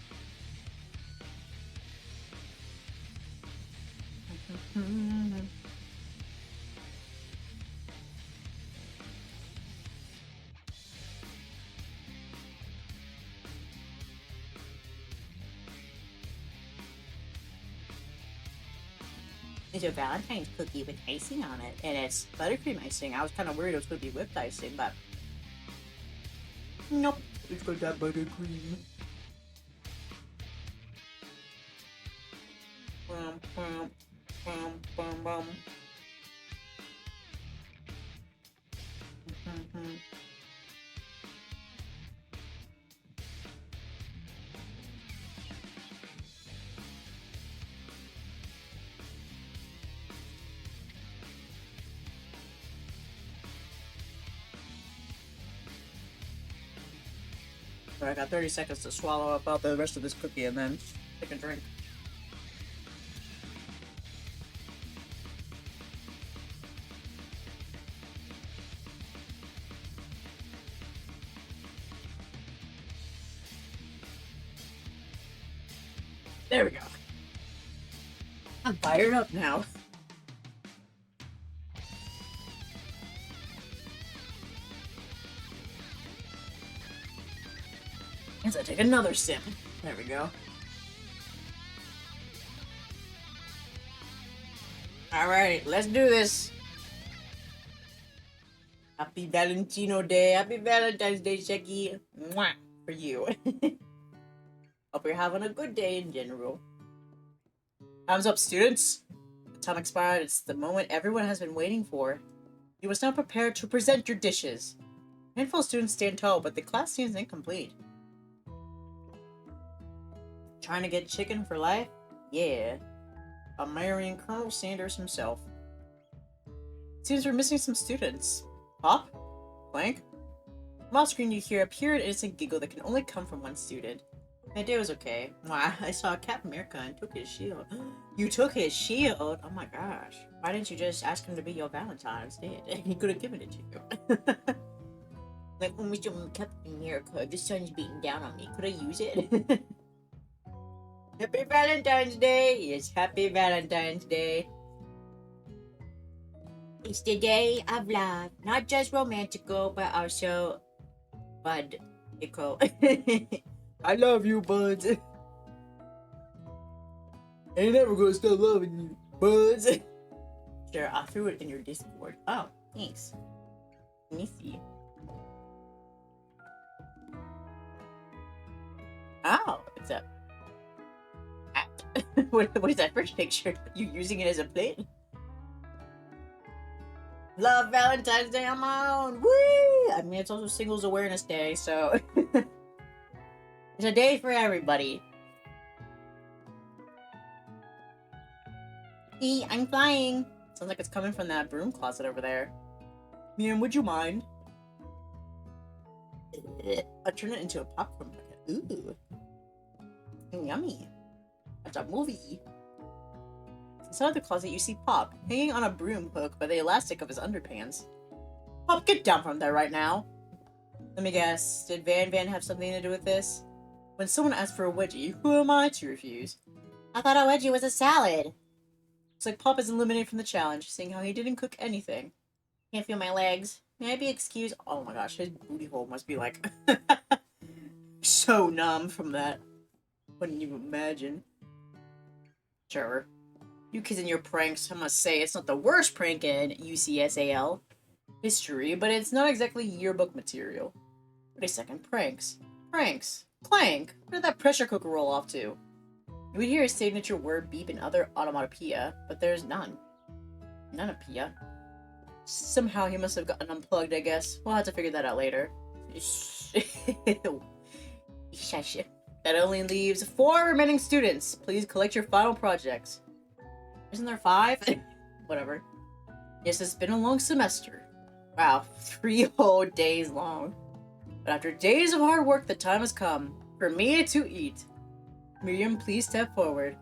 It's a Valentine's cookie with icing on it, and it's buttercream icing. I was kind of worried it was going to be whipped icing, but nope, it's got that buttercream. Bum, bum, bum, bum, bum. So I got 30 seconds to swallow up all the rest of this cookie and then take a drink. There we go. I'm fired up now. As I take another sip. There we go. Alright, let's do this. Happy Valentino Day. Happy Valentine's Day, Shecky. Mwah, for you. Hope you're having a good day in general. Time's up, students. The time expired. It's the moment everyone has been waiting for. You must now prepare to present your dishes. A handful of students stand tall, but the class seems incomplete. Trying to get chicken for life? Yeah. I'm marrying Colonel Sanders himself. Seems we're missing some students. Pop? Blank? From off screen you hear a pure and innocent giggle that can only come from one student. My day was okay. Wow, I saw Captain America and took his shield. You took his shield? Oh my gosh. Why didn't you just ask him to be your Valentine instead? He could have given it to you. Like, Mr. Captain America, the sun's beating down on me. Could I use it? Happy Valentine's Day! Yes, happy Valentine's Day. It's the day of love. Not just romantical, but also budical. I love you, buds. I ain't never gonna stop loving you, buds. Sure, I threw it in your Discord. Oh, thanks. Let me see. Oh, it's a hat. What is that first picture? You using it as a plate? Love Valentine's Day on my own. Woo! I mean, it's also Singles Awareness Day, so it's a day for everybody. I'm flying. Sounds like it's coming from that broom closet over there. Miriam, would you mind? I turn it into a popcorn bucket. Ooh. Yummy. That's a movie. Inside the closet, you see Pop, hanging on a broom hook by the elastic of his underpants. Pop, get down from there right now. Let me guess, did Van have something to do with this? When someone asks for a wedgie, who am I to refuse? I thought a wedgie was a salad. Looks like Pop is eliminated from the challenge, seeing how he didn't cook anything. Can't feel my legs. May I be excused? Oh my gosh, his booty hole must be like so numb from that. Couldn't even imagine. Sure. You kids and your pranks, I must say, it's not the worst prank in UCSAL history, but it's not exactly yearbook material. Wait a second, pranks. Clank! Where did that pressure cooker roll off to? You would hear a signature word beep and other automatopoeia, but there's none. None-apia. Somehow he must have gotten unplugged, I guess. We'll have to figure that out later. Shush. That only leaves 4 remaining students. Please collect your final projects. Isn't there 5? Whatever. Yes, it's been a long semester. Wow, 3 whole days long. But after days of hard work, the time has come for me to eat. Miriam, please step forward.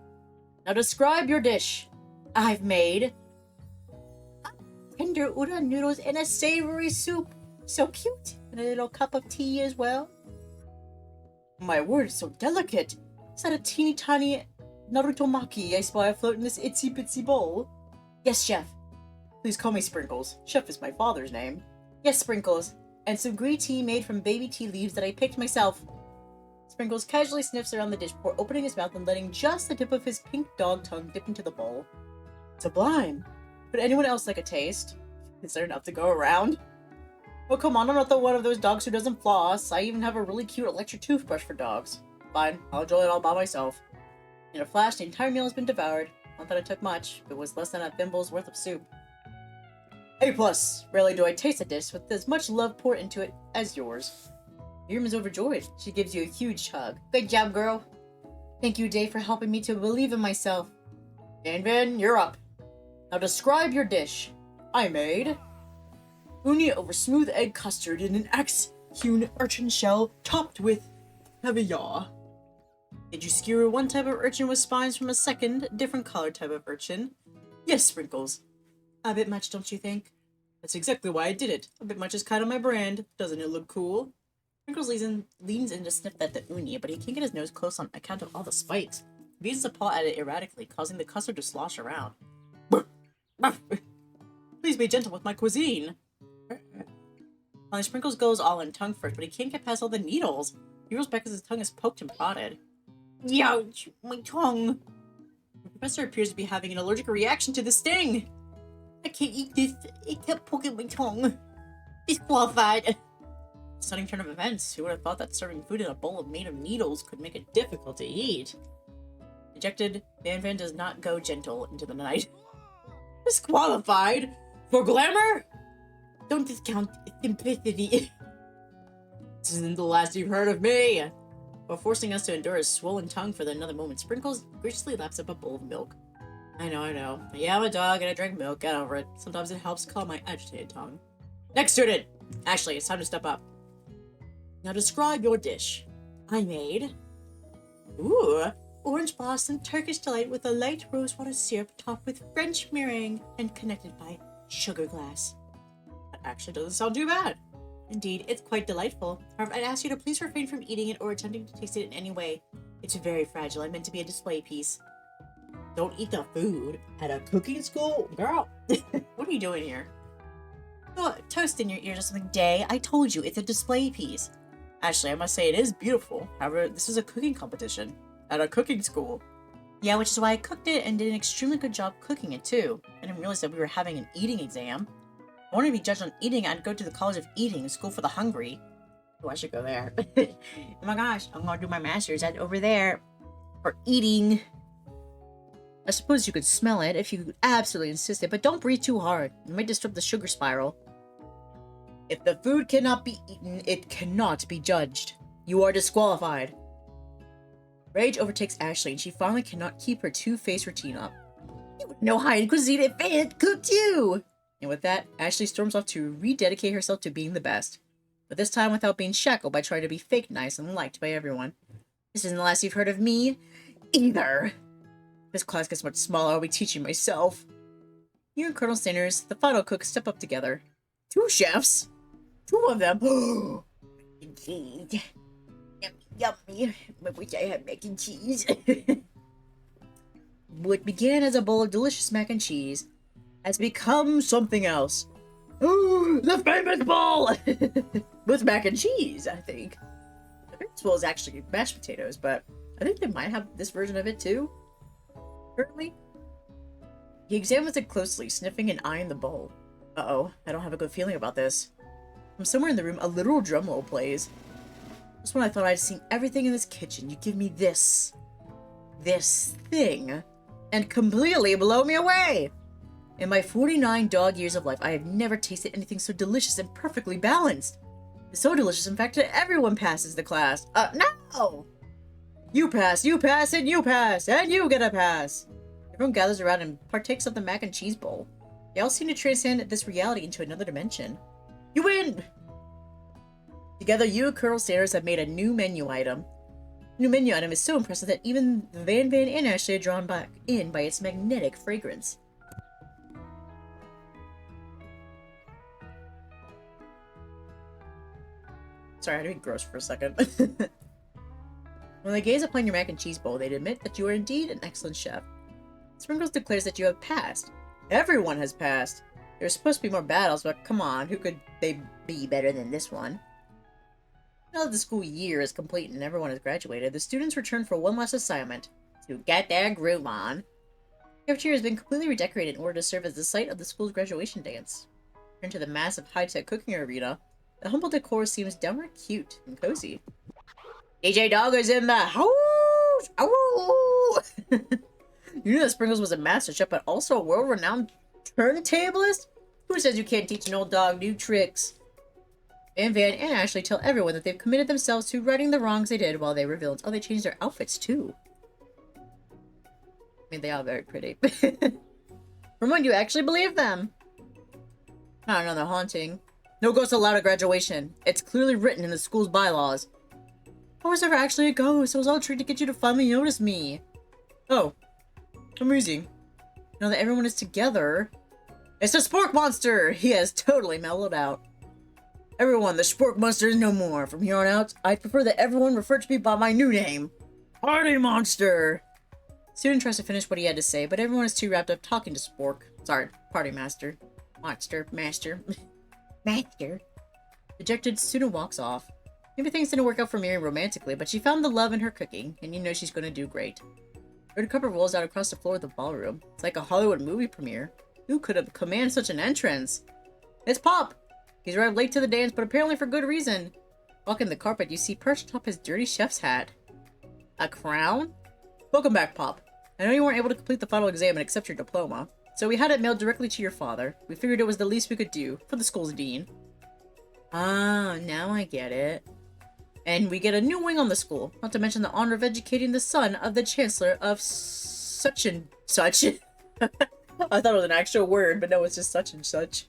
Now describe your dish. I've made tender udon noodles and a savory soup. So cute. And a little cup of tea as well. My word, so delicate. Is that a teeny tiny Naruto Maki I spy afloat in this itsy bitsy bowl? Yes, Chef. Please call me Sprinkles. Chef is my father's name. Yes, Sprinkles. And some green tea made from baby tea leaves that I picked myself. Sprinkles casually sniffs around the dish before opening his mouth and letting just the tip of his pink dog tongue dip into the bowl. Sublime. Would anyone else like a taste? Is there enough to go around? Oh, come on, I'm not the one of those dogs who doesn't floss. I even have a really cute electric toothbrush for dogs. Fine, I'll enjoy it all by myself. In a flash, the entire meal has been devoured. Not that it took much. It was less than a thimble's worth of soup. A+. Rarely do I taste a dish with as much love poured into it as yours. Miriam is overjoyed. She gives you a huge hug. Good job, girl. Thank you, Dae, for helping me to believe in myself. Van, you're up. Now describe your dish. I made uni over smooth egg custard in an axe-hewn urchin shell topped with caviar. Did you skewer one type of urchin with spines from a second, different color type of urchin? Yes, Sprinkles. A bit much, don't you think? That's exactly why I did it. A bit much is kind of my brand. Doesn't it look cool? Sprinkles leans in to sniff at the uni, but he can't get his nose close on account of all the spikes. He beats a paw at it erratically, causing the custard to slosh around. Please be gentle with my cuisine. Finally, Sprinkles goes all in tongue first, but he can't get past all the needles. He rolls back as his tongue is poked and prodded. Youch, my tongue. The professor appears to be having an allergic reaction to the sting. I can't eat this. It kept poking my tongue. Disqualified. Stunning turn of events. Who would have thought that serving food in a bowl made of needles could make it difficult to eat? Dejected, Van does not go gentle into the night. Disqualified? For glamour? Don't discount simplicity. This isn't the last you've heard of me. While forcing us to endure his swollen tongue for another moment, Sprinkles graciously laps up a bowl of milk. I know. Yeah, I'm a dog and I drink milk. Get over it. Sometimes it helps calm my agitated tongue. Next student! Ashley, it's time to step up. Now describe your dish. I made orange blossom Turkish delight with a light rosewater syrup topped with French meringue and connected by sugar glass. That actually doesn't sound too bad. Indeed, it's quite delightful. However, I'd ask you to please refrain from eating it or attempting to taste it in any way. It's very fragile and meant to be a display piece. Don't eat the food at a cooking school? Girl, what are you doing here? Oh, toast in your ears or something, Dae. I told you, it's a display piece. Actually, I must say it is beautiful. However, this is a cooking competition at a cooking school. Yeah, which is why I cooked it and did an extremely good job cooking it too. I didn't realize that we were having an eating exam. If I wanted to be judged on eating, I'd go to the College of Eating, School for the Hungry. Oh, I should go there. Oh my gosh, I'm gonna do my master's at over there for eating. I suppose you could smell it if you absolutely insisted, but don't breathe too hard. You might disrupt the sugar spiral. If the food cannot be eaten, it cannot be judged. You are disqualified. Rage overtakes Ashley, and she finally cannot keep her two-face routine up. You would know high-end cuisine if it cooked you! And with that, Ashley storms off to rededicate herself to being the best. But this time without being shackled by trying to be fake nice and liked by everyone. This isn't the last you've heard of me, either. This class gets much smaller, I'll be teaching myself. You and Colonel Sanders, the final cook, step up together. 2 chefs? 2 of them? Indeed. Yummy. I wish I had mac and cheese. What began as a bowl of delicious mac and cheese has become something else. The famous bowl! With mac and cheese, I think. The famous bowl is actually mashed potatoes, but I think they might have this version of it too. Currently, he examines it closely, sniffing and eyeing the bowl. Uh-oh, I don't have a good feeling about this. From somewhere in the room, a literal drum roll plays. Just when I thought I'd seen everything in this kitchen, you give me this thing, and completely blow me away! In my 49 dog years of life, I have never tasted anything so delicious and perfectly balanced. It's so delicious, in fact, that everyone passes the class. No! You pass, and you pass, and you get a pass! Everyone gathers around and partakes of the mac and cheese bowl. They all seem to transcend this reality into another dimension. You win! Together, you and Colonel Sanders have made a new menu item. The new menu item is so impressive that even Van and Ashley are drawn back in by its magnetic fragrance. Sorry, I had to be gross for a second. When they gaze upon your mac and cheese bowl, they admit that you are indeed an excellent chef. Sprinkles declares that you have passed. Everyone has passed. There are supposed to be more battles, but come on, who could they be better than this one? Now that the school year is complete and everyone has graduated, the students return for one last assignment, to get their groove on. The cafeteria has been completely redecorated in order to serve as the site of the school's graduation dance. Turn to the massive high-tech cooking arena. The humble decor seems downright cute and cozy. DJ Dog is in the house! Ow! You knew that Sprinkles was a master chef, but also a world-renowned turntablist? Who says you can't teach an old dog new tricks? Van and Ashley tell everyone that they've committed themselves to righting the wrongs they did while they were villains. Oh, they changed their outfits, too. I mean, they are very pretty. From when you actually believe them? Not another haunting. No ghosts allowed at graduation. It's clearly written in the school's bylaws. I was never actually a ghost. It was all a trick to get you to finally notice me. Oh. Amusing. Now that everyone is together... It's the Spork Monster! He has totally mellowed out. Everyone, the Spork Monster is no more. From here on out, I prefer that everyone refer to me by my new name. Party Monster! Student tries to finish what he had to say, but everyone is too wrapped up talking to Spork. Sorry, Party Master. Master. Master. Dejected, student walks off. Maybe things didn't work out for Miriam romantically, but she found the love in her cooking, and you know she's gonna do great. Red carpet rolls out across the floor of the ballroom. It's like a Hollywood movie premiere. Who could have commanded such an entrance? It's Pop! He's arrived late to the dance, but apparently for good reason. Walking the carpet, you see perched atop his dirty chef's hat. A crown? Welcome back, Pop. I know you weren't able to complete the final exam and accept your diploma, so we had it mailed directly to your father. We figured it was the least we could do for the school's dean. Ah, now I get it. And we get a new wing on the school, not to mention the honor of educating the son of the chancellor of such and such. I thought it was an actual word, but no, it's just such and such.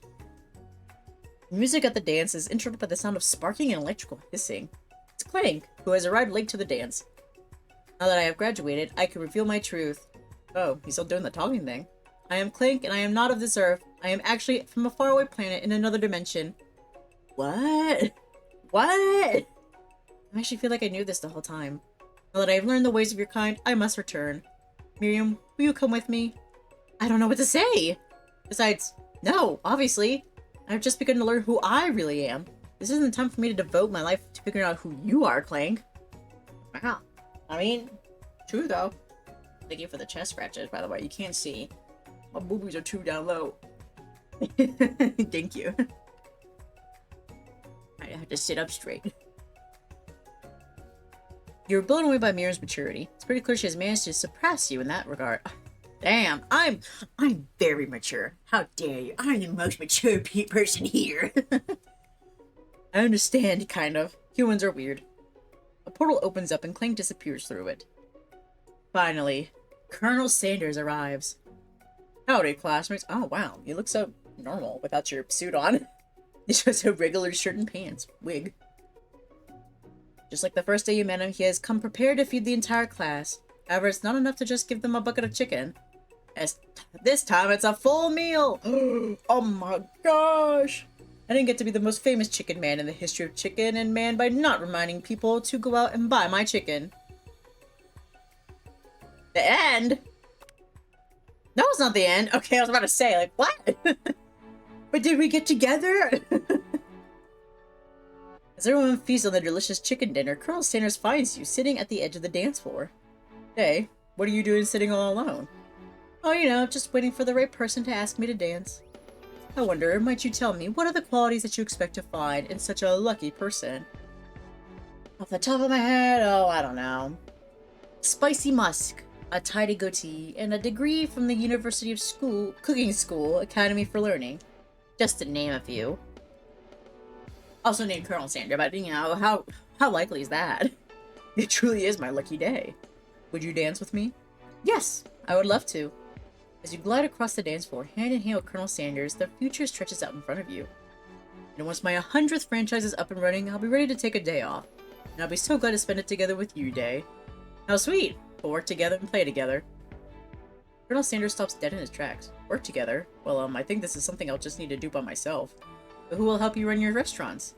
The music at the dance is interrupted by the sound of sparking and electrical hissing. It's Clank, who has arrived late to the dance. Now that I have graduated, I can reveal my truth. Oh, he's still doing the talking thing. I am Clank, and I am not of this earth. I am actually from a faraway planet in another dimension. What? What? I actually feel like I knew this the whole time. Now that I have learned the ways of your kind, I must return. Miriam, will you come with me? I don't know what to say! Besides, no, obviously. I've just begun to learn who I really am. This isn't the time for me to devote my life to figuring out who you are, Clank. Wow. I mean, true though. Thank you for the chest scratches, by the way. You can't see. My boobies are too down low. Thank you. I have to sit up straight. You were blown away by Mira's maturity. It's pretty clear she has managed to surpass you in that regard. Damn, I'm very mature. How dare you? I'm the most mature person here. I understand, kind of. Humans are weird. A portal opens up and Clank disappears through it. Finally, Colonel Sanders arrives. Howdy, classmates. Oh, wow. You look so normal without your suit on. It's just a regular shirt and pants. Wig. Just like the first day you met him, he has come prepared to feed the entire class. However, it's not enough to just give them a bucket of chicken. This time, it's a full meal! Oh my gosh! I didn't get to be the most famous chicken man in the history of chicken and man by not reminding people to go out and buy my chicken. The end? That was not the end. Okay, I was about to say, like, what? But did we get together? As everyone feasts on the delicious chicken dinner, Colonel Sanders finds you sitting at the edge of the dance floor. Hey, what are you doing sitting all alone? Oh, you know, just waiting for the right person to ask me to dance. I wonder, might you tell me, what are the qualities that you expect to find in such a lucky person? Off the top of my head, oh, I don't know. Spicy musk, a tidy goatee, and a degree from the University of Cooking School Academy for Learning. Just to name a few. Also named Colonel Sandra, but you know, how likely is that? It truly is my lucky day. Would you dance with me? Yes, I would love to. As you glide across the dance floor, hand in hand with Colonel Sanders, the future stretches out in front of you. And once my 100th franchise is up and running, I'll be ready to take a day off. And I'll be so glad to spend it together with you, Dae. How sweet! We'll work together and play together. Colonel Sanders stops dead in his tracks. Work together? Well, I think this is something I'll just need to do by myself. But who will help you run your restaurants?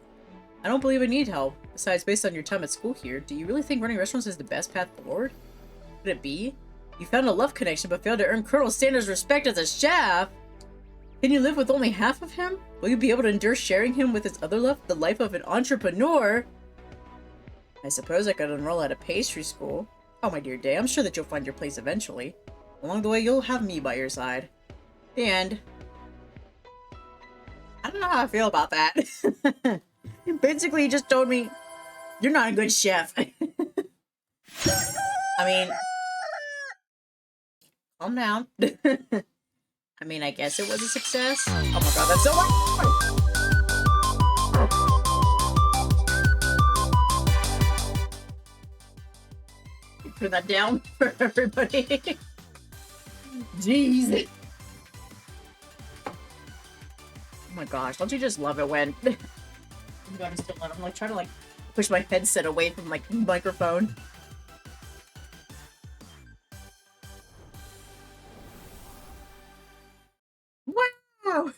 I don't believe I need help. Besides, based on your time at school here, do you really think running restaurants is the best path forward? Could it be? You found a love connection but failed to earn Colonel Sanders' respect as a chef? Can you live with only half of him? Will you be able to endure sharing him with his other love, the life of an entrepreneur? I suppose I could enroll at a pastry school. Oh, my dear Dae, I'm sure that you'll find your place eventually. Along the way, you'll have me by your side. The end. I don't know how I feel about that. Basically, he just told me, you're not a good chef. I mean, calm down. I mean, I guess it was a success. Oh my god, that's so much! Put that down for everybody. Jeez. Oh my gosh, don't you just love it when... Oh my god, I'm still on. I'm like trying to like push my headset away from like microphone. Wow!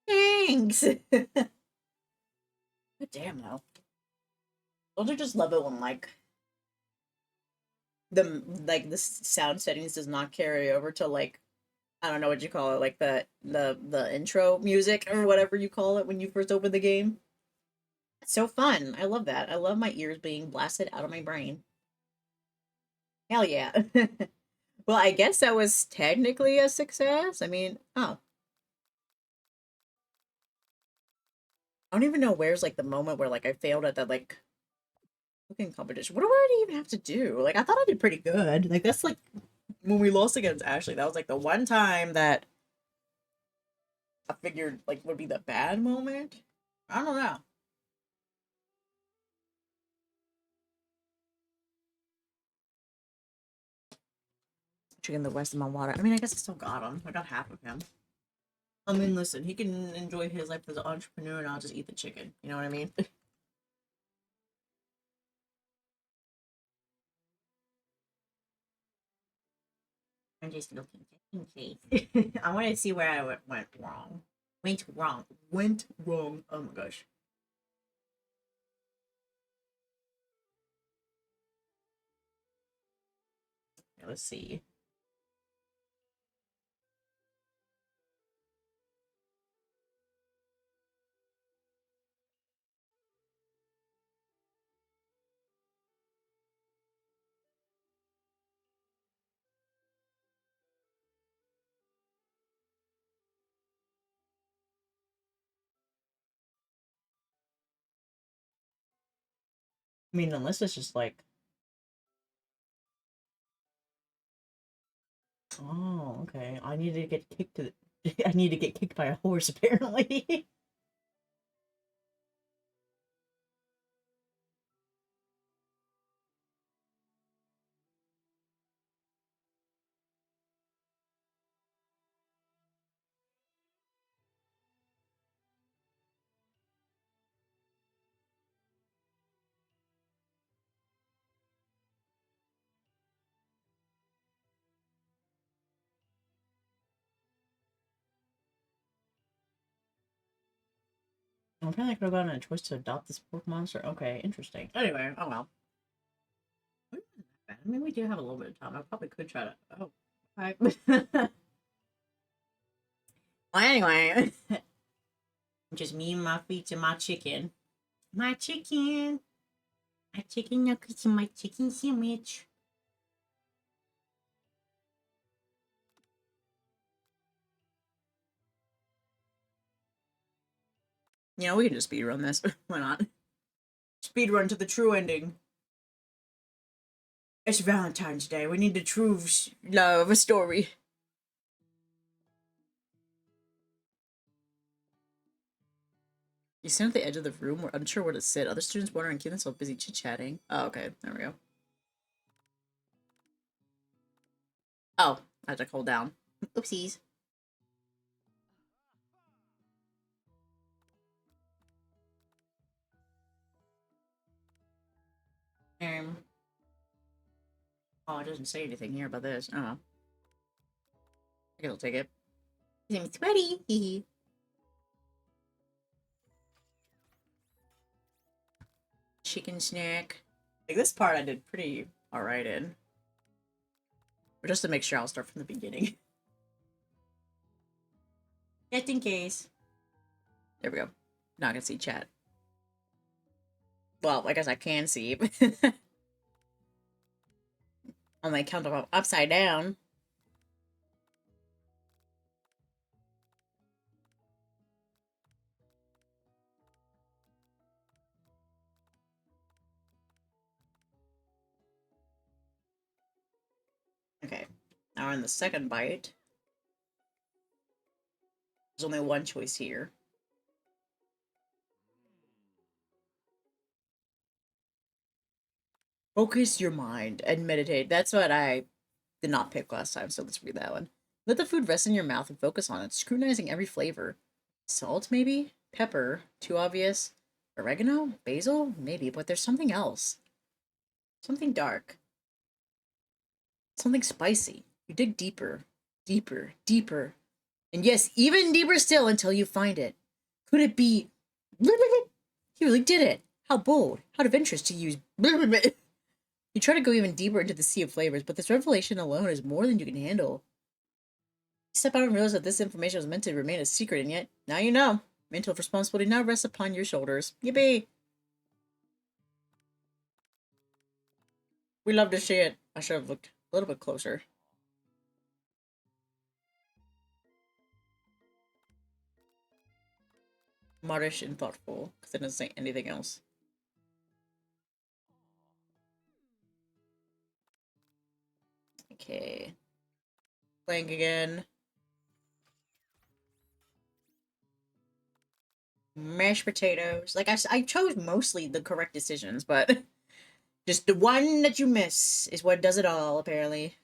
Thanks! God damn though. Don't you just love it when like the sound settings does not carry over to like I don't know what you call it, like the intro music or whatever you call it when you first open the game. It's so fun. I love that. I love my ears being blasted out of my brain. Hell yeah. Well, I guess that was technically a success. I mean, oh. I don't even know where's like the moment where like I failed at that like cooking competition. What do I even have to do? Like I thought I did pretty good. Like that's like when we lost against Ashley, that was like the one time that I figured like would be the bad moment. I don't know. Chicken the rest of my water. I mean, I guess I still got him. I got half of him. I mean, listen, he can enjoy his life as an entrepreneur, and I'll just eat the chicken. You know what I mean? I'm just looking in case. I want to see where I went wrong. Went wrong. Went wrong. Oh my gosh. Okay, let's see. I mean, unless it's just like... Oh, okay. I need to get kicked to the... I need to get kicked by a horse, apparently. Apparently I could have gotten a choice to adopt this pork monster. Okay, interesting. Anyway, oh well. I mean, we do have a little bit of time. I probably could try to... Oh, okay. Well, anyway. Just me and my feet and my chicken. My chicken. My chicken nuggets and my chicken sandwich. You know, we can just speedrun this. Why not? Speedrun to the true ending. It's Valentine's Day. We need the true love story. You stand at the edge of the room. We're unsure where to sit. Other students wonder and keep themselves busy chit-chatting. Oh, okay. There we go. Oh, I had to hold down. Oopsies. Oh, it doesn't say anything here about this. Oh. I guess I'll take it. His name is Sweaty. Hee Chicken snack. Like, this part I did pretty alright in. But just to make sure, I'll start from the beginning. Just in case. There we go. Now I can see chat. Well, I guess I can see. On my account of upside down. Okay. Now we're in the second bite. There's only one choice here. Focus your mind and meditate. That's what I did not pick last time, so let's read that one. Let the food rest in your mouth and focus on it, scrutinizing every flavor. Salt, maybe? Pepper? Too obvious? Oregano? Basil? Maybe, but there's something else. Something dark. Something spicy. You dig deeper. Deeper. Deeper. And yes, even deeper still until you find it. Could it be... He really did it. How bold. How adventurous to use... You try to go even deeper into the sea of flavors, but this revelation alone is more than you can handle. You step out and realize that this information was meant to remain a secret, and yet, now you know. Mental responsibility now rests upon your shoulders. Yippee! We love to see it. I should have looked a little bit closer. Modest and thoughtful, because it doesn't say anything else. Okay. Playing again. Mashed potatoes. Like, I chose mostly the correct decisions, but just the one that you miss is what does it all, apparently.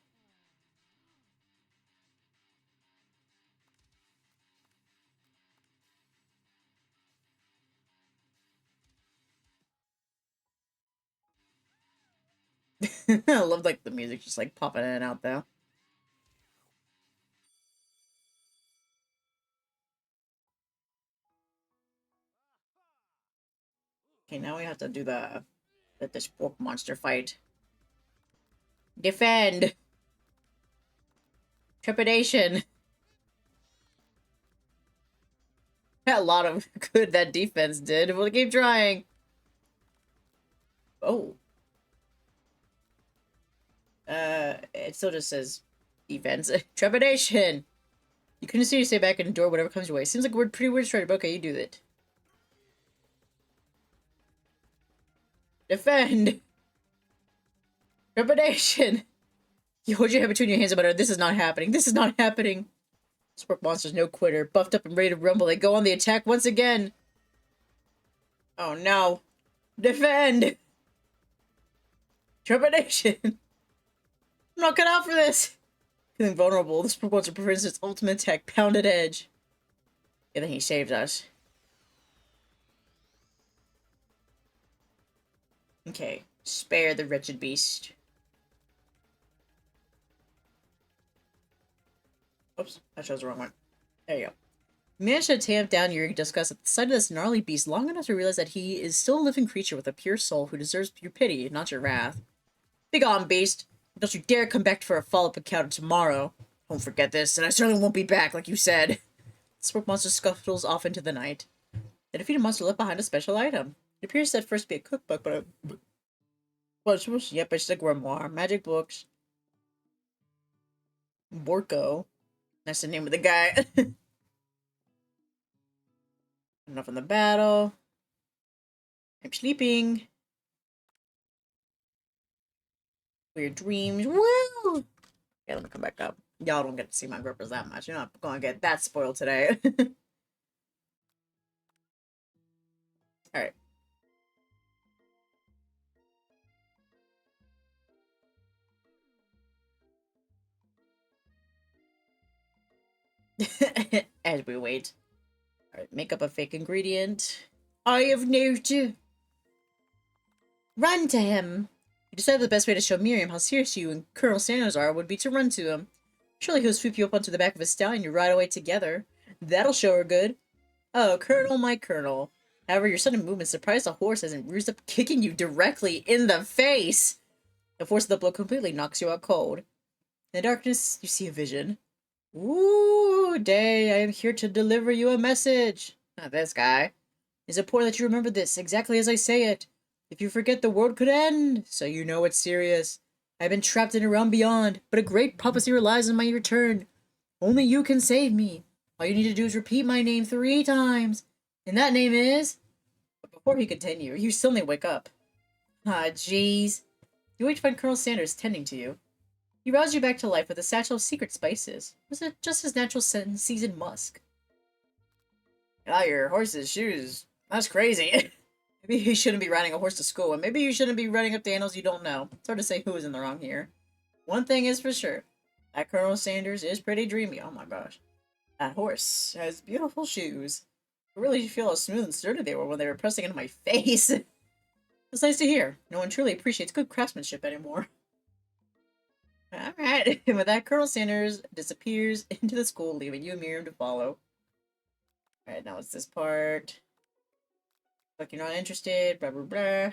I love, like, the music just, like, popping in and out, though. Okay, now we have to do this pork monster fight. Defend! Trepidation! A lot of good that defense did. We'll keep trying. Oh. It still just says defense. Trepidation! You couldn't see you stay back and endure whatever comes your way. Seems like a pretty weird story, but okay, you do that. Defend! Trepidation! You hold your head between your hands about it. This is not happening. This is not happening. Spark monster's no quitter. Buffed up and ready to rumble. They go on the attack once again. Oh no. Defend! Trepidation! I'm not cut out for this! Feeling vulnerable, this Spark monster prevents its ultimate attack. Pounded edge. Yeah, then he saved us. Okay. Spare the wretched beast. Oops, I chose the wrong one. There you go. You managed to tamp down your disgust at the sight of this gnarly beast long enough to realize that he is still a living creature with a pure soul who deserves your pity, not your wrath. Begone, beast! Don't you dare come back for a follow-up encounter tomorrow. Don't forget this, and I certainly won't be back, like you said. The smoke monster scuffles off into the night. The defeated monster left behind a special item. It appears to at first be a cookbook, but yep, it's a grimoire. Magic books. Borko. That's the name of the guy. Enough in the battle. I'm sleeping. Weird dreams. Woo! Okay, let me come back up. Y'all don't get to see my grippers that much. You're not gonna get that spoiled today. Alright. As we wait. Alright, make up a fake ingredient. I have noted. Run to him! You decided the best way to show Miriam how serious you and Colonel Sanders are would be to run to him. Surely he'll sweep you up onto the back of his stallion and you ride away together. That'll show her good. Oh, Colonel, my Colonel. However, your sudden movement surprised the horse as it rears up, kicking you directly in the face. The force of the blow completely knocks you out cold. In the darkness, you see a vision. Ooh, Dae, I am here to deliver you a message. Not this guy. It's important that you remember this, exactly as I say it. If you forget, the world could end, so you know it's serious. I've been trapped in a realm beyond, but a great prophecy relies on my return. Only you can save me. All you need to do is repeat my name 3 times. And that name is... But before he continued, you still may wake up. Ah, jeez. You wait to find Colonel Sanders tending to you. He roused you back to life with a satchel of secret spices. Was it just his natural scent seasoned musk? Ah, your horse's shoes. That's crazy. Maybe you shouldn't be riding a horse to school, and maybe you shouldn't be running up to animals you don't know. It's hard to say who is in the wrong here. One thing is for sure. That Colonel Sanders is pretty dreamy. Oh my gosh. That horse has beautiful shoes. I really feel how smooth and sturdy they were when they were pressing into my face. It's nice to hear. No one truly appreciates good craftsmanship anymore. Alright, and with that, Colonel Sanders disappears into the school, leaving you and Miriam to follow. Alright, now it's this part. Like you're not interested, blah blah blah.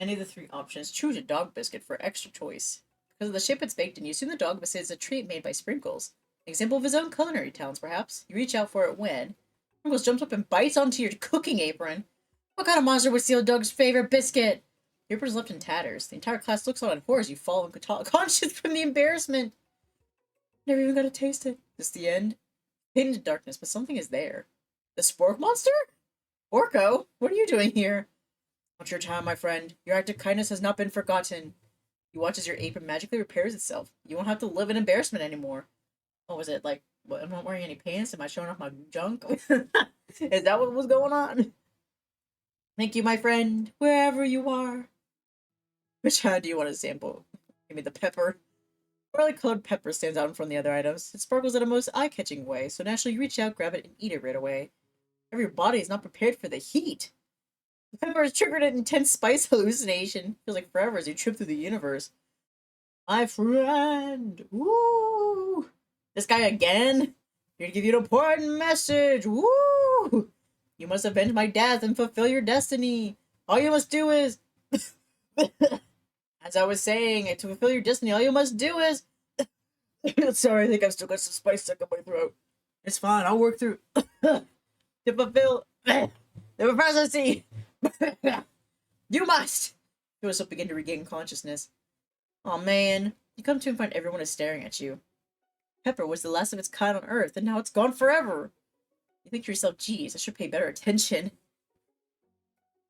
Any of the 3 options, choose a dog biscuit for extra choice. Because of the shape it's baked in, you assume the dog biscuit is a treat made by Sprinkles. An example of his own culinary talents, perhaps. You reach out for it when Sprinkles jumps up and bites onto your cooking apron. What kind of monster would steal Doug's favorite biscuit? The apron's left in tatters. The entire class looks on in horror as you fall unconscious from the embarrassment. Never even got to taste it. Is this the end? Hidden in darkness, but something is there. The Spork monster? Orko, what are you doing here? Not your time, my friend. Your act of kindness has not been forgotten. You watch as your apron magically repairs itself. You won't have to live in embarrassment anymore. What was it, like, what, I'm not wearing any pants? Am I showing off my junk? Is that what was going on? Thank you, my friend, wherever you are. Which hand do you want to sample? Give me the pepper. Brightly colored pepper stands out in front of the other items. It sparkles in a most eye-catching way, so naturally you reach out, grab it, and eat it right away. However, your body is not prepared for the heat. The pepper has triggered an intense spice hallucination. Feels like forever as you trip through the universe. My friend! Woo! This guy again? Here to give you an important message! Woo! You must avenge my death and fulfill your destiny. All you must do is... As I was saying, to fulfill your destiny, all you must do is... Sorry, I think I've still got some spice stuck in my throat. It's fine, I'll work through... to fulfill... the prophecy! You must! Ursa began to regain consciousness. Aw, man. You come to and find everyone is staring at you. Pepper was the last of its kind on Earth, and now it's gone forever. You think to yourself, geez, I should pay better attention.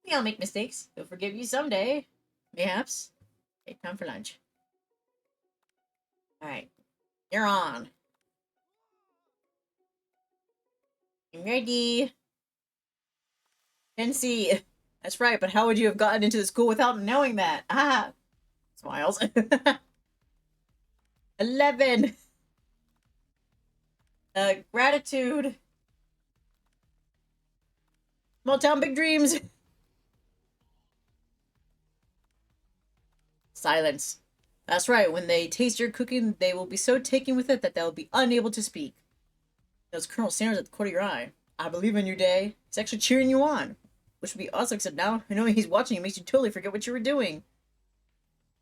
We all make mistakes. They'll forgive you someday. Mayhaps. Okay, time for lunch. Alright. You're on. I'm ready. NC. That's right, but how would you have gotten into the school without knowing that? Ah! Smiles. 11. Gratitude. Small town, big dreams. Silence. That's right, when they taste your cooking, they will be so taken with it that they'll be unable to speak. There's Colonel Sanders at the corner of your eye. I believe in you, Dae. He's actually cheering you on. Which would be awesome, except now, knowing he's watching you makes you totally forget what you were doing.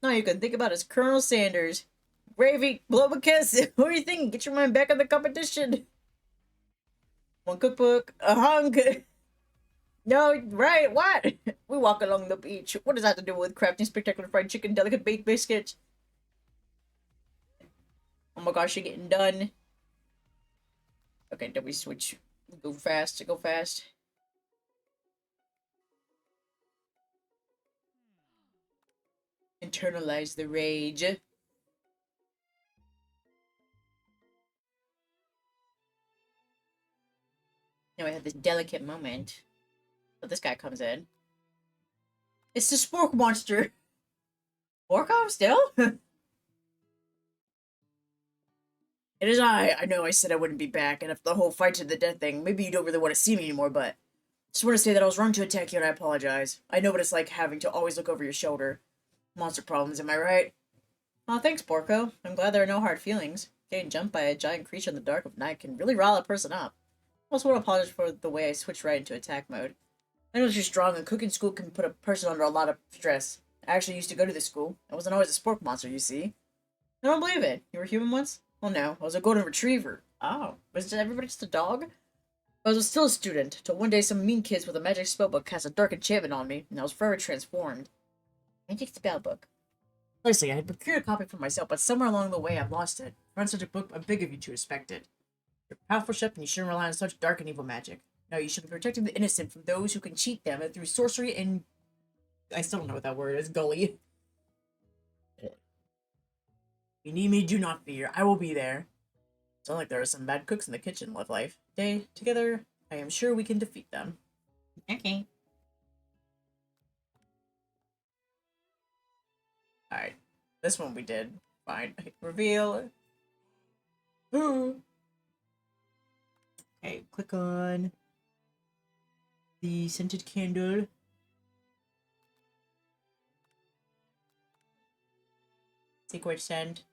Now you can think about it as Colonel Sanders. Gravy, blow up a kiss. What are you thinking? Get your mind back on the competition. One cookbook, a hunk. No, right, what? We walk along the beach. What does that have to do with crafting spectacular fried chicken, delicate baked biscuits? Oh my gosh, you're getting done. Okay, then we switch. Go fast, go fast. Internalize the rage. Now we have this delicate moment. So this guy comes in. It's the spork monster. Orko still? It is I. I know I said I wouldn't be back, and if the whole fight to the death thing, maybe you don't really want to see me anymore, but just want to say that I was wrong to attack you, and I apologize. I know what it's like having to always look over your shoulder. Monster problems, am I right? Aw, thanks, Porco. I'm glad there are no hard feelings. Getting jumped by a giant creature in the dark of night can really rile a person up. I also want to apologize for the way I switched right into attack mode. I know you're strong, and cooking school can put a person under a lot of stress. I actually used to go to this school. I wasn't always a spork monster, you see. I don't believe it. You were human once? Well, no. I was a golden retriever. Oh. Was everybody just a dog? I was still a student, till one day some mean kids with a magic spellbook cast a dark enchantment on me, and I was forever transformed. Magic spellbook. Honestly, I had procured a copy for myself, but somewhere along the way I've lost it. Run such a book, I beg of you to respect it. You're a powerful ship, and you shouldn't rely on such dark and evil magic. No, you should be protecting the innocent from those who can cheat them through sorcery and... I still don't know what that word is. Gully. If you need me, do not fear. I will be there. Sounds like there are some bad cooks in the kitchen, Love Life. Dae, together, I am sure we can defeat them. Okay. Alright. This one we did. Fine. Reveal. Ooh. Okay, click on the scented candle. Secret scent.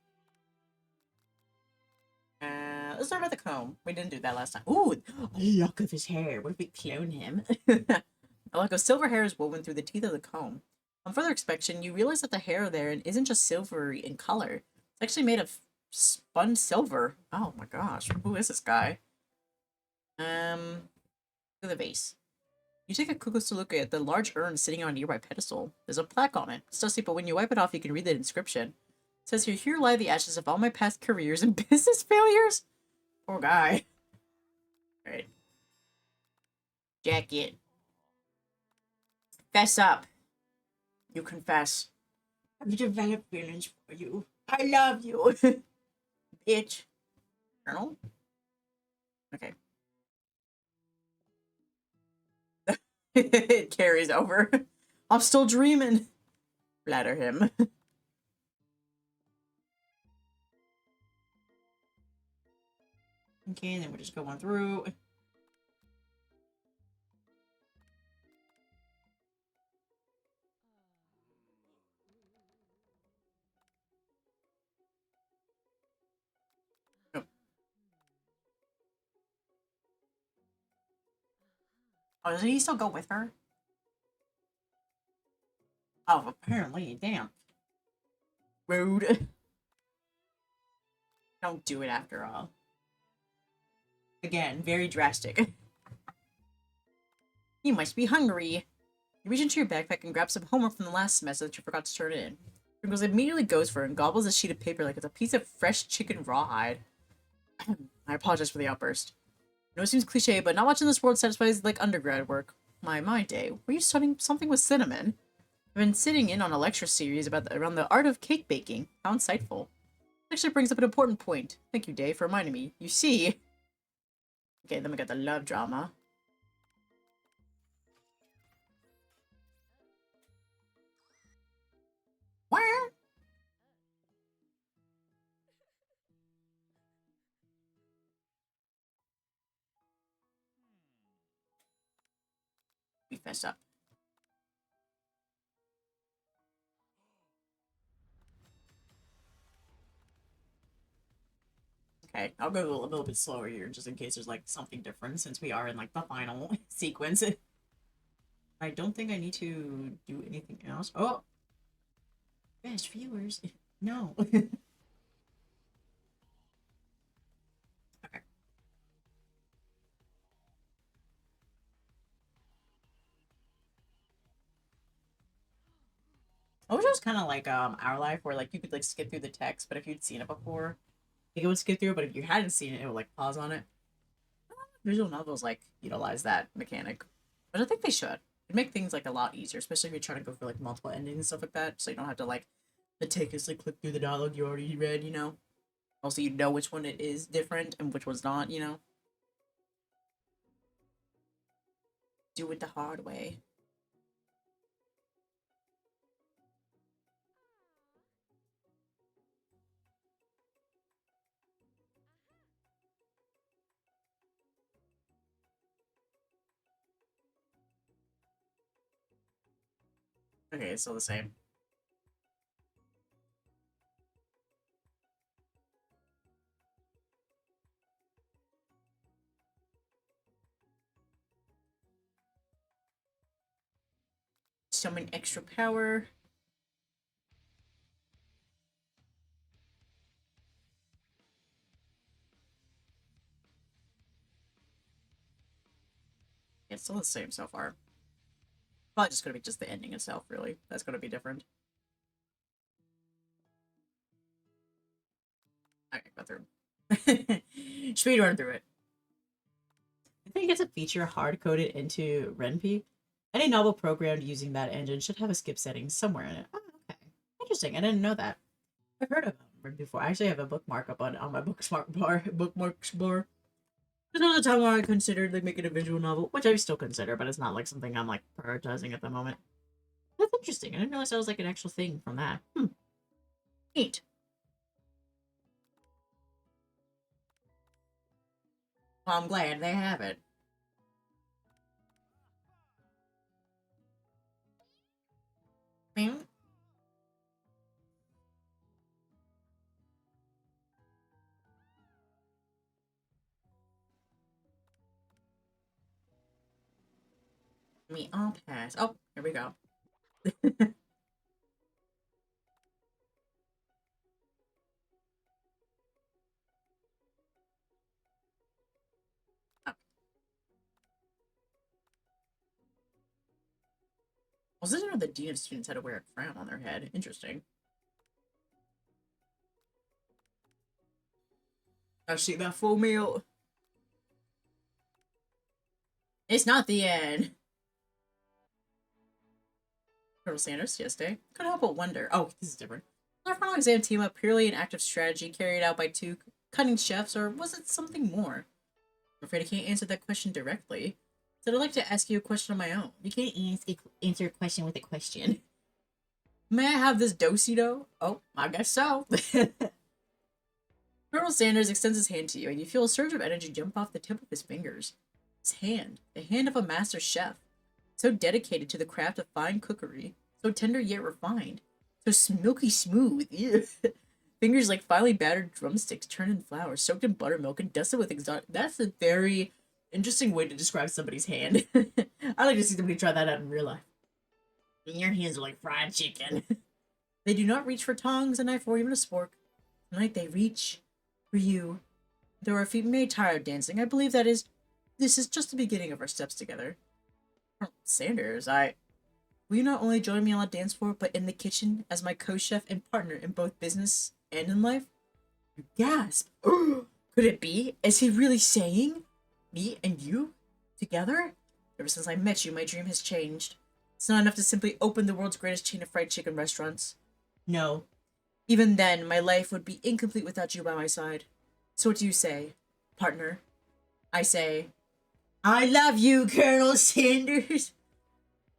Let's start with the comb. We didn't do that last time. Ooh, a lock of his hair. What if we clone him? A lock of silver hair is woven through the teeth of the comb. On further inspection, you realize that the hair there isn't just silvery in color. It's actually made of spun silver. Oh my gosh, who is this guy? Look at the vase. You take a closer look at the large urn sitting on a nearby pedestal. There's a plaque on it. It's dusty, but when you wipe it off, you can read the inscription. It says here lie the ashes of all my past careers and business failures. Poor guy. Alright. Jacket. Fess up. You confess. I've developed feelings for you. I love you. Bitch. Journal? Okay. It carries over. I'm still dreaming. Flatter him. Okay, then we'll just go on through. Oh. Oh, does he still go with her? Oh, apparently. Damn. Rude. Don't do it after all. Again, very drastic. You must be hungry. You reach into your backpack and grab some homework from the last semester that you forgot to turn in. Sprinkles immediately goes for it and gobbles a sheet of paper like it's a piece of fresh chicken rawhide. I apologize for the outburst. I know it seems cliche, but not much in this world satisfies like undergrad work. My day. Were you studying something with cinnamon? I've been sitting in on a lecture series around the art of cake baking. How insightful. It actually brings up an important point. Thank you, Dae, for reminding me. You see... Okay, then we got the love drama. Where? We messed up. Okay, I'll go a little bit slower here just in case there's like something different since we are in like the final sequence. I don't think I need to do anything else. Oh! Best viewers. No. Okay. I wish it was kind of like Our Life where like you could like skip through the text, but if you'd seen it before, it would skip through, but if you hadn't seen it, it would like pause on it. Visual novels like utilize that mechanic, but I think they should. It'd make things like a lot easier, especially if you're trying to go for like multiple endings and stuff like that, so you don't have to like meticulously click through the dialogue you already read. You know. Also, you know which one it is different and which one's not. You know. Do it the hard way. Okay, it's still the same. Summon extra power. It's still the same so far. Probably just gonna be just the ending itself, really. That's gonna be different. Okay, go through. Speed run through it. I think it's a feature hard-coded into Ren'Py. Any novel programmed using that engine should have a skip setting somewhere in it. Oh, okay. Interesting. I didn't know that. I've heard of them before. I actually have a bookmark up on my bookmarks bar. There's another time where I considered like making a visual novel, which I still consider, but it's not like something I'm like prioritizing at the moment. That's interesting. I didn't realize that was like an actual thing from that. Neat. Well, I'm glad they have it. Meow. Me all pass. Oh, here we go. Well, didn't know the dean of students had to wear a crown on their head. Interesting. I see that full meal. It's not the end. Colonel Sanders, yes, Day. Couldn't help but wonder. Oh, this is different. Was our final exam team up purely an act of strategy carried out by two cunning chefs, or was it something more? I'm afraid I can't answer that question directly. So I'd like to ask you a question on my own. You can't answer a question with a question. May I have this do-si-do? Oh, I guess so. Colonel Sanders extends his hand to you, and you feel a surge of energy jump off the tip of his fingers. His hand, the hand of a master chef, so dedicated to the craft of fine cookery, so tender yet refined, so milky smooth. Ew. Fingers like finely battered drumsticks turned in flour, soaked in buttermilk, and dusted with exotic. That's a very interesting way to describe somebody's hand. I like to see somebody try that out in real life. Your hands are like fried chicken. They do not reach for tongs, a knife, or even a spork. Tonight they reach for you. Though our feet may tire of dancing, I believe this is just the beginning of our steps together. Sanders, Will you not only join me on the dance floor, but in the kitchen as my co-chef and partner in both business and in life? You gasp. Could it be? Is he really saying? Me and you? Together? Ever since I met you, my dream has changed. It's not enough to simply open the world's greatest chain of fried chicken restaurants. No. Even then, my life would be incomplete without you by my side. So what do you say, partner? I say, I love you, Colonel Sanders.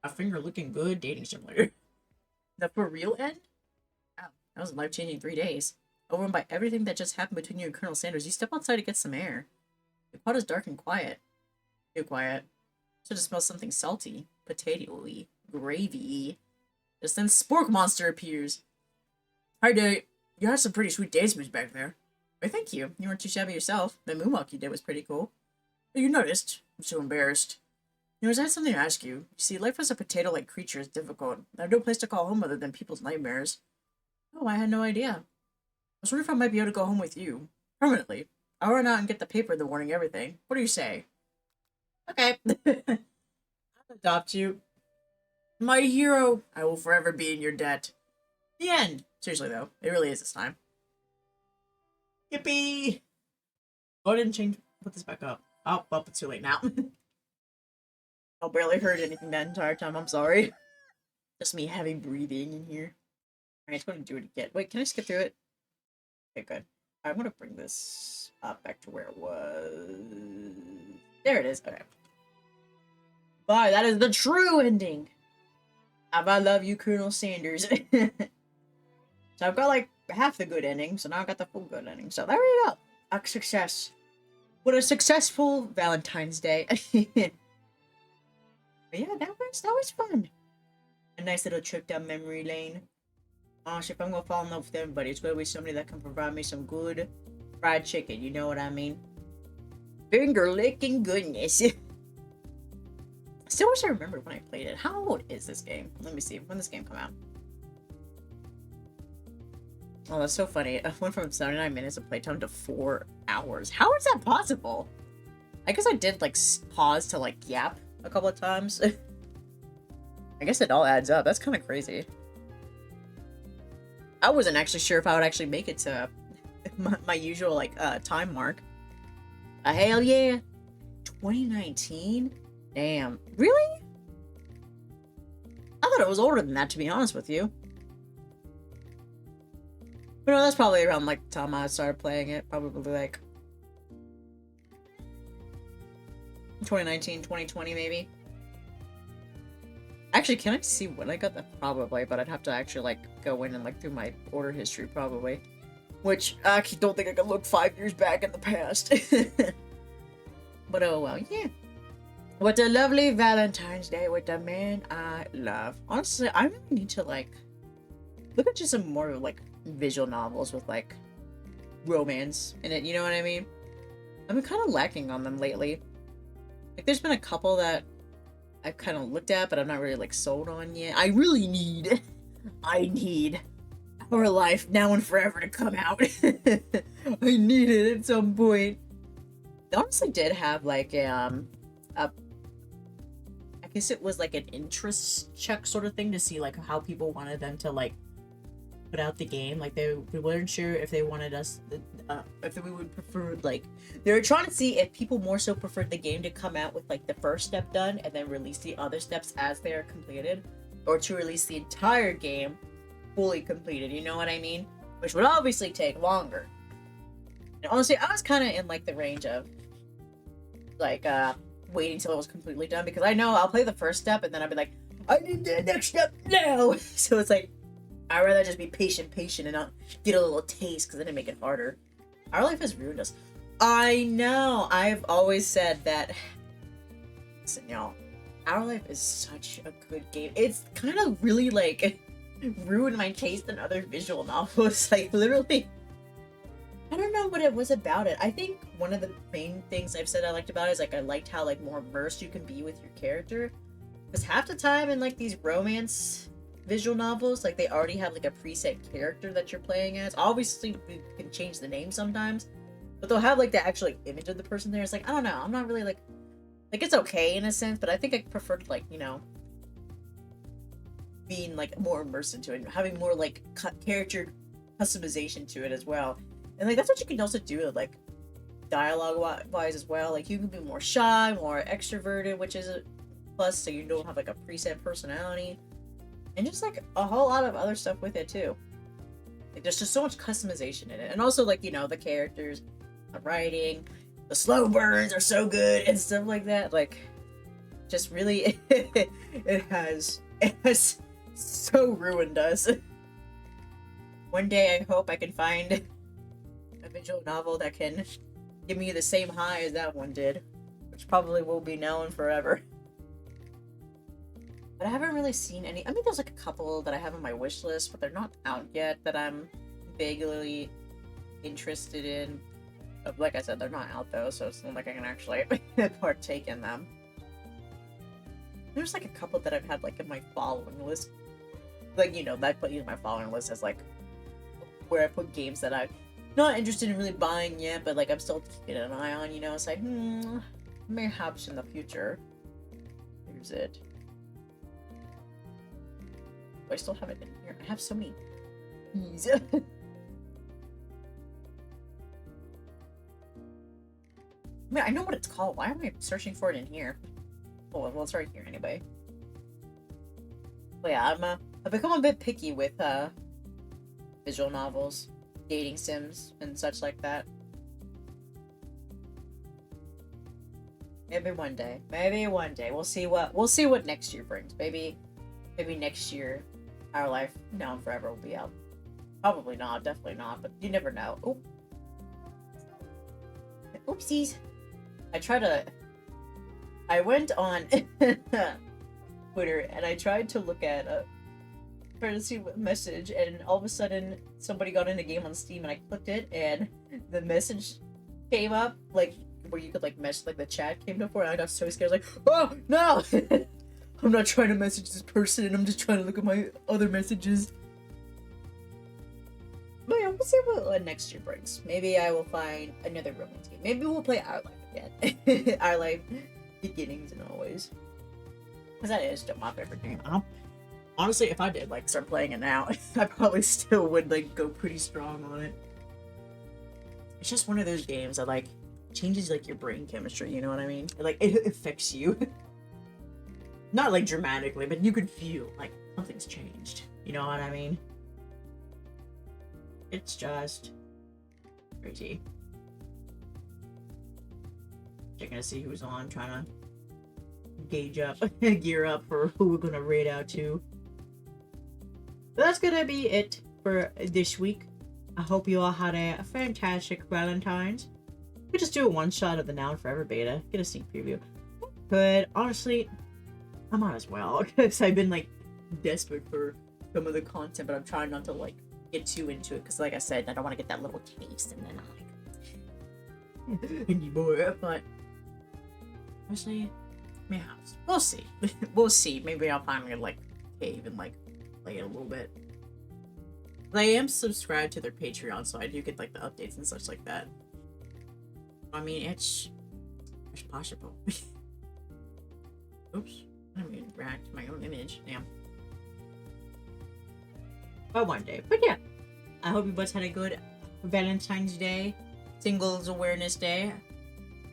A finger looking good dating simulator. The for real end? Wow, that was a life-changing 3 days. Overwhelmed by everything that just happened between you and Colonel Sanders, you step outside to get some air. The pot is dark and quiet. Too quiet. So just smells something salty, potato-y, gravy-y. Just then Spork Monster appears. Hi, Dae. You had some pretty sweet dance moves back there. Why, thank you. You weren't too shabby yourself. The moonwalk you did was pretty cool. Oh, you noticed. I'm so embarrassed. Anyways, I had something to ask you. You see, life as a potato-like creature is difficult. I have no place to call home other than people's nightmares. Oh, I had no idea. I was wondering if I might be able to go home with you. Permanently. I'll run out and get the paper in the morning, everything. What do you say? Okay. I'll adopt you. My hero. I will forever be in your debt. The end. Seriously, though. It really is this time. Yippee! Go ahead and change. Put this back up. Oh, well, it's too late now. I barely heard anything that entire time. I'm sorry. Just me heavy breathing in here. Alright, it's going to do it again. Wait, can I skip through it? Okay, good. I'm going to bring this up back to where it was. There it is. Okay. Bye. That is the true ending. I love you, Colonel Sanders. So I've got like half the good ending, so now I've got the full good ending. So there you go. A success. What a successful Valentine's Day. But yeah, that was fun. A nice little trip down memory lane. Honestly, if I'm gonna fall in love with everybody, it's gonna be somebody that can provide me some good fried chicken. You know what I mean? Finger licking goodness. Still wish I remembered when I played it. How old is this game? Let me see. When did this game come out? Oh, that's so funny. I went from 79 minutes of playtime to 4 hours. How is that possible? I guess I did, like, pause to, like, yap a couple of times. I guess it all adds up. That's kind of crazy. I wasn't actually sure if I would actually make it to my usual, like, time mark. Hell yeah. 2019? Damn. Really? I thought it was older than that, to be honest with you. But no, that's probably around, like, the time I started playing it. Probably, like, 2019, 2020, maybe. Actually, can I see when I got that? Probably, but I'd have to actually, like, go in and, like, through my order history, probably. Which, I actually don't think I can look 5 years back in the past. But, oh well, yeah. What a lovely Valentine's Day with the man I love. Honestly, I really need to, like, look at just some more, like, visual novels with, like, romance in it, you know what I mean? I've been kind of lacking on them lately. Like, there's been a couple that I've kind of looked at, but I'm not really, like, sold on yet. I need Our Life Now and Forever to come out. I need it at some point. They honestly did have, like, I guess it was, like, an interest check sort of thing to see, like, how people wanted them to, like, put out the game. Like, we weren't sure if they wanted us, if we would prefer, like, they were trying to see if people more so preferred the game to come out with, like, the first step done and then release the other steps as they are completed, or to release the entire game fully completed, you know what I mean? Which would obviously take longer. And honestly, I was kind of in, like, the range of, like, waiting till it was completely done, because I know I'll play the first step and then I'll be like, I need the next step now! So it's like, I'd rather just be patient and not get a little taste, because then it'd make it harder. Our Life has ruined us. I know! I've always said that. Listen, y'all. Our Life is such a good game. It's kind of really, like, ruined my taste in other visual novels. Like, literally. I don't know what it was about it. I think one of the main things I've said I liked about it is, like, I liked how, like, more immersed you can be with your character. Because half the time in, like, these romance visual novels, like, they already have, like, a preset character that you're playing as. Obviously, we can change the name sometimes, but they'll have, like, the actual image of the person there. It's like, I don't know, I'm not really, like, it's okay in a sense, but I think I preferred, like, you know, being like more immersed into it, and having more like character customization to it as well. And like that's what you can also do with like dialogue wise as well. Like you can be more shy, more extroverted, which is a plus, so you don't have like a preset personality, and just like a whole lot of other stuff with it too. Like there's just so much customization in it, and also like the characters, the writing, the slow burns are so good and stuff like that. Like just really, it has so ruined us. One day I hope I can find a visual novel that can give me the same high as that one did, which probably will be now and forever. But I haven't really seen any. I mean, there's like a couple that I have on my wish list, but they're not out yet that I'm vaguely interested in. But like I said, they're not out though, so it's not like I can actually partake in them. There's like a couple that I've had like in my following list. Like, that I put in my following list as like where I put games that I'm not interested in really buying yet, but like I'm still keeping an eye on, it's like, mayhaps in the future. Here's it. Do I still have it in here? I have so many keys. I mean, I know what it's called. Why am I searching for it in here? Oh, well, it's right here anyway. But yeah, I've become a bit picky with visual novels, dating sims, and such like that. Maybe one day. Maybe one day. We'll see what next year brings. Maybe next year our life now and forever will be out. Probably not, definitely not, but you never know. Oh. Oopsies. I went on Twitter and I tried to look at trying to see what message, and all of a sudden somebody got in a game on Steam and I clicked it and the message came up, like where you could like message, like the chat came up for it, and I got so scared. I was like, oh no. I'm not trying to message this person, I'm just trying to look at my other messages. But yeah, we'll see what next year brings. Maybe I will find another romance game. Maybe we'll play Our Life again. Our Life Beginnings and Always. Because that is still my favorite game. Honestly, if I did like start playing it now, I probably still would like go pretty strong on it. It's just one of those games that like changes like your brain chemistry, you know what I mean? Like it affects you. Not like dramatically, but you could feel like something's changed. You know what I mean? It's just crazy. Checking to see who's on, trying to gauge up, gear up for who we're gonna raid out to. But that's gonna be it for this week. I hope you all had a fantastic Valentines. We could just do a one shot of the Now and Forever beta, get a sneak preview. But honestly, I might as well, because I've been like desperate for some of the content, but I'm trying not to like get too into it, because like I said, I don't want to get that little taste and then I'm like anymore. But honestly, mayhaps we'll see. We'll see. Maybe I'll finally like cave and like play it a little bit. But I am subscribed to their Patreon, so I do get like the updates and such like that. I mean, it's possible. Oops, I didn't mean to react to my own image. Damn. But one day. But yeah, I hope you both had a good Valentine's Day, Singles Awareness Day.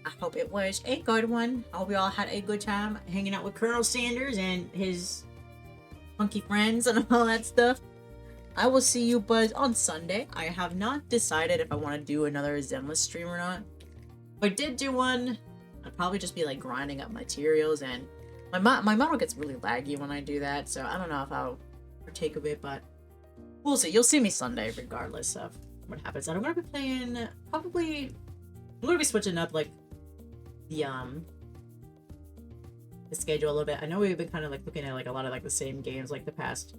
I hope it was a good one. I hope you all had a good time hanging out with Colonel Sanders and his funky friends and all that stuff. I will see you boys on Sunday. I have not decided if I want to do another Zenless stream or not. If I did do one, I'd probably just be like grinding up materials, and my model gets really laggy when I do that, so I don't know if I'll partake of it, but we'll see. You'll see me Sunday regardless of what happens. And I'm gonna be playing I'm gonna be switching up like the schedule a little bit. I know we've been kind of like looking at like a lot of like the same games like the past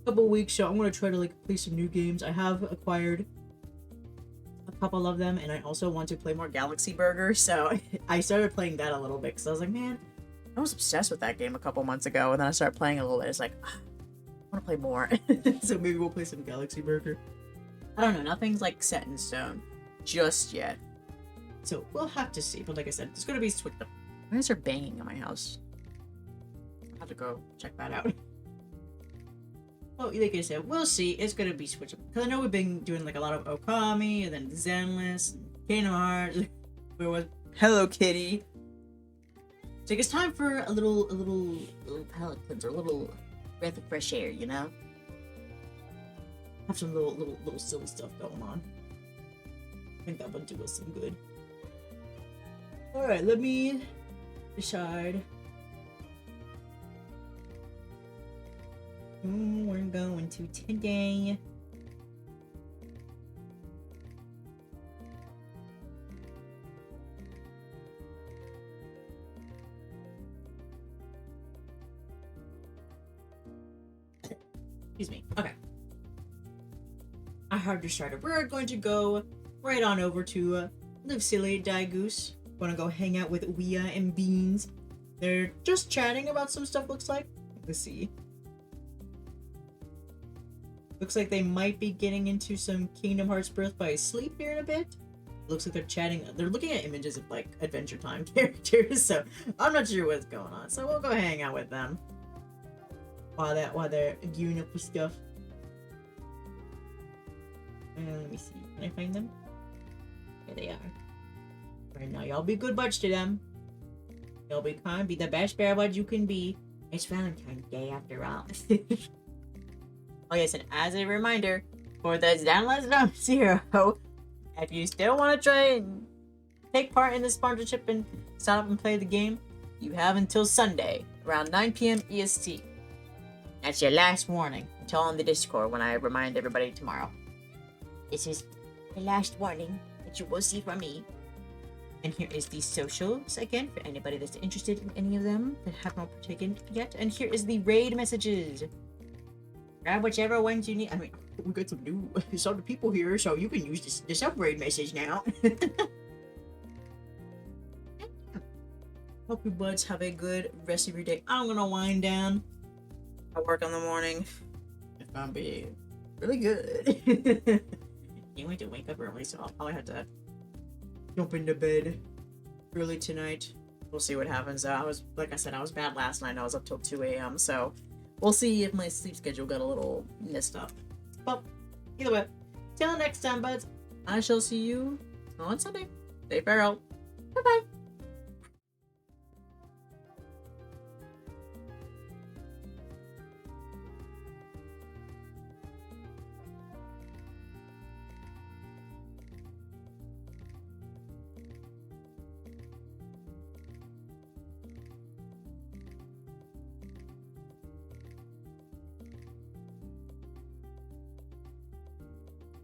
couple weeks, so I'm gonna try to like play some new games. I have acquired a couple of them, and I also want to play more Galaxy Burger, so I started playing that a little bit because I was like, man, I was obsessed with that game a couple months ago, and then I started playing it a little bit. It's like, I want to play more. So maybe we'll play some Galaxy Burger. I don't know, nothing's like set in stone just yet, so we'll have to see. But like I said, it's gonna be switched up. Why is there banging in my house? I'll have to go check that out. well, like I said, we'll see. It's gonna be switchable because I know we've been doing like a lot of Okami and then Zenless, and Kingdom Hearts. Where was Hello Kitty? So it's time for a little palate cleanser, a little breath of fresh air, you know. Have some little silly stuff going on. I think that would do us some good. All right, let me decide. We're going to today. Excuse me. Okay. I heard you started. We're going to go right on over to Live Silly Die Goose. Gonna go hang out with Wea and Beans. They're just chatting about some stuff, looks like. Let's see. Looks like they might be getting into some Kingdom Hearts Birth by Sleep here in a bit. Looks like they're chatting. They're looking at images of like Adventure Time characters, so I'm not sure what's going on. So we'll go hang out with them while they're gearing up for stuff. Let me see. Can I find them? There they are. Right now, y'all be good buds to them. Y'all be kind. Be the best bear buds you can be. It's Valentine's Day after all. Oh yes, and as a reminder, for the Download Zero, if you still want to try and take part in the sponsorship and sign up and play the game, you have until Sunday, around 9 p.m. EST. That's your last warning until on the Discord when I remind everybody tomorrow. This is the last warning that you will see from me. And here is the socials again for anybody that's interested in any of them that have not partaken yet. And here is the raid messages. Grab whichever ones you need. I mean, we got some people here, so you can use this upgrade message now. Hope you buds have a good rest of your day. I'm gonna wind down. I work in the morning. If I'm being really good. Can't wait to wake up early, so I'll probably have to jump into bed early tonight. We'll see what happens. Like I said, I was bad last night. I was up till 2 a.m. So we'll see if my sleep schedule got a little messed up. But either way, till next time, buds, I shall see you on Sunday. Stay farewell. Bye bye.